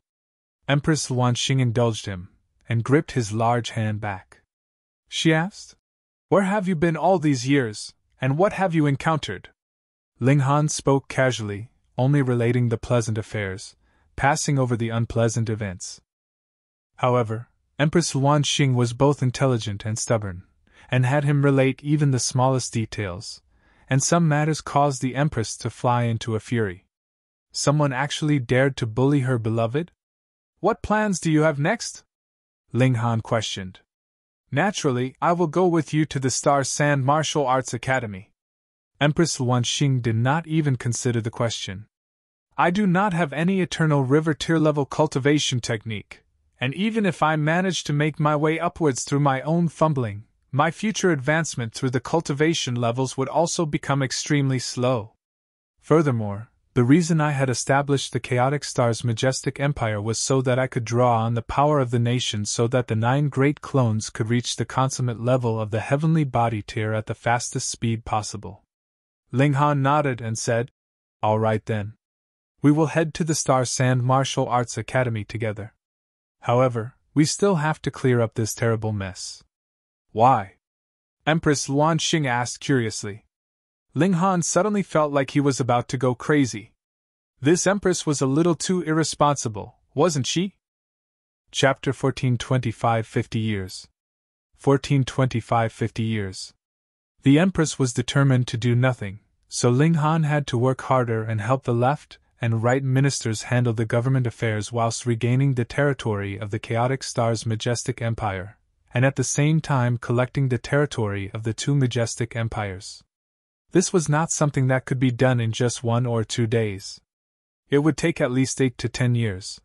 Empress Luanxing indulged him, and gripped his large hand back. She asked, "Where have you been all these years, and what have you encountered?" Ling Han spoke casually, only relating the pleasant affairs, passing over the unpleasant events. However, Empress Luanxing was both intelligent and stubborn, and had him relate even the smallest details, and some matters caused the Empress to fly into a fury. Someone actually dared to bully her beloved? "What plans do you have next?" Ling Han questioned. "Naturally, I will go with you to the Star Sand Martial Arts Academy." Empress Luanxing did not even consider the question. "I do not have any eternal river tier level cultivation technique, and even if I manage to make my way upwards through my own fumbling, my future advancement through the cultivation levels would also become extremely slow. Furthermore, the reason I had established the Chaotic Star's majestic empire was so that I could draw on the power of the nation so that the 9 great clones could reach the consummate level of the heavenly body tier at the fastest speed possible." Ling Han nodded and said, "All right then. We will head to the Star Sand Martial Arts Academy together. However, we still have to clear up this terrible mess." "Why?" Empress Luanxing asked curiously. Ling Han suddenly felt like he was about to go crazy. This Empress was a little too irresponsible, wasn't she? Chapter 1425 50 Years 1425 50 Years. The Empress was determined to do nothing, so Ling Han had to work harder and help the left and right ministers handle the government affairs whilst regaining the territory of the Chaotic Star's majestic empire, and at the same time collecting the territory of the 2 majestic empires. This was not something that could be done in just 1 or 2 days. It would take at least 8 to 10 years.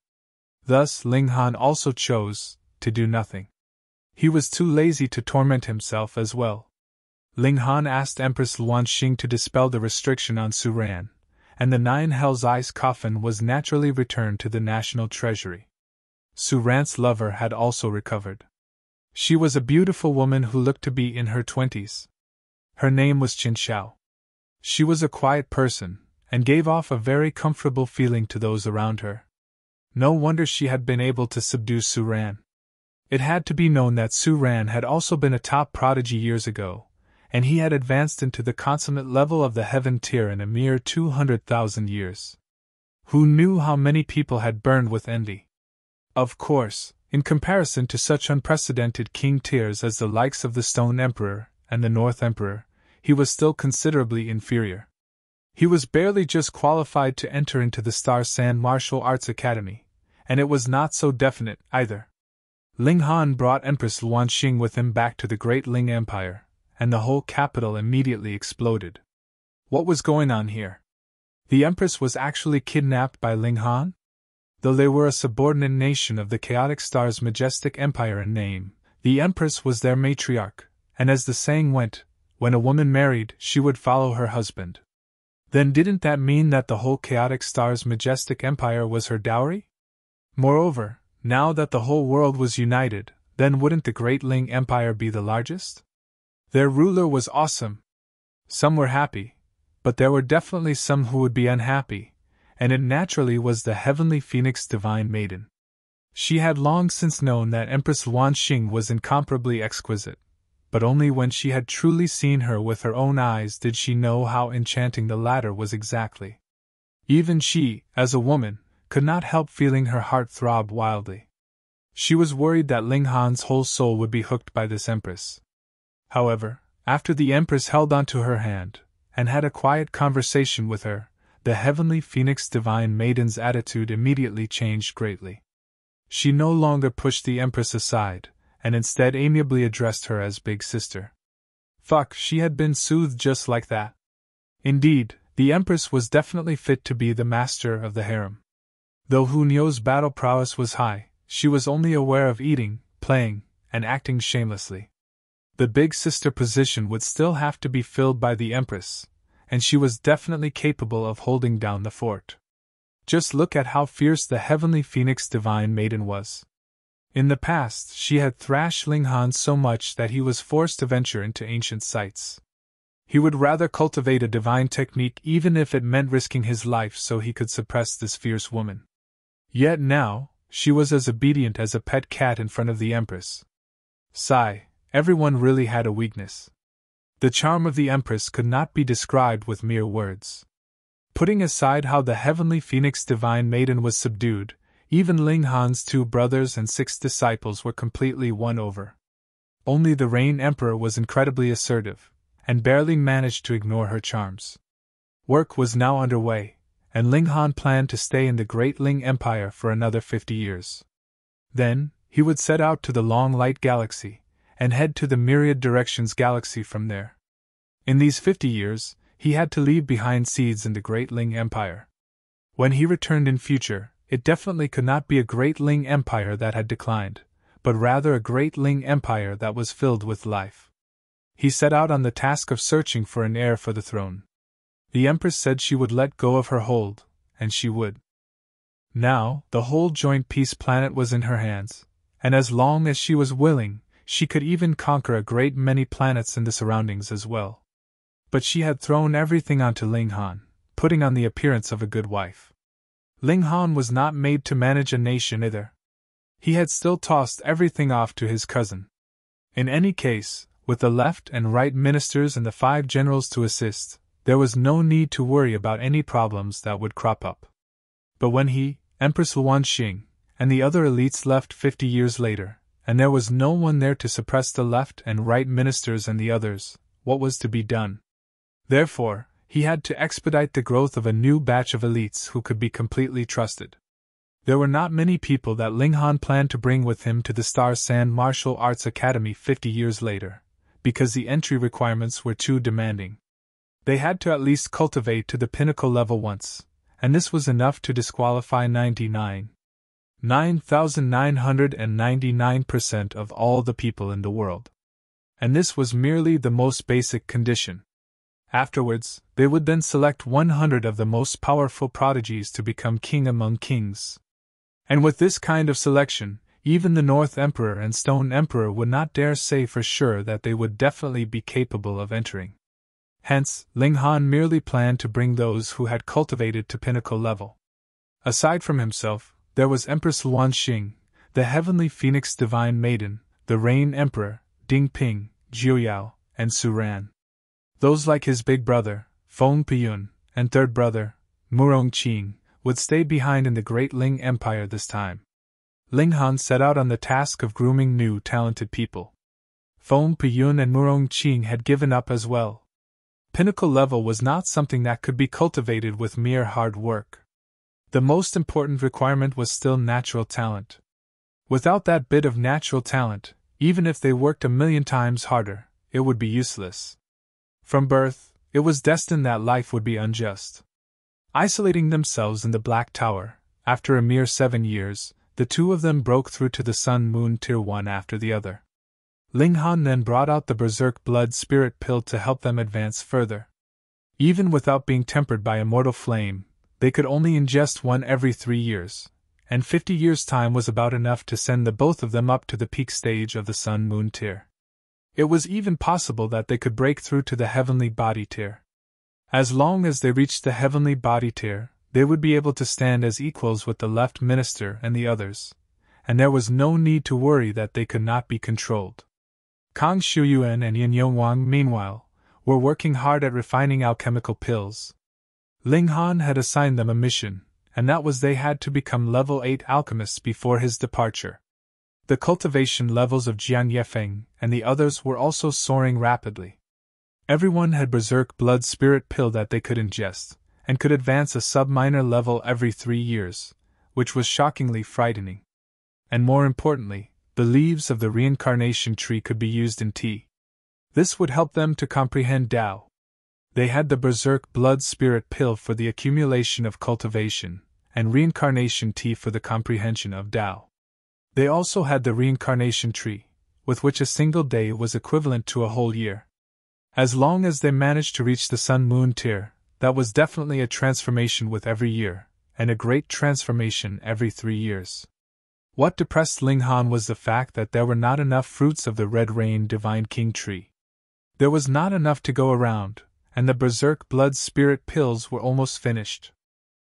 Thus, Ling Han also chose to do nothing. He was too lazy to torment himself as well. Ling Han asked Empress Luanxing to dispel the restriction on Serene, and the 9 Hell's Ice coffin was naturally returned to the national treasury. Serene's lover had also recovered. She was a beautiful woman who looked to be in her 20s. Her name was Qin Xiao. She was a quiet person, and gave off a very comfortable feeling to those around her. No wonder she had been able to subdue Serene. It had to be known that Serene had also been a top prodigy years ago, and he had advanced into the consummate level of the heaven tier in a mere 200,000 years. Who knew how many people had burned with envy? Of course, in comparison to such unprecedented king tiers as the likes of the Stone Emperor and the North Emperor, he was still considerably inferior. He was barely just qualified to enter into the Star Sand Martial Arts Academy, and it was not so definite, either. Ling Han brought Empress Luanxing with him back to the Great Ling Empire, and the whole capital immediately exploded. What was going on here? The Empress was actually kidnapped by Ling Han? Though they were a subordinate nation of the Chaotic Star's majestic empire in name, the Empress was their matriarch, and as the saying went, when a woman married, she would follow her husband. Then didn't that mean that the whole Chaotic Star's majestic empire was her dowry? Moreover, now that the whole world was united, then wouldn't the Great Ling Empire be the largest? Their ruler was awesome. Some were happy, but there were definitely some who would be unhappy, and it naturally was the heavenly phoenix divine maiden. She had long since known that Empress Luanxing was incomparably exquisite, but only when she had truly seen her with her own eyes did she know how enchanting the latter was exactly. Even she, as a woman, could not help feeling her heart throb wildly. She was worried that Ling Han's whole soul would be hooked by this Empress. However, after the Empress held onto her hand, and had a quiet conversation with her, the heavenly phoenix divine maiden's attitude immediately changed greatly. She no longer pushed the Empress aside, and instead amiably addressed her as Big Sister. Fuck, she had been soothed just like that. Indeed, the Empress was definitely fit to be the master of the harem. Though Hu Niu's battle prowess was high, she was only aware of eating, playing, and acting shamelessly. The Big Sister position would still have to be filled by the Empress, and she was definitely capable of holding down the fort. Just look at how fierce the heavenly phoenix divine maiden was. In the past, she had thrashed Ling Han so much that he was forced to venture into ancient sites. He would rather cultivate a divine technique even if it meant risking his life so he could suppress this fierce woman. Yet now, she was as obedient as a pet cat in front of the Empress. Sigh, everyone really had a weakness. The charm of the Empress could not be described with mere words. Putting aside how the heavenly phoenix divine maiden was subdued, even Ling Han's 2 brothers and 6 disciples were completely won over. Only the Rain Emperor was incredibly assertive, and barely managed to ignore her charms. Work was now underway, and Ling Han planned to stay in the Great Ling Empire for another 50 years. Then, he would set out to the Long Light Galaxy, and head to the Myriad Directions Galaxy from there. In these 50 years, he had to leave behind seeds in the Great Ling Empire. When he returned in future, it definitely could not be a Great Ling Empire that had declined, but rather a Great Ling Empire that was filled with life. He set out on the task of searching for an heir for the throne. The Empress said she would let go of her hold, and she would. Now, the whole joint peace planet was in her hands, and as long as she was willing, she could even conquer a great many planets in the surroundings as well. But she had thrown everything onto Ling Han, putting on the appearance of a good wife. Ling Han was not made to manage a nation either. He had still tossed everything off to his cousin. In any case, with the left and right ministers and the 5 generals to assist, there was no need to worry about any problems that would crop up. But when he, Empress Luanxing, and the other elites left 50 years later, and there was no one there to suppress the left and right ministers and the others, what was to be done? Therefore, he had to expedite the growth of a new batch of elites who could be completely trusted. There were not many people that Ling Han planned to bring with him to the Star Sand Martial Arts Academy 50 years later, because the entry requirements were too demanding. They had to at least cultivate to the pinnacle level once, and this was enough to disqualify 9,999% of all the people in the world. And this was merely the most basic condition. Afterwards, they would then select 100 of the most powerful prodigies to become king among kings. And with this kind of selection, even the North Emperor and Stone Emperor would not dare say for sure that they would definitely be capable of entering. Hence, Ling Han merely planned to bring those who had cultivated to pinnacle level. Aside from himself, there was Empress Luanxing, the Heavenly Phoenix Divine Maiden, the Rain Emperor, Ding Ping, Jiuyao, and Su Ran. Those like his big brother, Feng Piyun, and third brother, Murong Qing, would stay behind in the Great Ling Empire this time. Ling Han set out on the task of grooming new talented people. Feng Piyun and Murong Qing had given up as well. Pinnacle level was not something that could be cultivated with mere hard work. The most important requirement was still natural talent. Without that bit of natural talent, even if they worked 1,000,000 times harder, it would be useless. From birth, it was destined that life would be unjust. Isolating themselves in the Black Tower, after a mere 7 years, the 2 of them broke through to the Sun Moon Tier one after the other. Ling Han then brought out the Berserk Blood Spirit Pill to help them advance further. Even without being tempered by immortal flame, they could only ingest one every 3 years, and 50 years' time was about enough to send the both of them up to the peak stage of the Sun Moon Tier. It was even possible that they could break through to the Heavenly Body Tier. As long as they reached the Heavenly Body Tier, they would be able to stand as equals with the Left Minister and the others, and there was no need to worry that they could not be controlled. Kang Shuyuan and Yin Yongwang, meanwhile, were working hard at refining alchemical pills. Ling Han had assigned them a mission, and that was they had to become level 8 alchemists before his departure. The cultivation levels of Jian Yefeng and the others were also soaring rapidly. Everyone had Berserk Blood Spirit Pill that they could ingest, and could advance a sub-minor level every 3 years, which was shockingly frightening. And more importantly, the leaves of the reincarnation tree could be used in tea. This would help them to comprehend Tao. They had the Berserk Blood Spirit Pill for the accumulation of cultivation, and reincarnation tea for the comprehension of Tao. They also had the reincarnation tree, with which a single day was equivalent to a whole year. As long as they managed to reach the Sun-Moon Tier, that was definitely a transformation with every year, and a great transformation every 3 years. What depressed Ling Han was the fact that there were not enough fruits of the Red Rain Divine King tree. There was not enough to go around, and the berserk blood spirit pills were almost finished.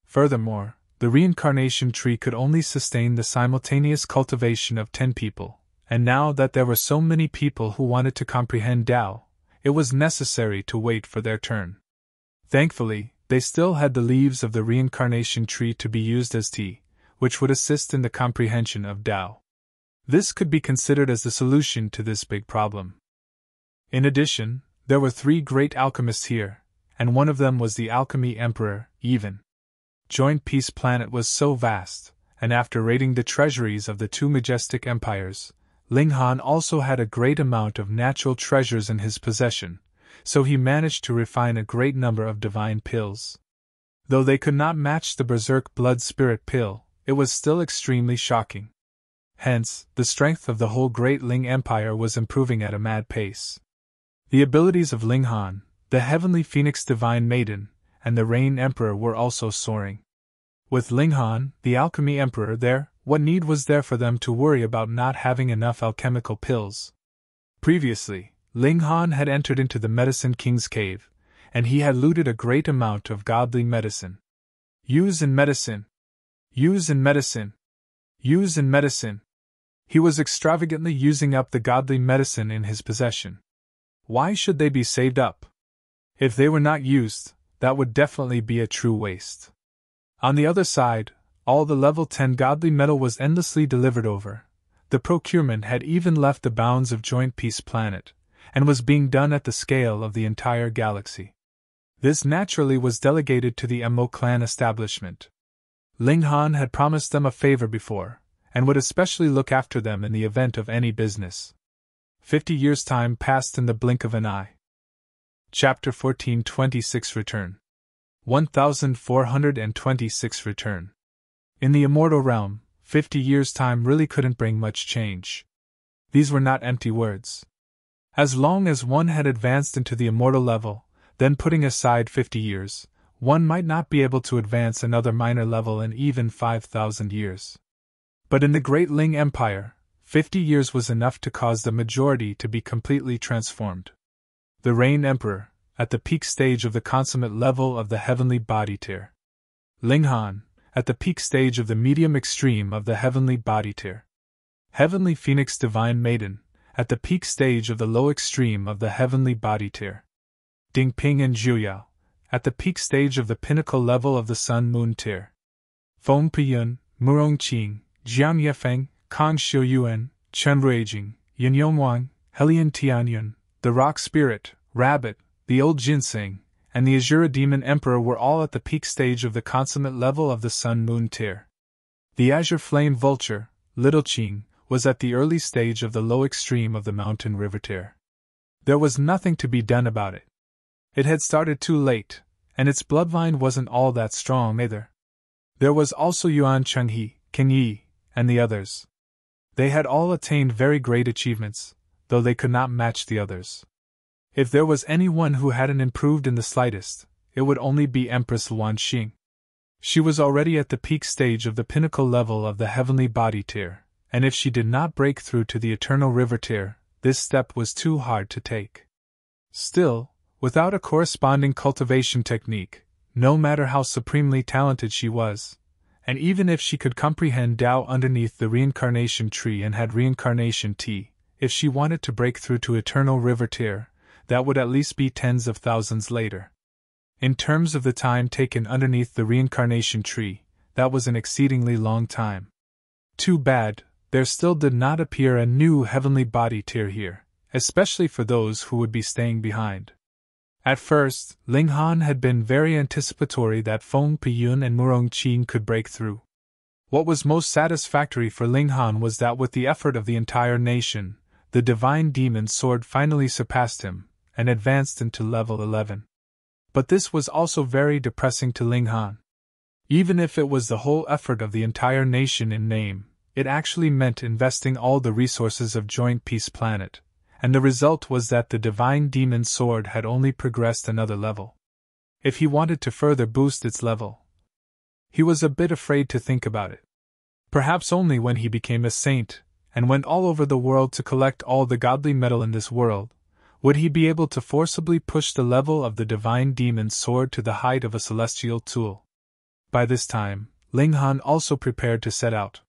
Furthermore, the reincarnation tree could only sustain the simultaneous cultivation of 10 people, and now that there were so many people who wanted to comprehend Tao, it was necessary to wait for their turn. Thankfully, they still had the leaves of the reincarnation tree to be used as tea, which would assist in the comprehension of Tao. This could be considered as the solution to this big problem. In addition, there were 3 great alchemists here, and one of them was the Alchemy Emperor, even. Joint Peace Planet was so vast, and after raiding the treasuries of the 2 majestic empires, Ling Han also had a great amount of natural treasures in his possession, so he managed to refine a great number of divine pills. Though they could not match the berserk blood spirit pill, it was still extremely shocking. Hence, the strength of the whole great Ling Empire was improving at a mad pace. The abilities of Ling Han, the Heavenly Phoenix Divine Maiden, and the Rain Emperor were also soaring. With Ling Han, the Alchemy Emperor there, what need was there for them to worry about not having enough alchemical pills? Previously, Ling Han had entered into the Medicine King's cave, and he had looted a great amount of godly medicine. Use in medicine! Use in medicine! Use in medicine! He was extravagantly using up the godly medicine in his possession. Why should they be saved up? If they were not used, that would definitely be a true waste. On the other side, all the level 10 godly metal was endlessly delivered over. The procurement had even left the bounds of Joint Peace Planet, and was being done at the scale of the entire galaxy. This naturally was delegated to the Mo clan establishment. Ling Han had promised them a favor before, and would especially look after them in the event of any business. 50 years' time passed in the blink of an eye. Chapter 1426 Return 1426 Return. In the immortal realm, 50 years' time really couldn't bring much change. These were not empty words. As long as one had advanced into the immortal level, then putting aside 50 years, one might not be able to advance another minor level in even 5,000 years. But in the Great Ling Empire, 50 years was enough to cause the majority to be completely transformed. The Rain Emperor, at the peak stage of the consummate level of the heavenly body tier. Ling Han, at the peak stage of the medium extreme of the heavenly body tier. Heavenly Phoenix Divine Maiden, at the peak stage of the low extreme of the heavenly body tier. Ding Ping and Zhuyao, at the peak stage of the pinnacle level of the Sun Moon tier. Feng Piyun, Murong Qing, Jiang Yefeng, Kan Xiuyuan, Chen Ruijing, Yin Yongwang, Helian Tianyun, the Rock Spirit, Rabbit, the Old Ginseng, and the Azura Demon Emperor were all at the peak stage of the consummate level of the Sun Moon tier. The Azure Flame Vulture, Little Qing, was at the early stage of the low extreme of the Mountain River tier. There was nothing to be done about it. It had started too late, and its bloodline wasn't all that strong either. There was also Yuan Chenghe, King Yi, and the others. They had all attained very great achievements, though they could not match the others. If there was anyone who hadn't improved in the slightest, it would only be Empress Luan Xing. She was already at the peak stage of the pinnacle level of the heavenly body tier, and if she did not break through to the eternal river tier, this step was too hard to take. Still, without a corresponding cultivation technique, no matter how supremely talented she was, and even if she could comprehend Tao underneath the reincarnation tree and had reincarnation tea, if she wanted to break through to eternal river tier, that would at least be tens of thousands later. In terms of the time taken underneath the reincarnation tree, that was an exceedingly long time. Too bad, there still did not appear a new heavenly body tier here, especially for those who would be staying behind. At first, Ling Han had been very anticipatory that Feng Piyun and Murong Qing could break through. What was most satisfactory for Ling Han was that with the effort of the entire nation, the divine demon sword finally surpassed him, and advanced into level 11. But this was also very depressing to Ling Han. Even if it was the whole effort of the entire nation in name, it actually meant investing all the resources of Joint Peace Planet, and the result was that the divine demon sword had only progressed another level. If he wanted to further boost its level, he was a bit afraid to think about it. Perhaps only when he became a saint, and went all over the world to collect all the godly metal in this world, Would he be able to forcibly push the level of the divine demon's sword to the height of a celestial tool? By this time, Ling Han also prepared to set out.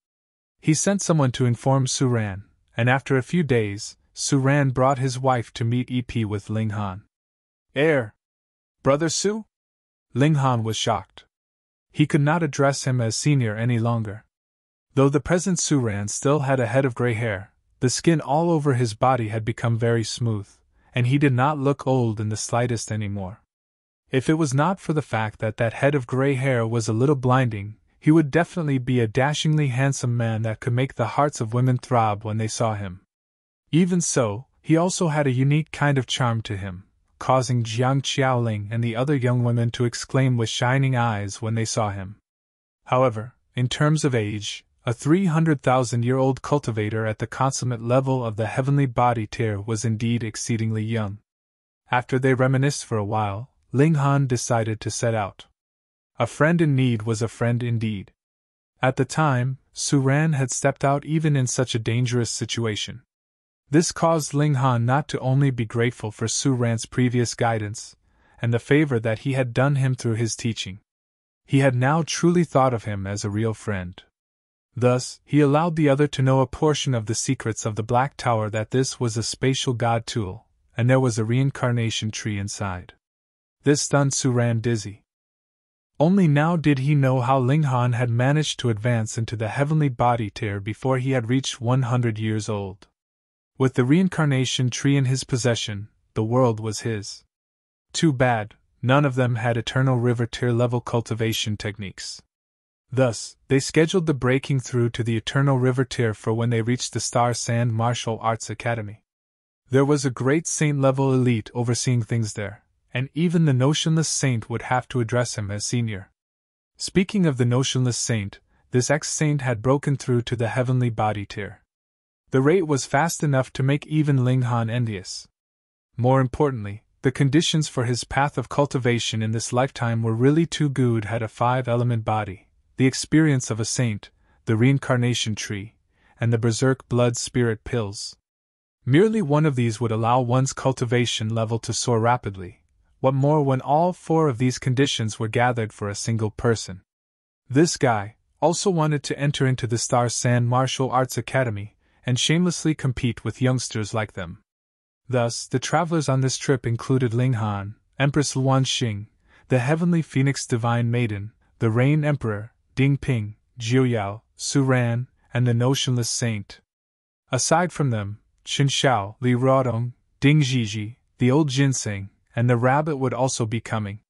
He sent someone to inform Su Ran, and after a few days, Su Ran brought his wife to meet EP with Ling Han. Brother Su? Ling Han was shocked. He could not address him as senior any longer. Though the present Su Ran still had a head of gray hair, the skin all over his body had become very smooth, and he did not look old in the slightest anymore. If it was not for the fact that that head of gray hair was a little blinding, he would definitely be a dashingly handsome man that could make the hearts of women throb when they saw him. Even so, he also had a unique kind of charm to him, causing Jiang Qiaoling and the other young women to exclaim with shining eyes when they saw him. However, in terms of age, a 300,000-year-old cultivator at the consummate level of the heavenly body tier was indeed exceedingly young. After they reminisced for a while, Ling Han decided to set out. A friend in need was a friend indeed. At the time, Su Ran had stepped out even in such a dangerous situation. This caused Ling Han not to only be grateful for Su Ran's previous guidance, and the favor that he had done him through his teaching. He had now truly thought of him as a real friend. Thus, he allowed the other to know a portion of the secrets of the Black Tower, that this was a spatial god tool, and there was a reincarnation tree inside. This stunned Su Ran dizzy. Only now did he know how Ling Han had managed to advance into the heavenly body tier before he had reached 100 years old. With the reincarnation tree in his possession, the world was his. Too bad, none of them had eternal river tier level cultivation techniques. Thus, they scheduled the breaking through to the eternal river tier for when they reached the Star Sand Martial Arts Academy. There was a great saint-level elite overseeing things there, and even the notionless saint would have to address him as senior. Speaking of the notionless saint, this ex-saint had broken through to the heavenly body tier. The rate was fast enough to make even Ling Han envious. More importantly, the conditions for his path of cultivation in this lifetime were really too good. Had a 5-element body, the experience of a saint, the reincarnation tree, and the berserk blood spirit pills. Merely one of these would allow one's cultivation level to soar rapidly. What more when all 4 of these conditions were gathered for a single person? This guy also wanted to enter into the Star Sand Martial Arts Academy and shamelessly compete with youngsters like them. Thus, the travelers on this trip included Ling Han, Empress Luan Xing, the Heavenly Phoenix Divine Maiden, the Rain Emperor, Ding Ping, Jiu Yao, Su Ran, and the Notionless Saint. Aside from them, Qin Xiao, Li Rodong, Ding Zhiji, the Old Ginseng, and the Rabbit would also be coming.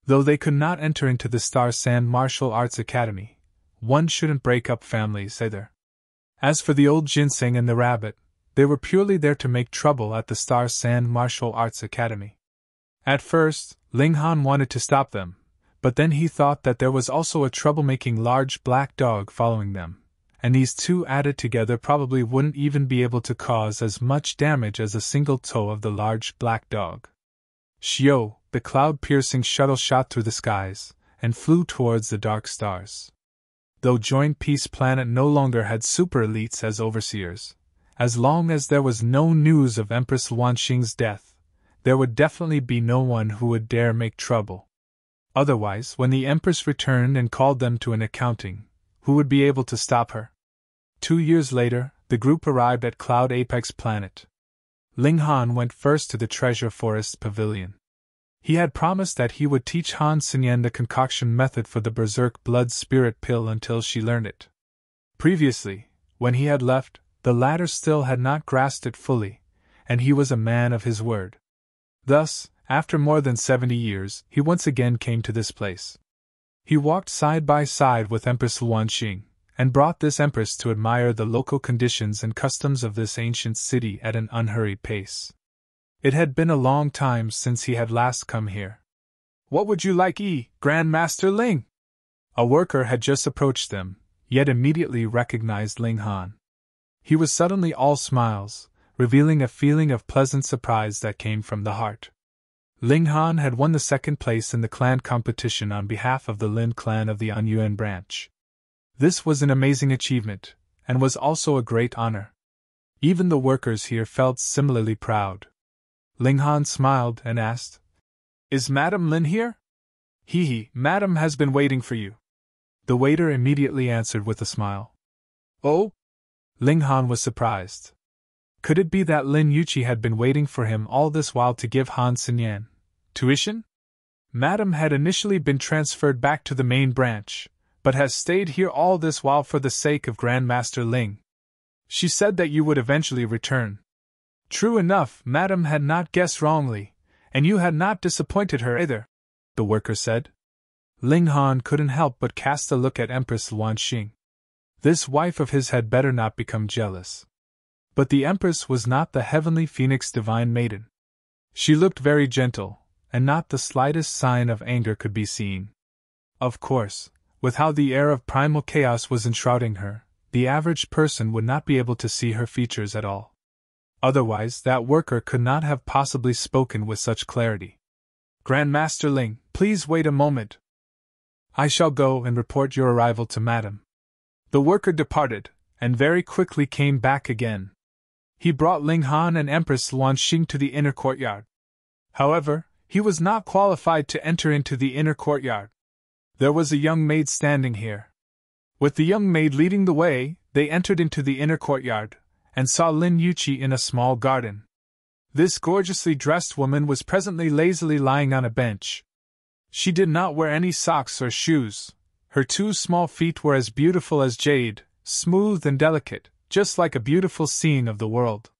Though they could not enter into the Star Sand Martial Arts Academy, one shouldn't break up families either. As for the Old Ginseng and the Rabbit, they were purely there to make trouble at the Star Sand Martial Arts Academy. At first, Ling Han wanted to stop them, but then he thought that there was also a troublemaking large black dog following them, and these two added together probably wouldn't even be able to cause as much damage as a single toe of the large black dog. Xiao, the cloud-piercing shuttle shot through the skies, and flew towards the dark stars. Though Joint Peace Planet no longer had super-elites as overseers, as long as there was no news of Empress Wanxing's death, there would definitely be no one who would dare make trouble. Otherwise, when the Empress returned and called them to an accounting, who would be able to stop her? 2 years later, the group arrived at Cloud Apex Planet. Ling Han went first to the Treasure Forest Pavilion. He had promised that he would teach Han Xinyan the concoction method for the Berserk Blood Spirit Pill until she learned it. Previously, when he had left, the latter still had not grasped it fully, and he was a man of his word. Thus, after more than 70 years, he once again came to this place. He walked side by side with Empress Luanxing, and brought this Empress to admire the local conditions and customs of this ancient city at an unhurried pace. It had been a long time since he had last come here. "What would you like, Grand Master Ling?" A worker had just approached them, yet immediately recognized Ling Han. He was suddenly all smiles, revealing a feeling of pleasant surprise that came from the heart. Ling Han had won the 2nd place in the clan competition on behalf of the Lin clan of the Anyuan branch. This was an amazing achievement, and was also a great honor. Even the workers here felt similarly proud. Ling Han smiled and asked, "Is Madame Lin here?" "Hee, Madame has been waiting for you." The waiter immediately answered with a smile. "Oh?" Ling Han was surprised. Could it be that Lin Yuqi had been waiting for him all this while to give Han Xinyan tuition? Madame had initially been transferred back to the main branch, but has stayed here all this while for the sake of Grandmaster Ling. She said that you would eventually return. True enough, Madame had not guessed wrongly, and you had not disappointed her either, the worker said. Ling Han couldn't help but cast a look at Empress Luanxing. This wife of his had better not become jealous. But the Empress was not the heavenly phoenix divine maiden. She looked very gentle, and not the slightest sign of anger could be seen. Of course, with how the air of primal chaos was enshrouding her, the average person would not be able to see her features at all. Otherwise, that worker could not have possibly spoken with such clarity. "Grandmaster Ling, please wait a moment. I shall go and report your arrival to Madame." The worker departed, and very quickly came back again. He brought Ling Han and Empress Luanxing to the inner courtyard. However, he was not qualified to enter into the inner courtyard. There was a young maid standing here. With the young maid leading the way, they entered into the inner courtyard, and saw Lin Yuqi in a small garden. This gorgeously dressed woman was presently lazily lying on a bench. She did not wear any socks or shoes. Her 2 small feet were as beautiful as jade, smooth and delicate, just like a beautiful seeing of the world.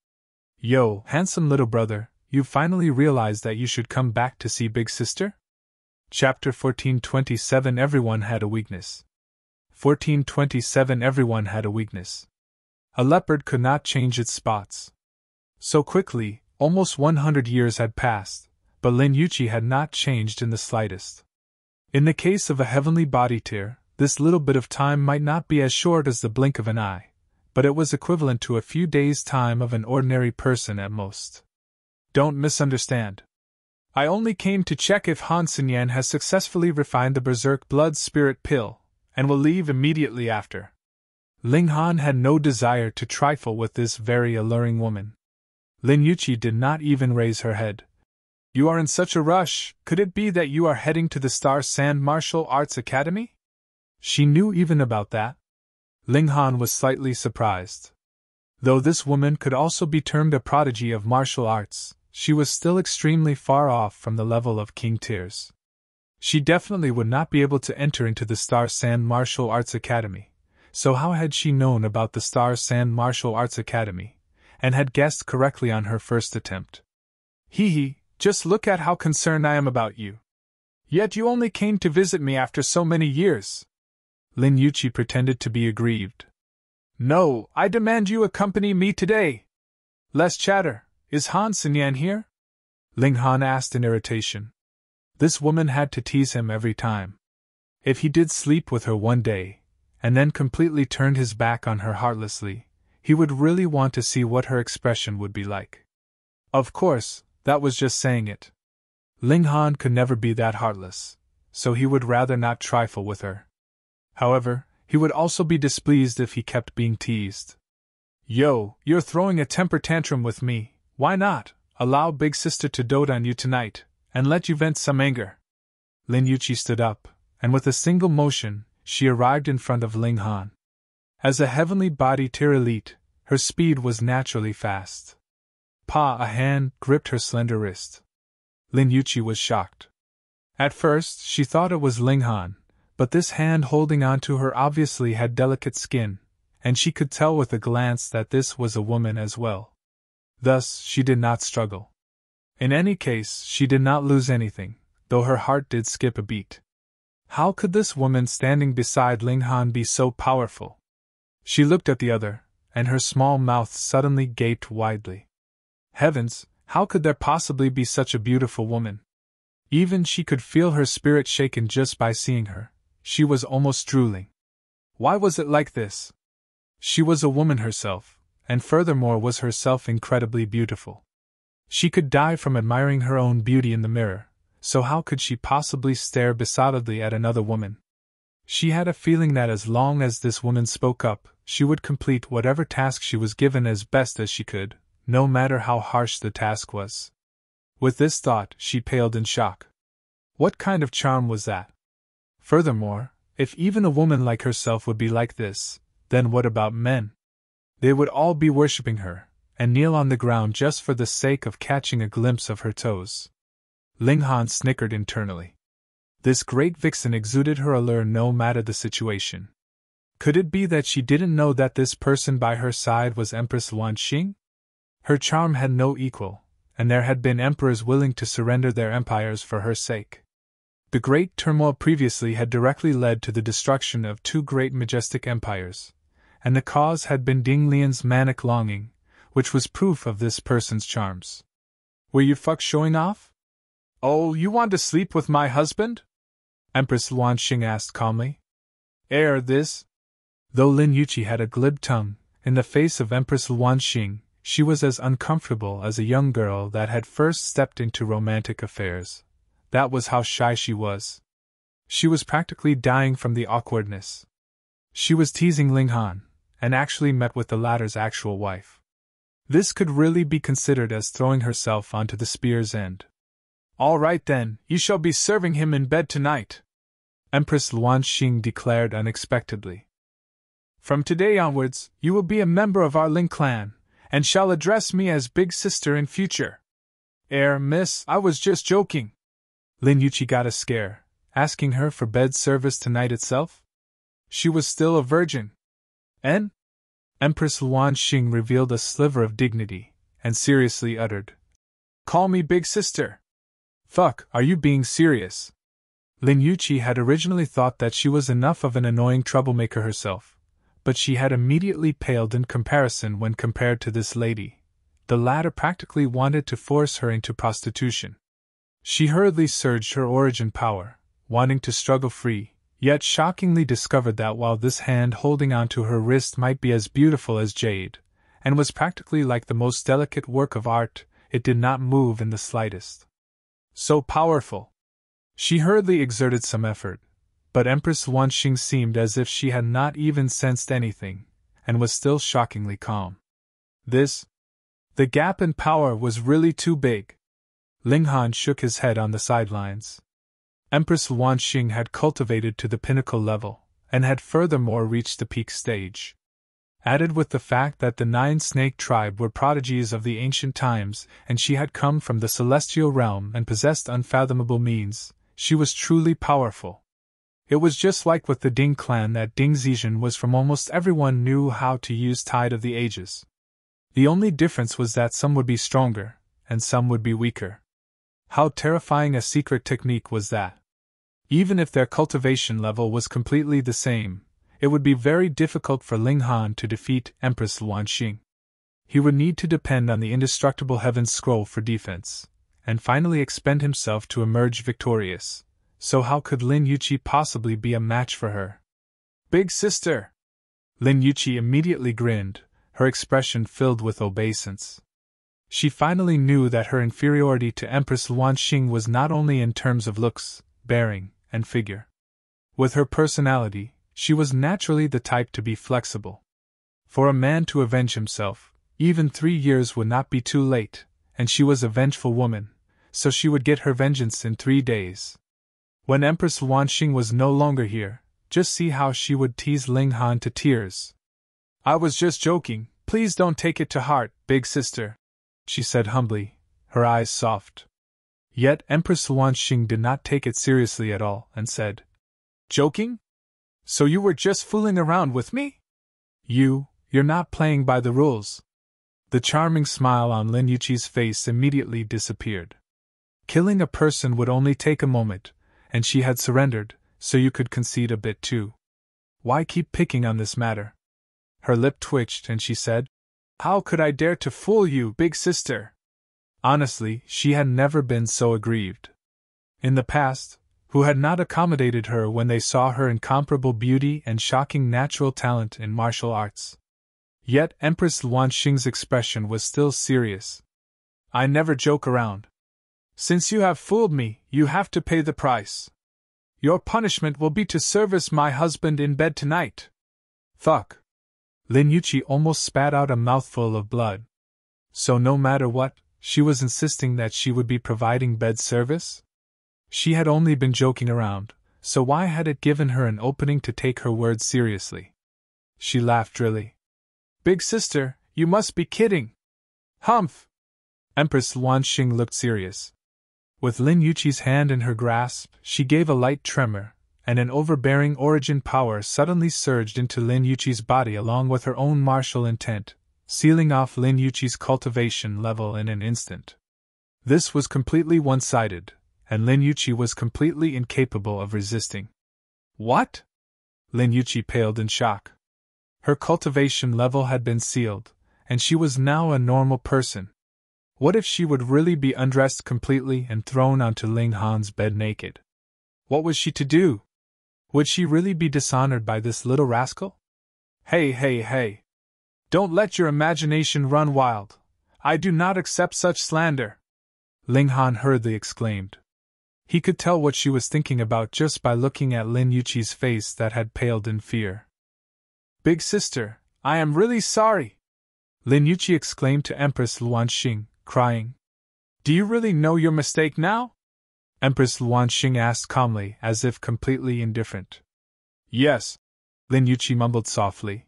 "Yo, handsome little brother, you finally realized that you should come back to see Big Sister?" Chapter 1427 Everyone had a weakness. 1427 Everyone had a weakness. A leopard could not change its spots. So quickly, almost 100 years had passed, but Lin Yuqi had not changed in the slightest. In the case of a heavenly body tier, this little bit of time might not be as short as the blink of an eye, but it was equivalent to a few days' time of an ordinary person at most. Don't misunderstand. I only came to check if Han Xinyan has successfully refined the Berserk Blood Spirit pill, and will leave immediately after. Ling Han had no desire to trifle with this very alluring woman. Lin Yuqi did not even raise her head. "You are in such a rush, could it be that you are heading to the Star Sand Martial Arts Academy?" She knew even about that. Ling Han was slightly surprised. Though this woman could also be termed a prodigy of martial arts, she was still extremely far off from the level of King Tears. She definitely would not be able to enter into the Star Sand Martial Arts Academy, so how had she known about the Star Sand Martial Arts Academy, and had guessed correctly on her first attempt? "Hee, just look at how concerned I am about you. Yet you only came to visit me after so many years." Lin Yuqi pretended to be aggrieved. "No, I demand you accompany me today." "Less chatter, is Han Xinyan here?" Ling Han asked in irritation. This woman had to tease him every time. If he did sleep with her one day, and then completely turned his back on her heartlessly, he would really want to see what her expression would be like. Of course, that was just saying it. Ling Han could never be that heartless, so he would rather not trifle with her. However, he would also be displeased if he kept being teased. "Yo, you're throwing a temper tantrum with me, why not allow Big Sister to dote on you tonight, and let you vent some anger?" Lin Yuqi stood up, and with a single motion, she arrived in front of Ling Han. As a heavenly body tier elite, her speed was naturally fast. A hand gripped her slender wrist. Lin Yuqi was shocked. At first, she thought it was Ling Han, but this hand holding onto her obviously had delicate skin, and she could tell with a glance that this was a woman as well. Thus, she did not struggle. In any case, she did not lose anything, though her heart did skip a beat. How could this woman standing beside Ling Han be so powerful? She looked at the other, and her small mouth suddenly gaped widely. Heavens, how could there possibly be such a beautiful woman? Even she could feel her spirit shaken just by seeing her. She was almost drooling. Why was it like this? She was a woman herself, and furthermore was herself incredibly beautiful. She could die from admiring her own beauty in the mirror, so how could she possibly stare besotedly at another woman? She had a feeling that as long as this woman spoke up, she would complete whatever task she was given as best as she could, no matter how harsh the task was. With this thought, she paled in shock. What kind of charm was that? Furthermore, if even a woman like herself would be like this, then what about men? They would all be worshipping her, and kneel on the ground just for the sake of catching a glimpse of her toes. Ling Han snickered internally. This great vixen exuded her allure no matter the situation. Could it be that she didn't know that this person by her side was Empress Luanxing? Her charm had no equal, and there had been emperors willing to surrender their empires for her sake. The great turmoil previously had directly led to the destruction of two great majestic empires, and the cause had been Ding Lian's manic longing, which was proof of this person's charms. Were you showing off? Oh, you want to sleep with my husband? Empress Luanxing asked calmly. This? Though Lin Yuqi had a glib tongue, in the face of Empress Luanxing, she was as uncomfortable as a young girl that had first stepped into romantic affairs. That was how shy she was. She was practically dying from the awkwardness. She was teasing Ling Han, and actually met with the latter's actual wife. This could really be considered as throwing herself onto the spear's end. All right then, you shall be serving him in bed tonight, Empress Luanxing declared unexpectedly. From today onwards, you will be a member of our Ling clan, and shall address me as Big Sister in future. Miss, I was just joking. Lin Yuqi got a scare, asking her for bed service tonight itself? She was still a virgin. Empress Luanxing revealed a sliver of dignity, and seriously uttered, Call me Big Sister. Are you being serious? Lin Yuqi had originally thought that she was enough of an annoying troublemaker herself, but she had immediately paled in comparison when compared to this lady. The latter practically wanted to force her into prostitution. She hurriedly surged her origin power, wanting to struggle free, yet shockingly discovered that while this hand holding onto her wrist might be as beautiful as jade, and was practically like the most delicate work of art, it did not move in the slightest. So powerful! She hurriedly exerted some effort, but Empress Luanxing seemed as if she had not even sensed anything, and was still shockingly calm. The gap in power was really too big. Ling Han shook his head on the sidelines. Empress Luanxing had cultivated to the pinnacle level, and had furthermore reached the peak stage. Added with the fact that the 9 snake tribe were prodigies of the ancient times, and she had come from the celestial realm and possessed unfathomable means, she was truly powerful. It was just like with the Ding clan that Ding Zizhen was from almost everyone knew how to use Tide of the Ages. The only difference was that some would be stronger, and some would be weaker. How terrifying a secret technique was that! Even if their cultivation level was completely the same, it would be very difficult for Ling Han to defeat Empress Luanxing. He would need to depend on the indestructible Heaven's Scroll for defense, and finally expend himself to emerge victorious. So how could Lin Yuqi possibly be a match for her? Big Sister! Lin Yuqi immediately grinned, her expression filled with obeisance. She finally knew that her inferiority to Empress Luanxing was not only in terms of looks, bearing, and figure. With her personality, she was naturally the type to be flexible. For a man to avenge himself, even 3 years would not be too late, and she was a vengeful woman, so she would get her vengeance in 3 days. When Empress Luanxing was no longer here, just see how she would tease Ling Han to tears. I was just joking, please don't take it to heart, Big Sister, she said humbly, her eyes soft. Yet Empress Luanxing did not take it seriously at all, and said, Joking? So you were just fooling around with me? You're not playing by the rules. The charming smile on Lin Yuqi's face immediately disappeared. Killing a person would only take a moment, and she had surrendered, so you could concede a bit too. Why keep picking on this matter? Her lip twitched and she said, How could I dare to fool you, Big Sister? Honestly, she had never been so aggrieved. In the past, who had not accommodated her when they saw her incomparable beauty and shocking natural talent in martial arts? Yet Empress Luanxing's expression was still serious. I never joke around. Since you have fooled me, you have to pay the price. Your punishment will be to service my husband in bed tonight. Lin Yuqi almost spat out a mouthful of blood. So no matter what, she was insisting that she would be providing bed service? She had only been joking around, so why had it given her an opening to take her words seriously? She laughed drily. Big sister, you must be kidding. Humph! Empress Luanxing looked serious. With Lin Yuqi's hand in her grasp, she gave a light tremor, and an overbearing origin power suddenly surged into Lin Yuqi's body along with her own martial intent, sealing off Lin Yuqi's cultivation level in an instant. This was completely one-sided, and Lin Yuqi was completely incapable of resisting. What? Lin Yuqi paled in shock. Her cultivation level had been sealed, and she was now a normal person. What if she would really be undressed completely and thrown onto Ling Han's bed naked? What was she to do? Would she really be dishonored by this little rascal? Hey! Don't let your imagination run wild. I do not accept such slander! Ling Han hurriedly exclaimed. He could tell what she was thinking about just by looking at Lin Yuqi's face that had paled in fear. Big sister, I am really sorry! Lin Yuqi exclaimed to Empress Luanxing, crying. Do you really know your mistake now? Empress Luanxing asked calmly, as if completely indifferent. Yes, Lin Yuqi mumbled softly.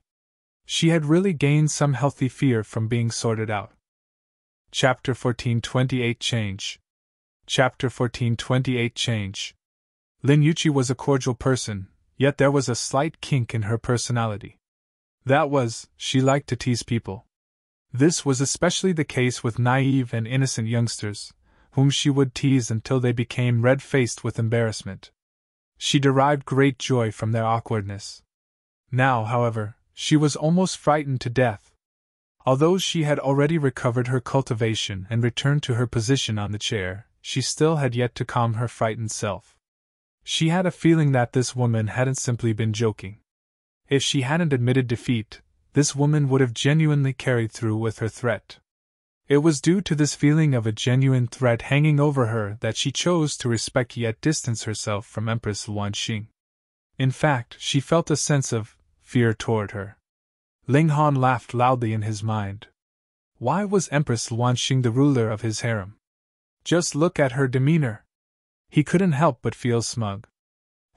She had really gained some healthy fear from being sorted out. Chapter 14:28 Change. Chapter 14:28 Change. Lin Yuqi was a cordial person, yet there was a slight kink in her personality. That was, she liked to tease people. This was especially the case with naive and innocent youngsters, whom she would tease until they became red-faced with embarrassment. She derived great joy from their awkwardness. Now, however, she was almost frightened to death. Although she had already recovered her cultivation and returned to her position on the chair, she still had yet to calm her frightened self. She had a feeling that this woman hadn't simply been joking. If she hadn't admitted defeat, this woman would have genuinely carried through with her threat. It was due to this feeling of a genuine threat hanging over her that she chose to respect yet distance herself from Empress Luanxing. In fact, she felt a sense of fear toward her. Ling Han laughed loudly in his mind. Why was Empress Luanxing the ruler of his harem? Just look at her demeanor. He couldn't help but feel smug.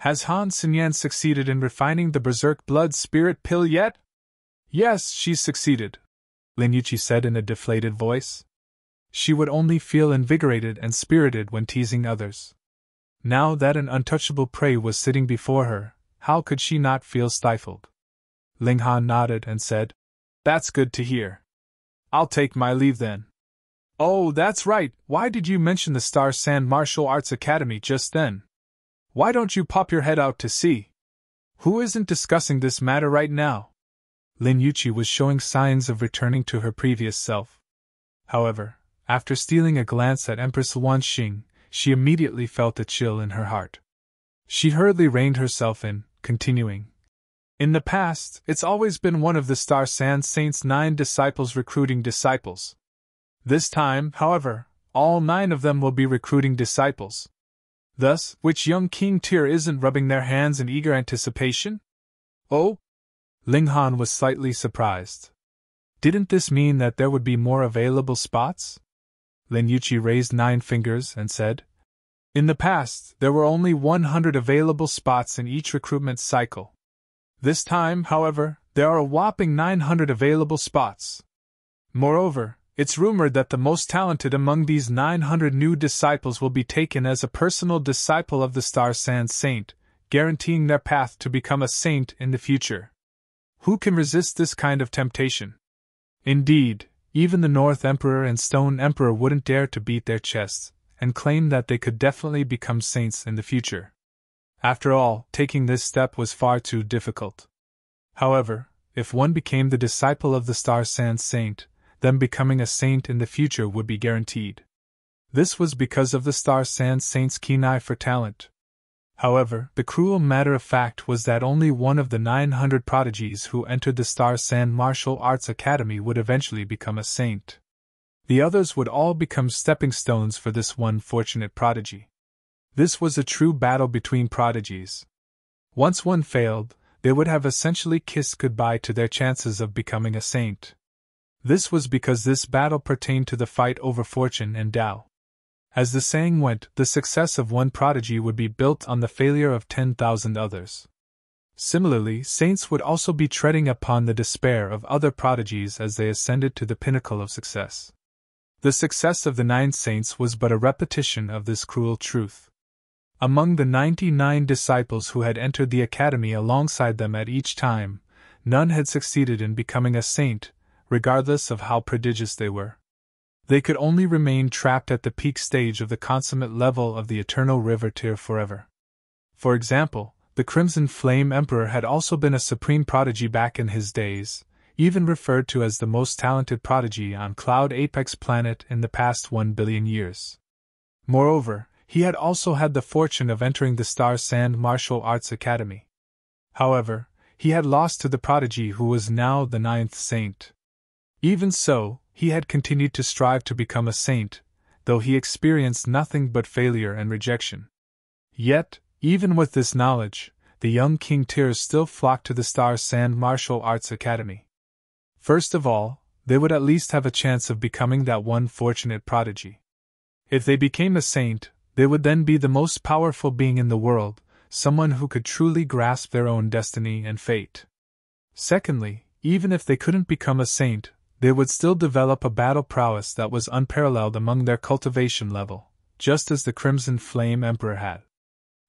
Has Han Xinyan succeeded in refining the berserk blood spirit pill yet? Yes, she's succeeded, Lin Yuqi said in a deflated voice. She would only feel invigorated and spirited when teasing others. Now that an untouchable prey was sitting before her, how could she not feel stifled? Ling Han nodded and said, That's good to hear. I'll take my leave then. Oh, that's right, why did you mention the Star Sand Martial Arts Academy just then? Why don't you pop your head out to see? Who isn't discussing this matter right now? Lin Yuqi was showing signs of returning to her previous self. However, after stealing a glance at Empress Luanxing, she immediately felt a chill in her heart. She hurriedly reined herself in, continuing. In the past, it's always been one of the Star Sand Saints' 9 disciples recruiting disciples. This time, however, all 9 of them will be recruiting disciples. Thus, which young King Tyr isn't rubbing their hands in eager anticipation? Oh? Ling Han was slightly surprised. Didn't this mean that there would be more available spots? Lin Yuqi raised 9 fingers and said, In the past, there were only 100 available spots in each recruitment cycle. This time, however, there are a whopping 900 available spots. Moreover, it's rumored that the most talented among these 900 new disciples will be taken as a personal disciple of the Star Sand Saint, guaranteeing their path to become a saint in the future. Who can resist this kind of temptation? Indeed, even the North Emperor and Stone Emperor wouldn't dare to beat their chests and claim that they could definitely become saints in the future. After all, taking this step was far too difficult. However, if one became the disciple of the Star Sand Saint, then becoming a saint in the future would be guaranteed. This was because of the Star Sand Saint's keen eye for talent. However, the cruel matter of fact was that only one of the 900 prodigies who entered the Star Sand Martial Arts Academy would eventually become a saint. The others would all become stepping stones for this one fortunate prodigy. This was a true battle between prodigies. Once one failed, they would have essentially kissed goodbye to their chances of becoming a saint. This was because this battle pertained to the fight over fortune and Tao. As the saying went, the success of one prodigy would be built on the failure of 10,000 others. Similarly, saints would also be treading upon the despair of other prodigies as they ascended to the pinnacle of success. The success of the 9 saints was but a repetition of this cruel truth. Among the 99 disciples who had entered the academy alongside them at each time, none had succeeded in becoming a saint, regardless of how prodigious they were. They could only remain trapped at the peak stage of the consummate level of the eternal river tier forever. For example, the Crimson Flame Emperor had also been a supreme prodigy back in his days, even referred to as the most talented prodigy on Cloud Apex Planet in the past 1 billion years. Moreover, he had also had the fortune of entering the Star Sand Martial Arts Academy. However, he had lost to the prodigy who was now the 9th saint. Even so, he had continued to strive to become a saint, though he experienced nothing but failure and rejection. Yet, even with this knowledge, the young King Tears still flocked to the Star Sand Martial Arts Academy. First of all, they would at least have a chance of becoming that one fortunate prodigy. If they became a saint, they would then be the most powerful being in the world, someone who could truly grasp their own destiny and fate. Secondly, even if they couldn't become a saint, they would still develop a battle prowess that was unparalleled among their cultivation level, just as the Crimson Flame Emperor had.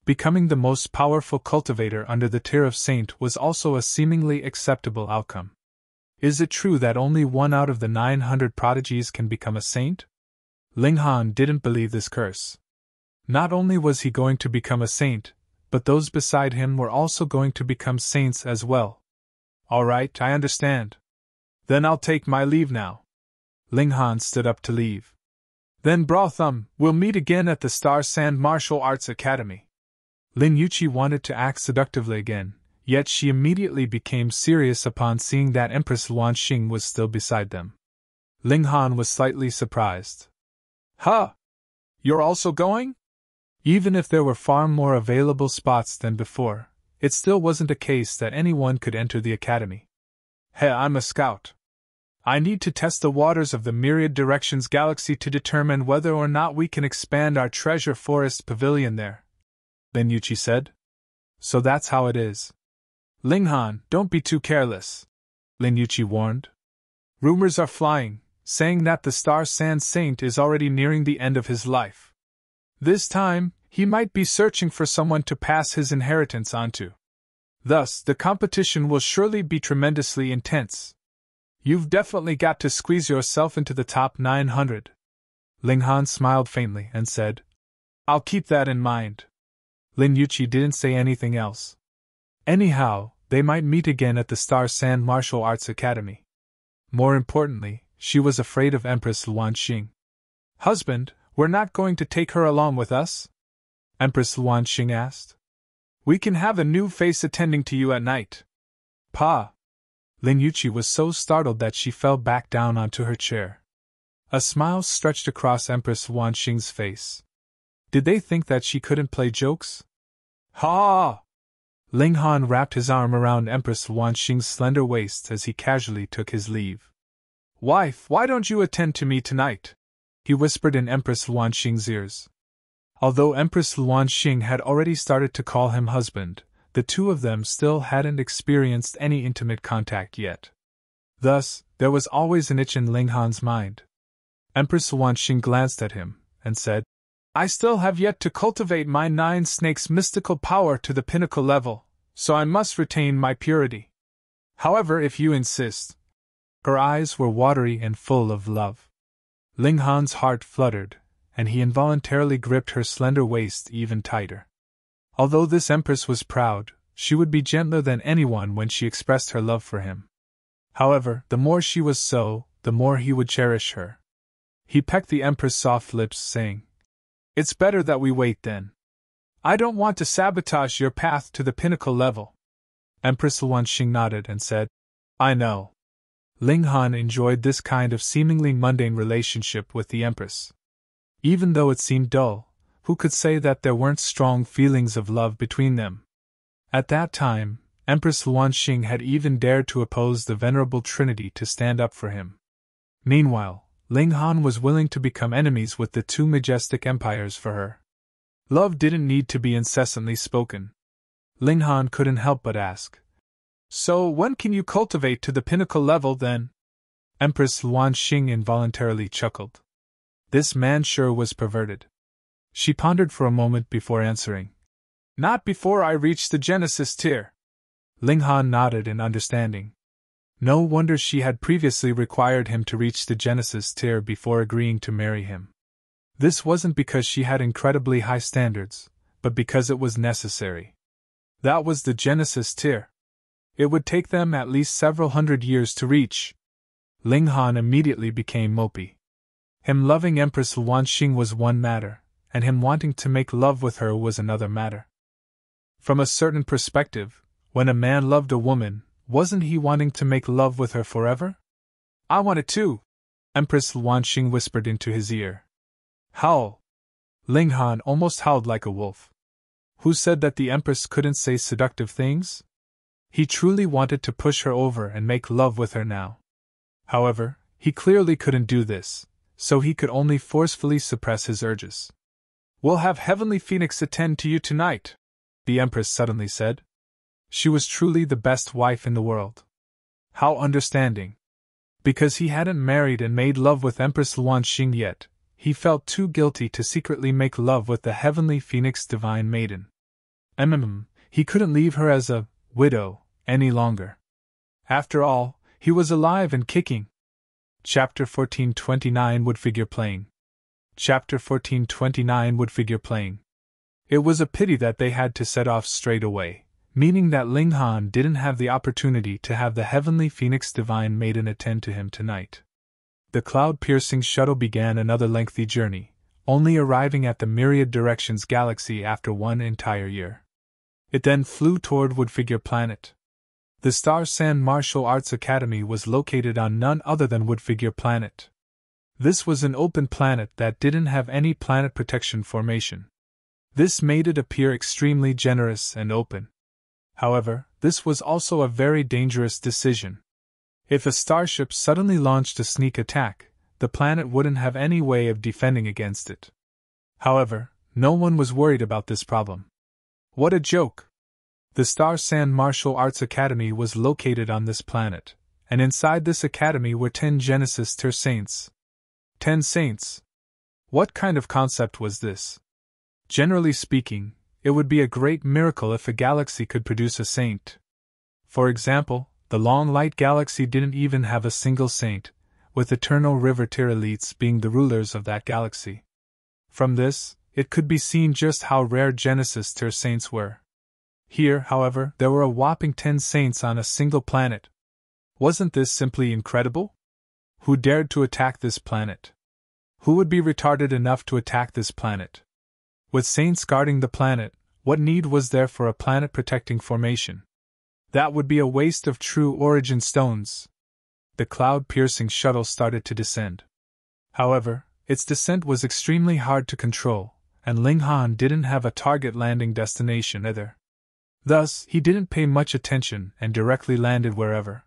Becoming the most powerful cultivator under the tier of saint was also a seemingly acceptable outcome. Is it true that only 1 out of the 900 prodigies can become a saint? Ling Han didn't believe this curse. Not only was he going to become a saint, but those beside him were also going to become saints as well. All right, I understand. Then I'll take my leave now. Ling Han stood up to leave. Then Brothum, we'll meet again at the Star Sand Martial Arts Academy. Lin Yuqi wanted to act seductively again, yet she immediately became serious upon seeing that Empress Luanxing was still beside them. Ling Han was slightly surprised. Huh? You're also going? Even if there were far more available spots than before, it still wasn't a case that anyone could enter the academy. Hey, I'm a scout. I need to test the waters of the Myriad Directions Galaxy to determine whether or not we can expand our treasure forest pavilion there, Lin Yuqi said. So that's how it is. Ling Han, don't be too careless, Lin Yuqi warned. Rumors are flying, saying that the Star Sand Saint is already nearing the end of his life. This time, he might be searching for someone to pass his inheritance on to. Thus, the competition will surely be tremendously intense. You've definitely got to squeeze yourself into the top 900. Ling Han smiled faintly and said, I'll keep that in mind. Lin Yuqi didn't say anything else. Anyhow, they might meet again at the Star Sand Martial Arts Academy. More importantly, she was afraid of Empress Luanxing. Husband, we're not going to take her along with us? Empress Luanxing asked. We can have a new face attending to you at night. Pa! Lin Yuqi was so startled that she fell back down onto her chair. A smile stretched across Empress Luanxing's face. Did they think that she couldn't play jokes? Ha! Ling Han wrapped his arm around Empress Luanxing's slender waist as he casually took his leave. Wife, why don't you attend to me tonight? He whispered in Empress Luanxing's ears. Although Empress Luanxing had already started to call him husband, the two of them still hadn't experienced any intimate contact yet. Thus, there was always an itch in Ling Han's mind. Empress Luanxing glanced at him, and said, I still have yet to cultivate my 9 snakes' mystical power to the pinnacle level, so I must retain my purity. However, if you insist. Her eyes were watery and full of love. Ling Han's heart fluttered, and he involuntarily gripped her slender waist even tighter. Although this empress was proud, she would be gentler than anyone when she expressed her love for him. However, the more she was so, the more he would cherish her. He pecked the empress' soft lips, saying, It's better that we wait then. I don't want to sabotage your path to the pinnacle level. Empress Luanxing nodded and said, I know. Ling Han enjoyed this kind of seemingly mundane relationship with the empress. Even though it seemed dull, who could say that there weren't strong feelings of love between them? At that time, Empress Luanxing had even dared to oppose the Venerable Trinity to stand up for him. Meanwhile, Ling Han was willing to become enemies with the two majestic empires for her. Love didn't need to be incessantly spoken. Ling Han couldn't help but ask, "So when can you cultivate to the pinnacle level then?" Empress Luan Xing involuntarily chuckled. This man sure was perverted. She pondered for a moment before answering, "Not before I reach the Genesis tier." Ling Han nodded in understanding. No wonder she had previously required him to reach the Genesis tier before agreeing to marry him. This wasn't because she had incredibly high standards, but because it was necessary. That was the Genesis tier. It would take them at least several hundred years to reach. Ling Han immediately became mopey. Him loving Empress Luan Xing was one matter, and him wanting to make love with her was another matter. From a certain perspective, when a man loved a woman, wasn't he wanting to make love with her forever? "I want it too," Empress Luan Xing whispered into his ear. "Howl!" Ling Han almost howled like a wolf. Who said that the Empress couldn't say seductive things? He truly wanted to push her over and make love with her now. However, he clearly couldn't do this, so he could only forcefully suppress his urges. "We'll have Heavenly Phoenix attend to you tonight," the Empress suddenly said. She was truly the best wife in the world. How understanding. Because he hadn't married and made love with Empress Luan Xing yet, he felt too guilty to secretly make love with the Heavenly Phoenix Divine Maiden. He couldn't leave her as a widow any longer. After all, he was alive and kicking. Chapter 1429 would figure playing. Chapter 1429 would figure playing. It was a pity that they had to set off straight away, meaning that Ling Han didn't have the opportunity to have the Heavenly Phoenix Divine Maiden attend to him tonight. The cloud-piercing shuttle began another lengthy journey, only arriving at the Myriad Directions galaxy after one entire year. It then flew toward Woodfigure Planet. The Star Sand Martial Arts Academy was located on none other than Woodfigure Planet. This was an open planet that didn't have any planet protection formation. This made it appear extremely generous and open. However, this was also a very dangerous decision. If a starship suddenly launched a sneak attack, the planet wouldn't have any way of defending against it. However, no one was worried about this problem. What a joke! The Star Sand Martial Arts Academy was located on this planet, and inside this academy were 10 Genesis tier saints. 10 saints? What kind of concept was this? Generally speaking, it would be a great miracle if a galaxy could produce a saint. For example, the Long Light Galaxy didn't even have a single saint, with Eternal River tier elites being the rulers of that galaxy. From this, it could be seen just how rare Genesis tier saints were. Here, however, there were a whopping 10 saints on a single planet. Wasn't this simply incredible? Who dared to attack this planet? Who would be retarded enough to attack this planet? With saints guarding the planet, what need was there for a planet-protecting formation? That would be a waste of true origin stones. The cloud-piercing shuttle started to descend. However, its descent was extremely hard to control, and Ling Han didn't have a target landing destination either. Thus, he didn't pay much attention and directly landed wherever.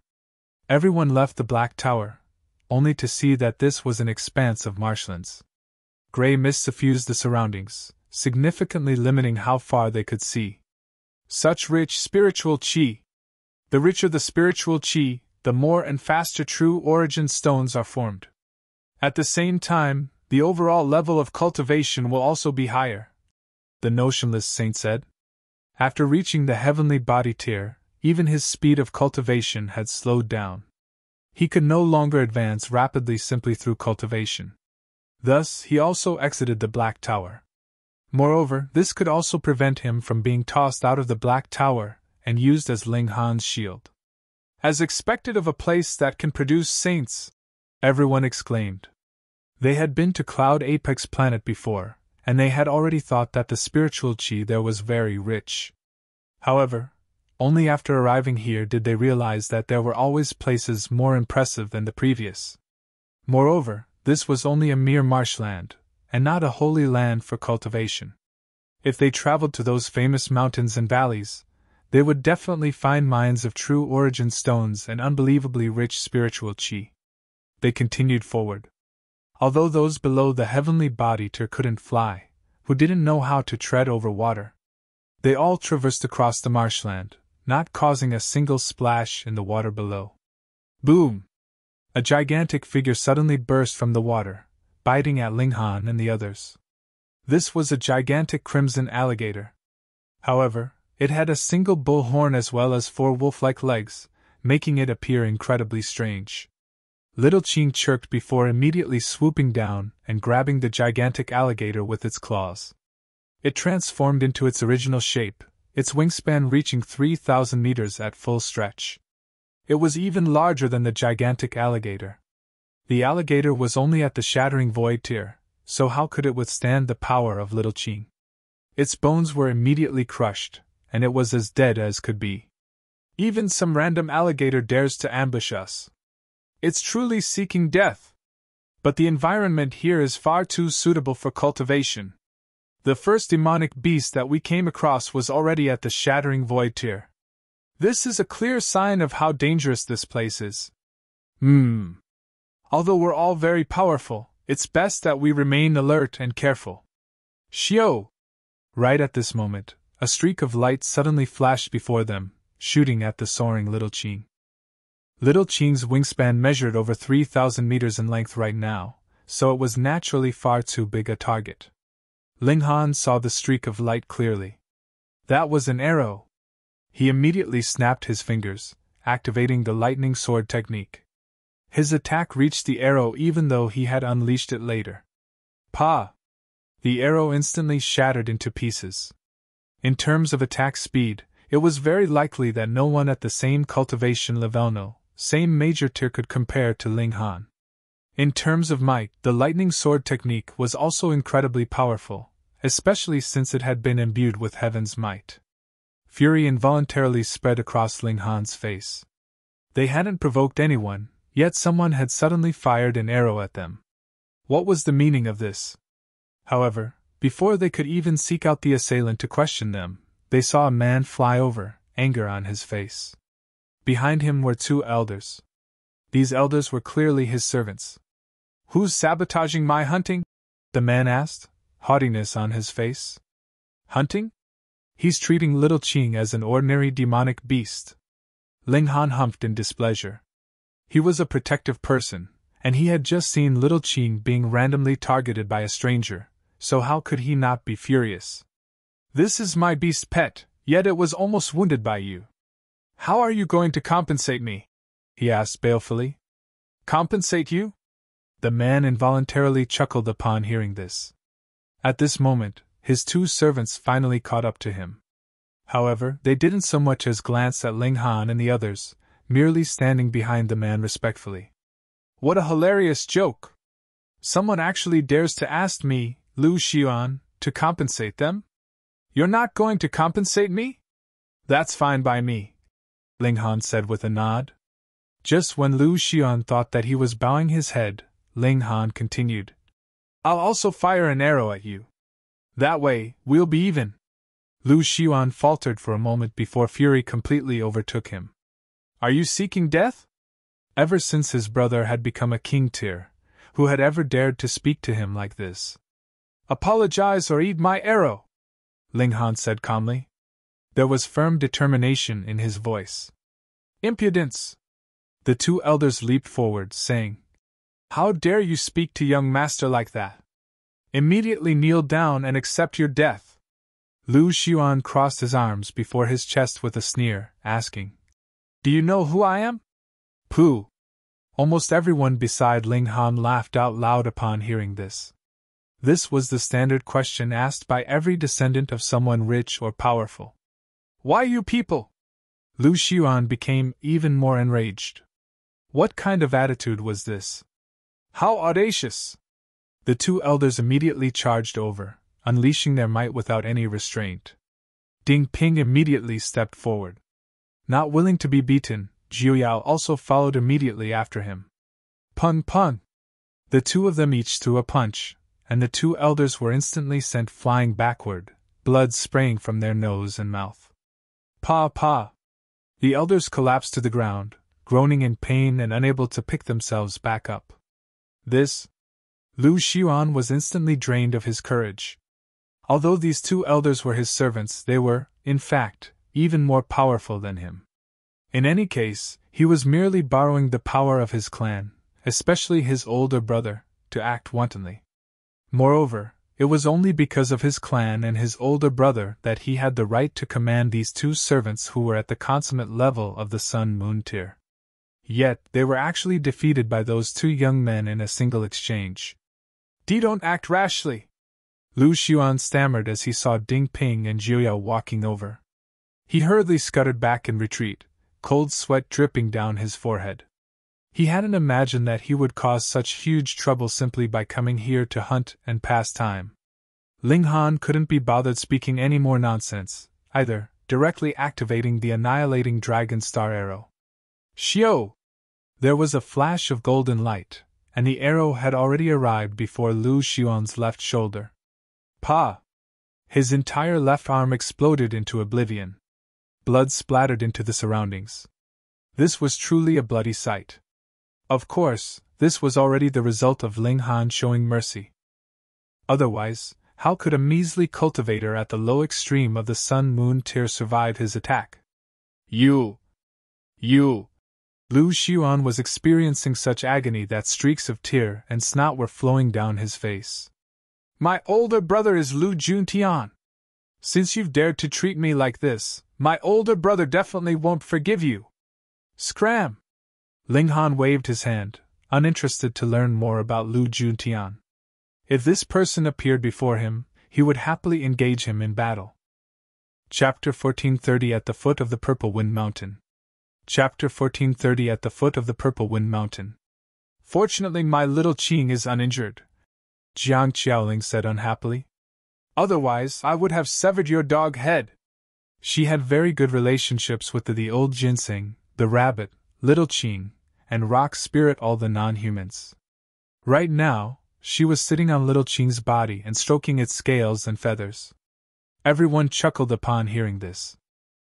Everyone left the Black Tower, only to see that this was an expanse of marshlands. Gray mist suffused the surroundings, significantly limiting how far they could see. Such rich spiritual qi! The richer the spiritual qi, the more and faster true origin stones are formed. At the same time, the overall level of cultivation will also be higher, the notionless saint said. After reaching the heavenly body tier, even his speed of cultivation had slowed down. He could no longer advance rapidly simply through cultivation. Thus, he also exited the Black Tower. Moreover, this could also prevent him from being tossed out of the Black Tower and used as Ling Han's shield. As expected of a place that can produce saints, everyone exclaimed. They had been to Cloud Apex Planet before, and they had already thought that the spiritual qi there was very rich. However, only after arriving here did they realize that there were always places more impressive than the previous. Moreover, this was only a mere marshland, and not a holy land for cultivation. If they traveled to those famous mountains and valleys, they would definitely find mines of true origin stones and unbelievably rich spiritual qi. they continued forward. Although those below the heavenly body tier couldn't fly, who didn't know how to tread over water, they all traversed across the marshland, not causing a single splash in the water below. Boom! A gigantic figure suddenly burst from the water, biting at Ling Han and the others. This was a gigantic crimson alligator. However, it had a single bull horn as well as 4 wolf-like legs, making it appear incredibly strange. Little Qing chirped before immediately swooping down and grabbing the gigantic alligator with its claws. It transformed into its original shape, its wingspan reaching 3,000 meters at full stretch. It was even larger than the gigantic alligator. The alligator was only at the shattering void tier, so how could it withstand the power of Little Qing? Its bones were immediately crushed, and it was as dead as could be. Even some random alligator dares to ambush us. It's truly seeking death. But the environment here is far too suitable for cultivation. The first demonic beast that we came across was already at the shattering void tier. This is a clear sign of how dangerous this place is. Although we're all very powerful, it's best that we remain alert and careful. Xiao! Right at this moment, a streak of light suddenly flashed before them, shooting at the soaring Little Qing. Little Qing's wingspan measured over 3,000 meters in length right now, so it was naturally far too big a target. Ling Han saw the streak of light clearly. That was an arrow. He immediately snapped his fingers, activating the lightning sword technique. His attack reached the arrow even though he had unleashed it later. Pa! The arrow instantly shattered into pieces. In terms of attack speed, it was very likely that no one at the same cultivation level, same major tier could compare to Ling Han. In terms of might, the lightning sword technique was also incredibly powerful, especially since it had been imbued with heaven's might. Fury involuntarily spread across Ling Han's face. They hadn't provoked anyone, yet someone had suddenly fired an arrow at them. What was the meaning of this? However, before they could even seek out the assailant to question them, they saw a man fly over, anger on his face. Behind him were 2 elders. These elders were clearly his servants. "Who's sabotaging my hunting?" the man asked, haughtiness on his face. "Hunting? He's treating Little Qing as an ordinary demonic beast." Ling Han humphed in displeasure. He was a protective person, and he had just seen Little Qing being randomly targeted by a stranger, so how could he not be furious? "This is my beast pet, yet it was almost wounded by you. How are you going to compensate me?" he asked balefully. "Compensate you?" The man involuntarily chuckled upon hearing this. At this moment, his 2 servants finally caught up to him. However, they didn't so much as glance at Ling Han and the others, merely standing behind the man respectfully. "What a hilarious joke! Someone actually dares to ask me, Lu Xian, to compensate them? You're not going to compensate me? That's fine by me," Ling Han said with a nod. Just when Lu Xian thought that he was bowing his head, Ling Han continued, "I'll also fire an arrow at you. That way, we'll be even." Lu Xian faltered for a moment before fury completely overtook him. "Are you seeking death?" Ever since his brother had become a king tier, who had ever dared to speak to him like this? "Apologize or eat my arrow," Ling Han said calmly. There was firm determination in his voice. "Impudence!" The 2 elders leaped forward, saying, "How dare you speak to young master like that? Immediately kneel down and accept your death." Lu Xian crossed his arms before his chest with a sneer, asking, "Do you know who I am?" "Pooh!" Almost everyone beside Ling Han laughed out loud upon hearing this. This was the standard question asked by every descendant of someone rich or powerful. "Why you people?" Lu Xian became even more enraged. What kind of attitude was this? How audacious! The 2 elders immediately charged over, unleashing their might without any restraint. Ding Ping immediately stepped forward. Not willing to be beaten, Jiu Yao also followed immediately after him. Pun pun! The 2 of them each threw a punch, and the 2 elders were instantly sent flying backward, blood spraying from their nose and mouth. Pa pa! The elders collapsed to the ground, groaning in pain and unable to pick themselves back up. Lu Xiuan was instantly drained of his courage. Although these two elders were his servants, they were, in fact, even more powerful than him. In any case, he was merely borrowing the power of his clan, especially his older brother, to act wantonly. Moreover, it was only because of his clan and his older brother that he had the right to command these two servants who were at the consummate level of the Sun-Moon tier. Yet, they were actually defeated by those two young men in a single exchange. Don't act rashly," Lu Xiuan stammered as he saw Ding Ping and Jiuyao walking over. He hurriedly scuttered back in retreat, cold sweat dripping down his forehead. He hadn't imagined that he would cause such huge trouble simply by coming here to hunt and pass time. Ling Han couldn't be bothered speaking any more nonsense, either, directly activating the annihilating dragon star arrow. Xiao! There was a flash of golden light, and the arrow had already arrived before Lu Xiuan's left shoulder. Pa! His entire left arm exploded into oblivion. Blood splattered into the surroundings. This was truly a bloody sight. Of course, this was already the result of Ling Han showing mercy. Otherwise, how could a measly cultivator at the low extreme of the Sun-Moon tier survive his attack? You! Lu Xiuan was experiencing such agony that streaks of tear and snot were flowing down his face. My older brother is Lu Juntian. Since you've dared to treat me like this, my older brother definitely won't forgive you. Scram! Ling Han waved his hand, uninterested to learn more about Lu Juntian. If this person appeared before him, he would happily engage him in battle. Chapter 1430 At the Foot of the Purple Wind Mountain. Chapter 1430 At the Foot of the Purple Wind Mountain. Fortunately, my little Qing is uninjured, Jiang Qiaoling said unhappily. Otherwise, I would have severed your dog head. She had very good relationships with the old ginseng, the rabbit, little Qing, and rock spirit, all the non-humans. Right now, she was sitting on little Qing's body and stroking its scales and feathers. Everyone chuckled upon hearing this.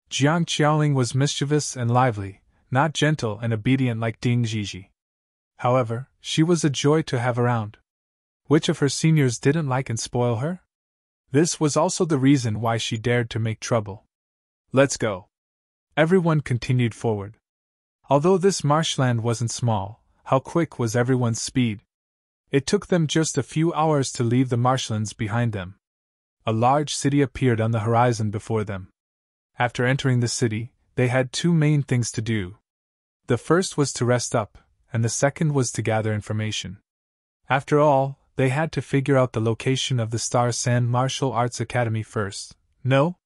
Jiang Qiaoling was mischievous and lively, not gentle and obedient like Ding Zhizhi. However, she was a joy to have around. Which of her seniors didn't like and spoil her? This was also the reason why she dared to make trouble. Let's go. Everyone continued forward. Although this marshland wasn't small, how quick was everyone's speed? It took them just a few hours to leave the marshlands behind them. A large city appeared on the horizon before them. After entering the city, they had two main things to do. The first was to rest up, and the second was to gather information. After all, they had to figure out the location of the Star Sand Martial Arts Academy first. No?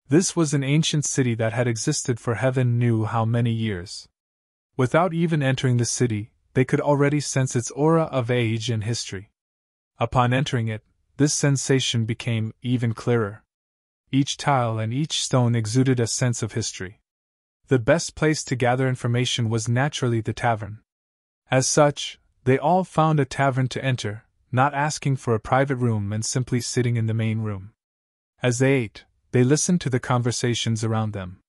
This was an ancient city that had existed for heaven knew how many years. Without even entering the city, they could already sense its aura of age and history. Upon entering it, this sensation became even clearer. Each tile and each stone exuded a sense of history. The best place to gather information was naturally the tavern. As such, they all found a tavern to enter, not asking for a private room and simply sitting in the main room. As they ate, they listened to the conversations around them.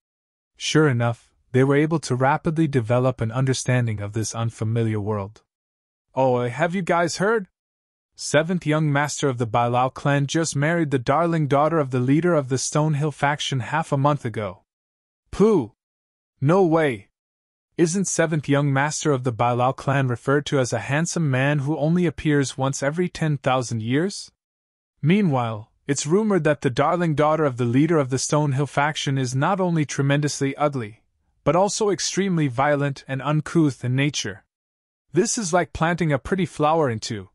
Sure enough, they were able to rapidly develop an understanding of this unfamiliar world. Oh, have you guys heard? 7th young master of the Bailao clan just married the darling daughter of the leader of the Stonehill faction half a month ago. Pooh! No way! Isn't 7th young master of the Bailao clan referred to as a handsome man who only appears once every 10,000 years? Meanwhile, it's rumored that the darling daughter of the leader of the Stonehill faction is not only tremendously ugly, but also extremely violent and uncouth in nature. This is like planting a pretty flower into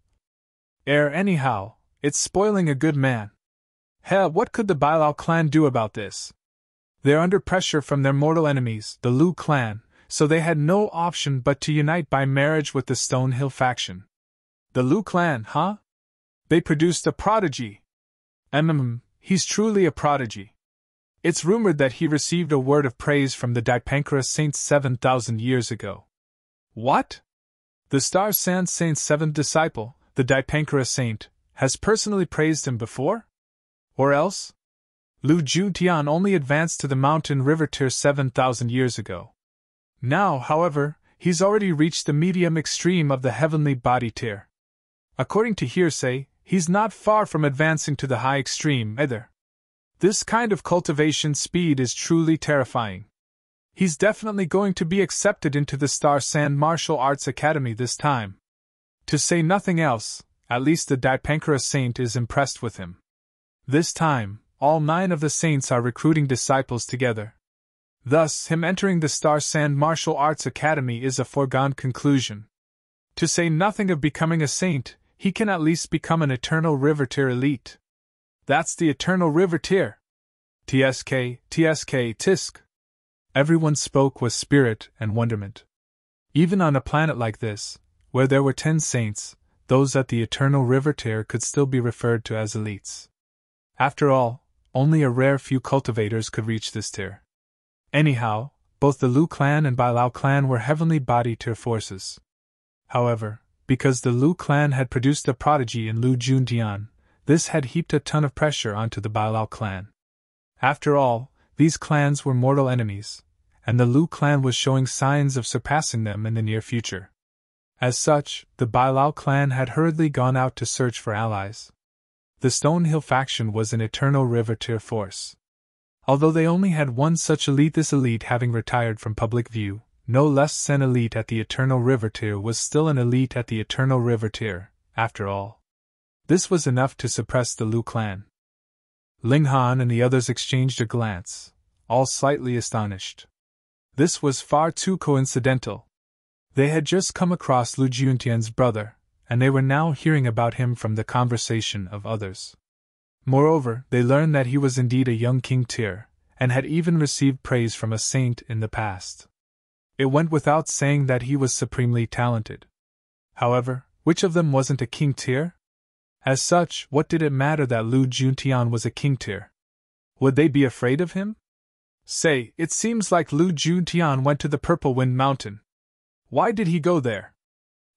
air anyhow, it's spoiling a good man. Hell, what could the Bailao clan do about this? They're under pressure from their mortal enemies, the Lu clan, so they had no option but to unite by marriage with the Stonehill faction. The Lu clan, huh? They produced a prodigy. He's truly a prodigy. It's rumored that he received a word of praise from the Dipankara saints 7,000 years ago. What? The Star Sand Saint's 7th disciple, the Dipankara saint, has personally praised him before? Or else? Lu Juntian only advanced to the mountain river tier 7,000 years ago. Now, however, he's already reached the medium extreme of the heavenly body tier. According to hearsay, he's not far from advancing to the high extreme either. This kind of cultivation speed is truly terrifying. He's definitely going to be accepted into the Star Sand Martial Arts Academy this time. To say nothing else, at least the Dipankara saint is impressed with him. This time, all 9 of the saints are recruiting disciples together. Thus, him entering the Star Sand Martial Arts Academy is a foregone conclusion. To say nothing of becoming a saint, he can at least become an Eternal River Tier elite. That's the Eternal River Tier. TSK, tisk. Everyone spoke with spirit and wonderment. Even on a planet like this, where there were 10 saints, those at the Eternal River Tier could still be referred to as elites. After all, only a rare few cultivators could reach this tier. Anyhow, both the Lu clan and Bailao clan were heavenly body tier forces. However, because the Lu clan had produced a prodigy in Lu Juntian, this had heaped a ton of pressure onto the Bailao clan. After all, these clans were mortal enemies, and the Lu clan was showing signs of surpassing them in the near future. As such, the Bailao clan had hurriedly gone out to search for allies. The Stonehill faction was an Eternal River Tier force. Although they only had one such elite, this elite having retired from public view, no less than elite at the Eternal River Tier was still an elite at the Eternal River Tier, after all. This was enough to suppress the Lu clan. Ling Han and the others exchanged a glance, all slightly astonished. This was far too coincidental. They had just come across Lu Juntian's brother, and they were now hearing about him from the conversation of others. Moreover, they learned that he was indeed a young king tier, and had even received praise from a saint in the past. It went without saying that he was supremely talented. However, which of them wasn't a king tier? As such, what did it matter that Lu Juntian was a king tier? Would they be afraid of him? Say, it seems like Lu Juntian went to the Purple Wind Mountain. Why did he go there?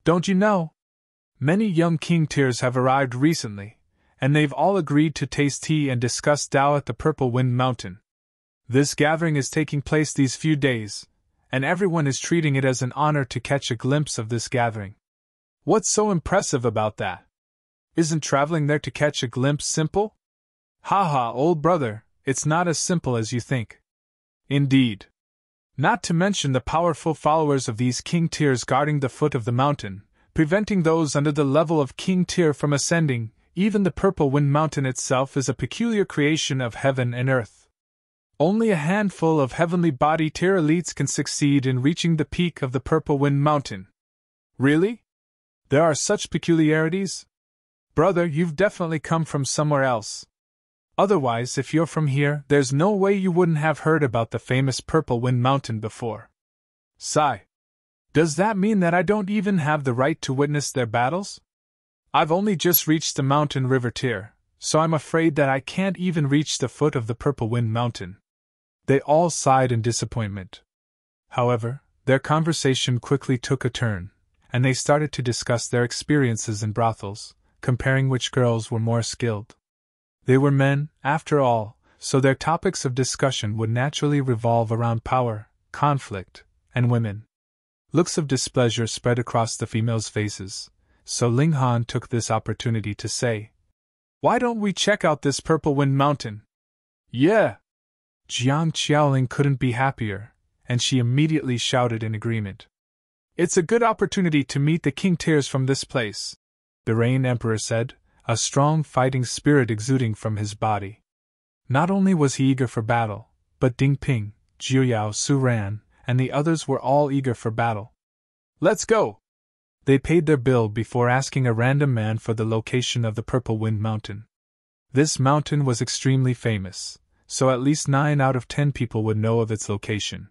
Don't you know? Many young king tiers have arrived recently, and they've all agreed to taste tea and discuss Tao at the Purple Wind Mountain. This gathering is taking place these few days, and everyone is treating it as an honor to catch a glimpse of this gathering. What's so impressive about that? Isn't traveling there to catch a glimpse simple? Haha, old brother, it's not as simple as you think. Indeed. Not to mention the powerful followers of these king tiers guarding the foot of the mountain, preventing those under the level of king tier from ascending. Even the Purple Wind Mountain itself is a peculiar creation of heaven and earth. Only a handful of heavenly body tier elites can succeed in reaching the peak of the Purple Wind Mountain. Really? There are such peculiarities? Brother, you've definitely come from somewhere else. Otherwise, if you're from here, there's no way you wouldn't have heard about the famous Purple Wind Mountain before. Sigh. Does that mean that I don't even have the right to witness their battles? I've only just reached the mountain river tier, so I'm afraid that I can't even reach the foot of the Purple Wind Mountain. They all sighed in disappointment. However, their conversation quickly took a turn, and they started to discuss their experiences in brothels, comparing which girls were more skilled. They were men, after all, so their topics of discussion would naturally revolve around power, conflict, and women. Looks of displeasure spread across the females' faces, so Ling Han took this opportunity to say, "Why don't we check out this Purple Wind Mountain?" "Yeah!" Jiang Qiaoling couldn't be happier, and she immediately shouted in agreement. "It's a good opportunity to meet the king tiers from this place," the Rain Emperor said, a strong fighting spirit exuding from his body. Not only was he eager for battle, but Ding Ping, Jiuyao Su Ran, and the others were all eager for battle. "Let's go!" They paid their bill before asking a random man for the location of the Purple Wind Mountain. This mountain was extremely famous, so at least 9 out of 10 people would know of its location.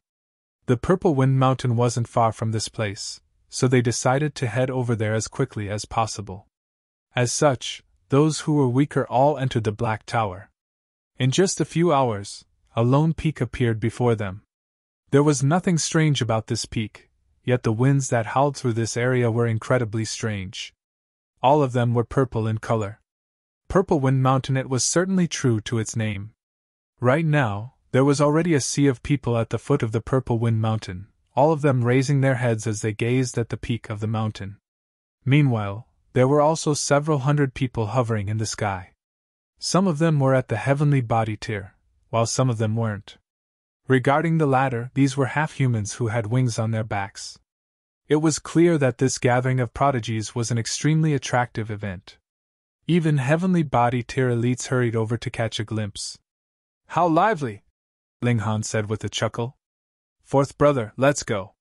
The Purple Wind Mountain wasn't far from this place, so they decided to head over there as quickly as possible. As such, those who were weaker all entered the Black Tower. In just a few hours, a lone peak appeared before them. There was nothing strange about this peak, yet the winds that howled through this area were incredibly strange. All of them were purple in color. Purple Wind Mountain, it was certainly true to its name. Right now, there was already a sea of people at the foot of the Purple Wind Mountain, all of them raising their heads as they gazed at the peak of the mountain. Meanwhile, there were also several hundred people hovering in the sky. Some of them were at the heavenly body tier, while some of them weren't. Regarding the latter, these were half-humans who had wings on their backs. It was clear that this gathering of prodigies was an extremely attractive event. Even heavenly body tier elites hurried over to catch a glimpse. "How lively!" Ling Han said with a chuckle. "Fourth brother, let's go.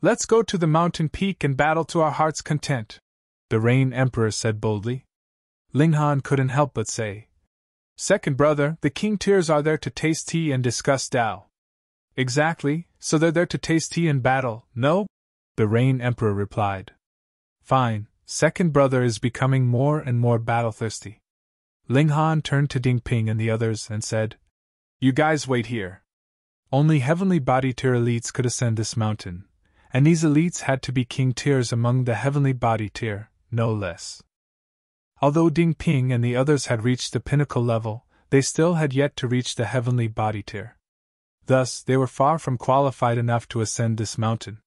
Let's go to the mountain peak and battle to our heart's content," the Rain Emperor said boldly. Ling Han couldn't help but say, "Second brother, the king tiers are there to taste tea and discuss Tao." "Exactly, so they're there to taste tea and battle, no?" the Rain Emperor replied. "Fine, second brother is becoming more and more battle-thirsty." Ling Han turned to Ding Ping and the others and said, "You guys wait here. Only heavenly body tier elites could ascend this mountain, and these elites had to be king tiers among the heavenly body tier, no less." Although Ding Ping and the others had reached the pinnacle level, they still had yet to reach the heavenly body tier. Thus, they were far from qualified enough to ascend this mountain.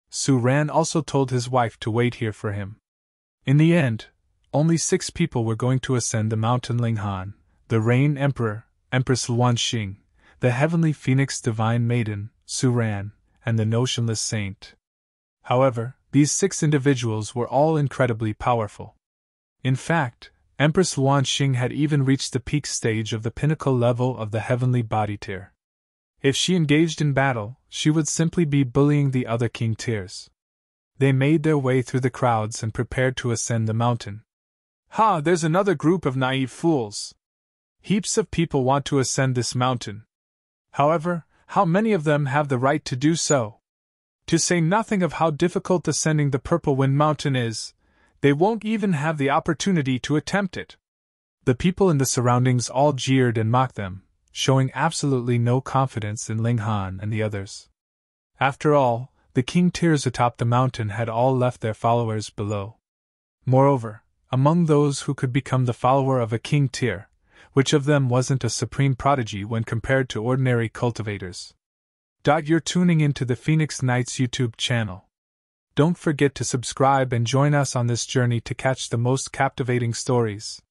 Su Ran also told his wife to wait here for him. In the end, only 6 people were going to ascend the mountain: Ling Han, the Rain Emperor, Empress Luan Xing, the Heavenly Phoenix Divine Maiden, Su Ran, and the Notionless Saint. However, these 6 individuals were all incredibly powerful. In fact, Empress Luan Xing had even reached the peak stage of the pinnacle level of the heavenly body tier. If she engaged in battle, she would simply be bullying the other king tiers. They made their way through the crowds and prepared to ascend the mountain. "Ha, there's another group of naive fools. Heaps of people want to ascend this mountain. However, how many of them have the right to do so? To say nothing of how difficult ascending the Purple Wind Mountain is, they won't even have the opportunity to attempt it." The people in the surroundings all jeered and mocked them, showing absolutely no confidence in Ling Han and the others. After all, the king tiers atop the mountain had all left their followers below. Moreover, among those who could become the follower of a king tier, which of them wasn't a supreme prodigy when compared to ordinary cultivators? You're tuning into the Phoenix Knights YouTube channel. Don't forget to subscribe and join us on this journey to catch the most captivating stories.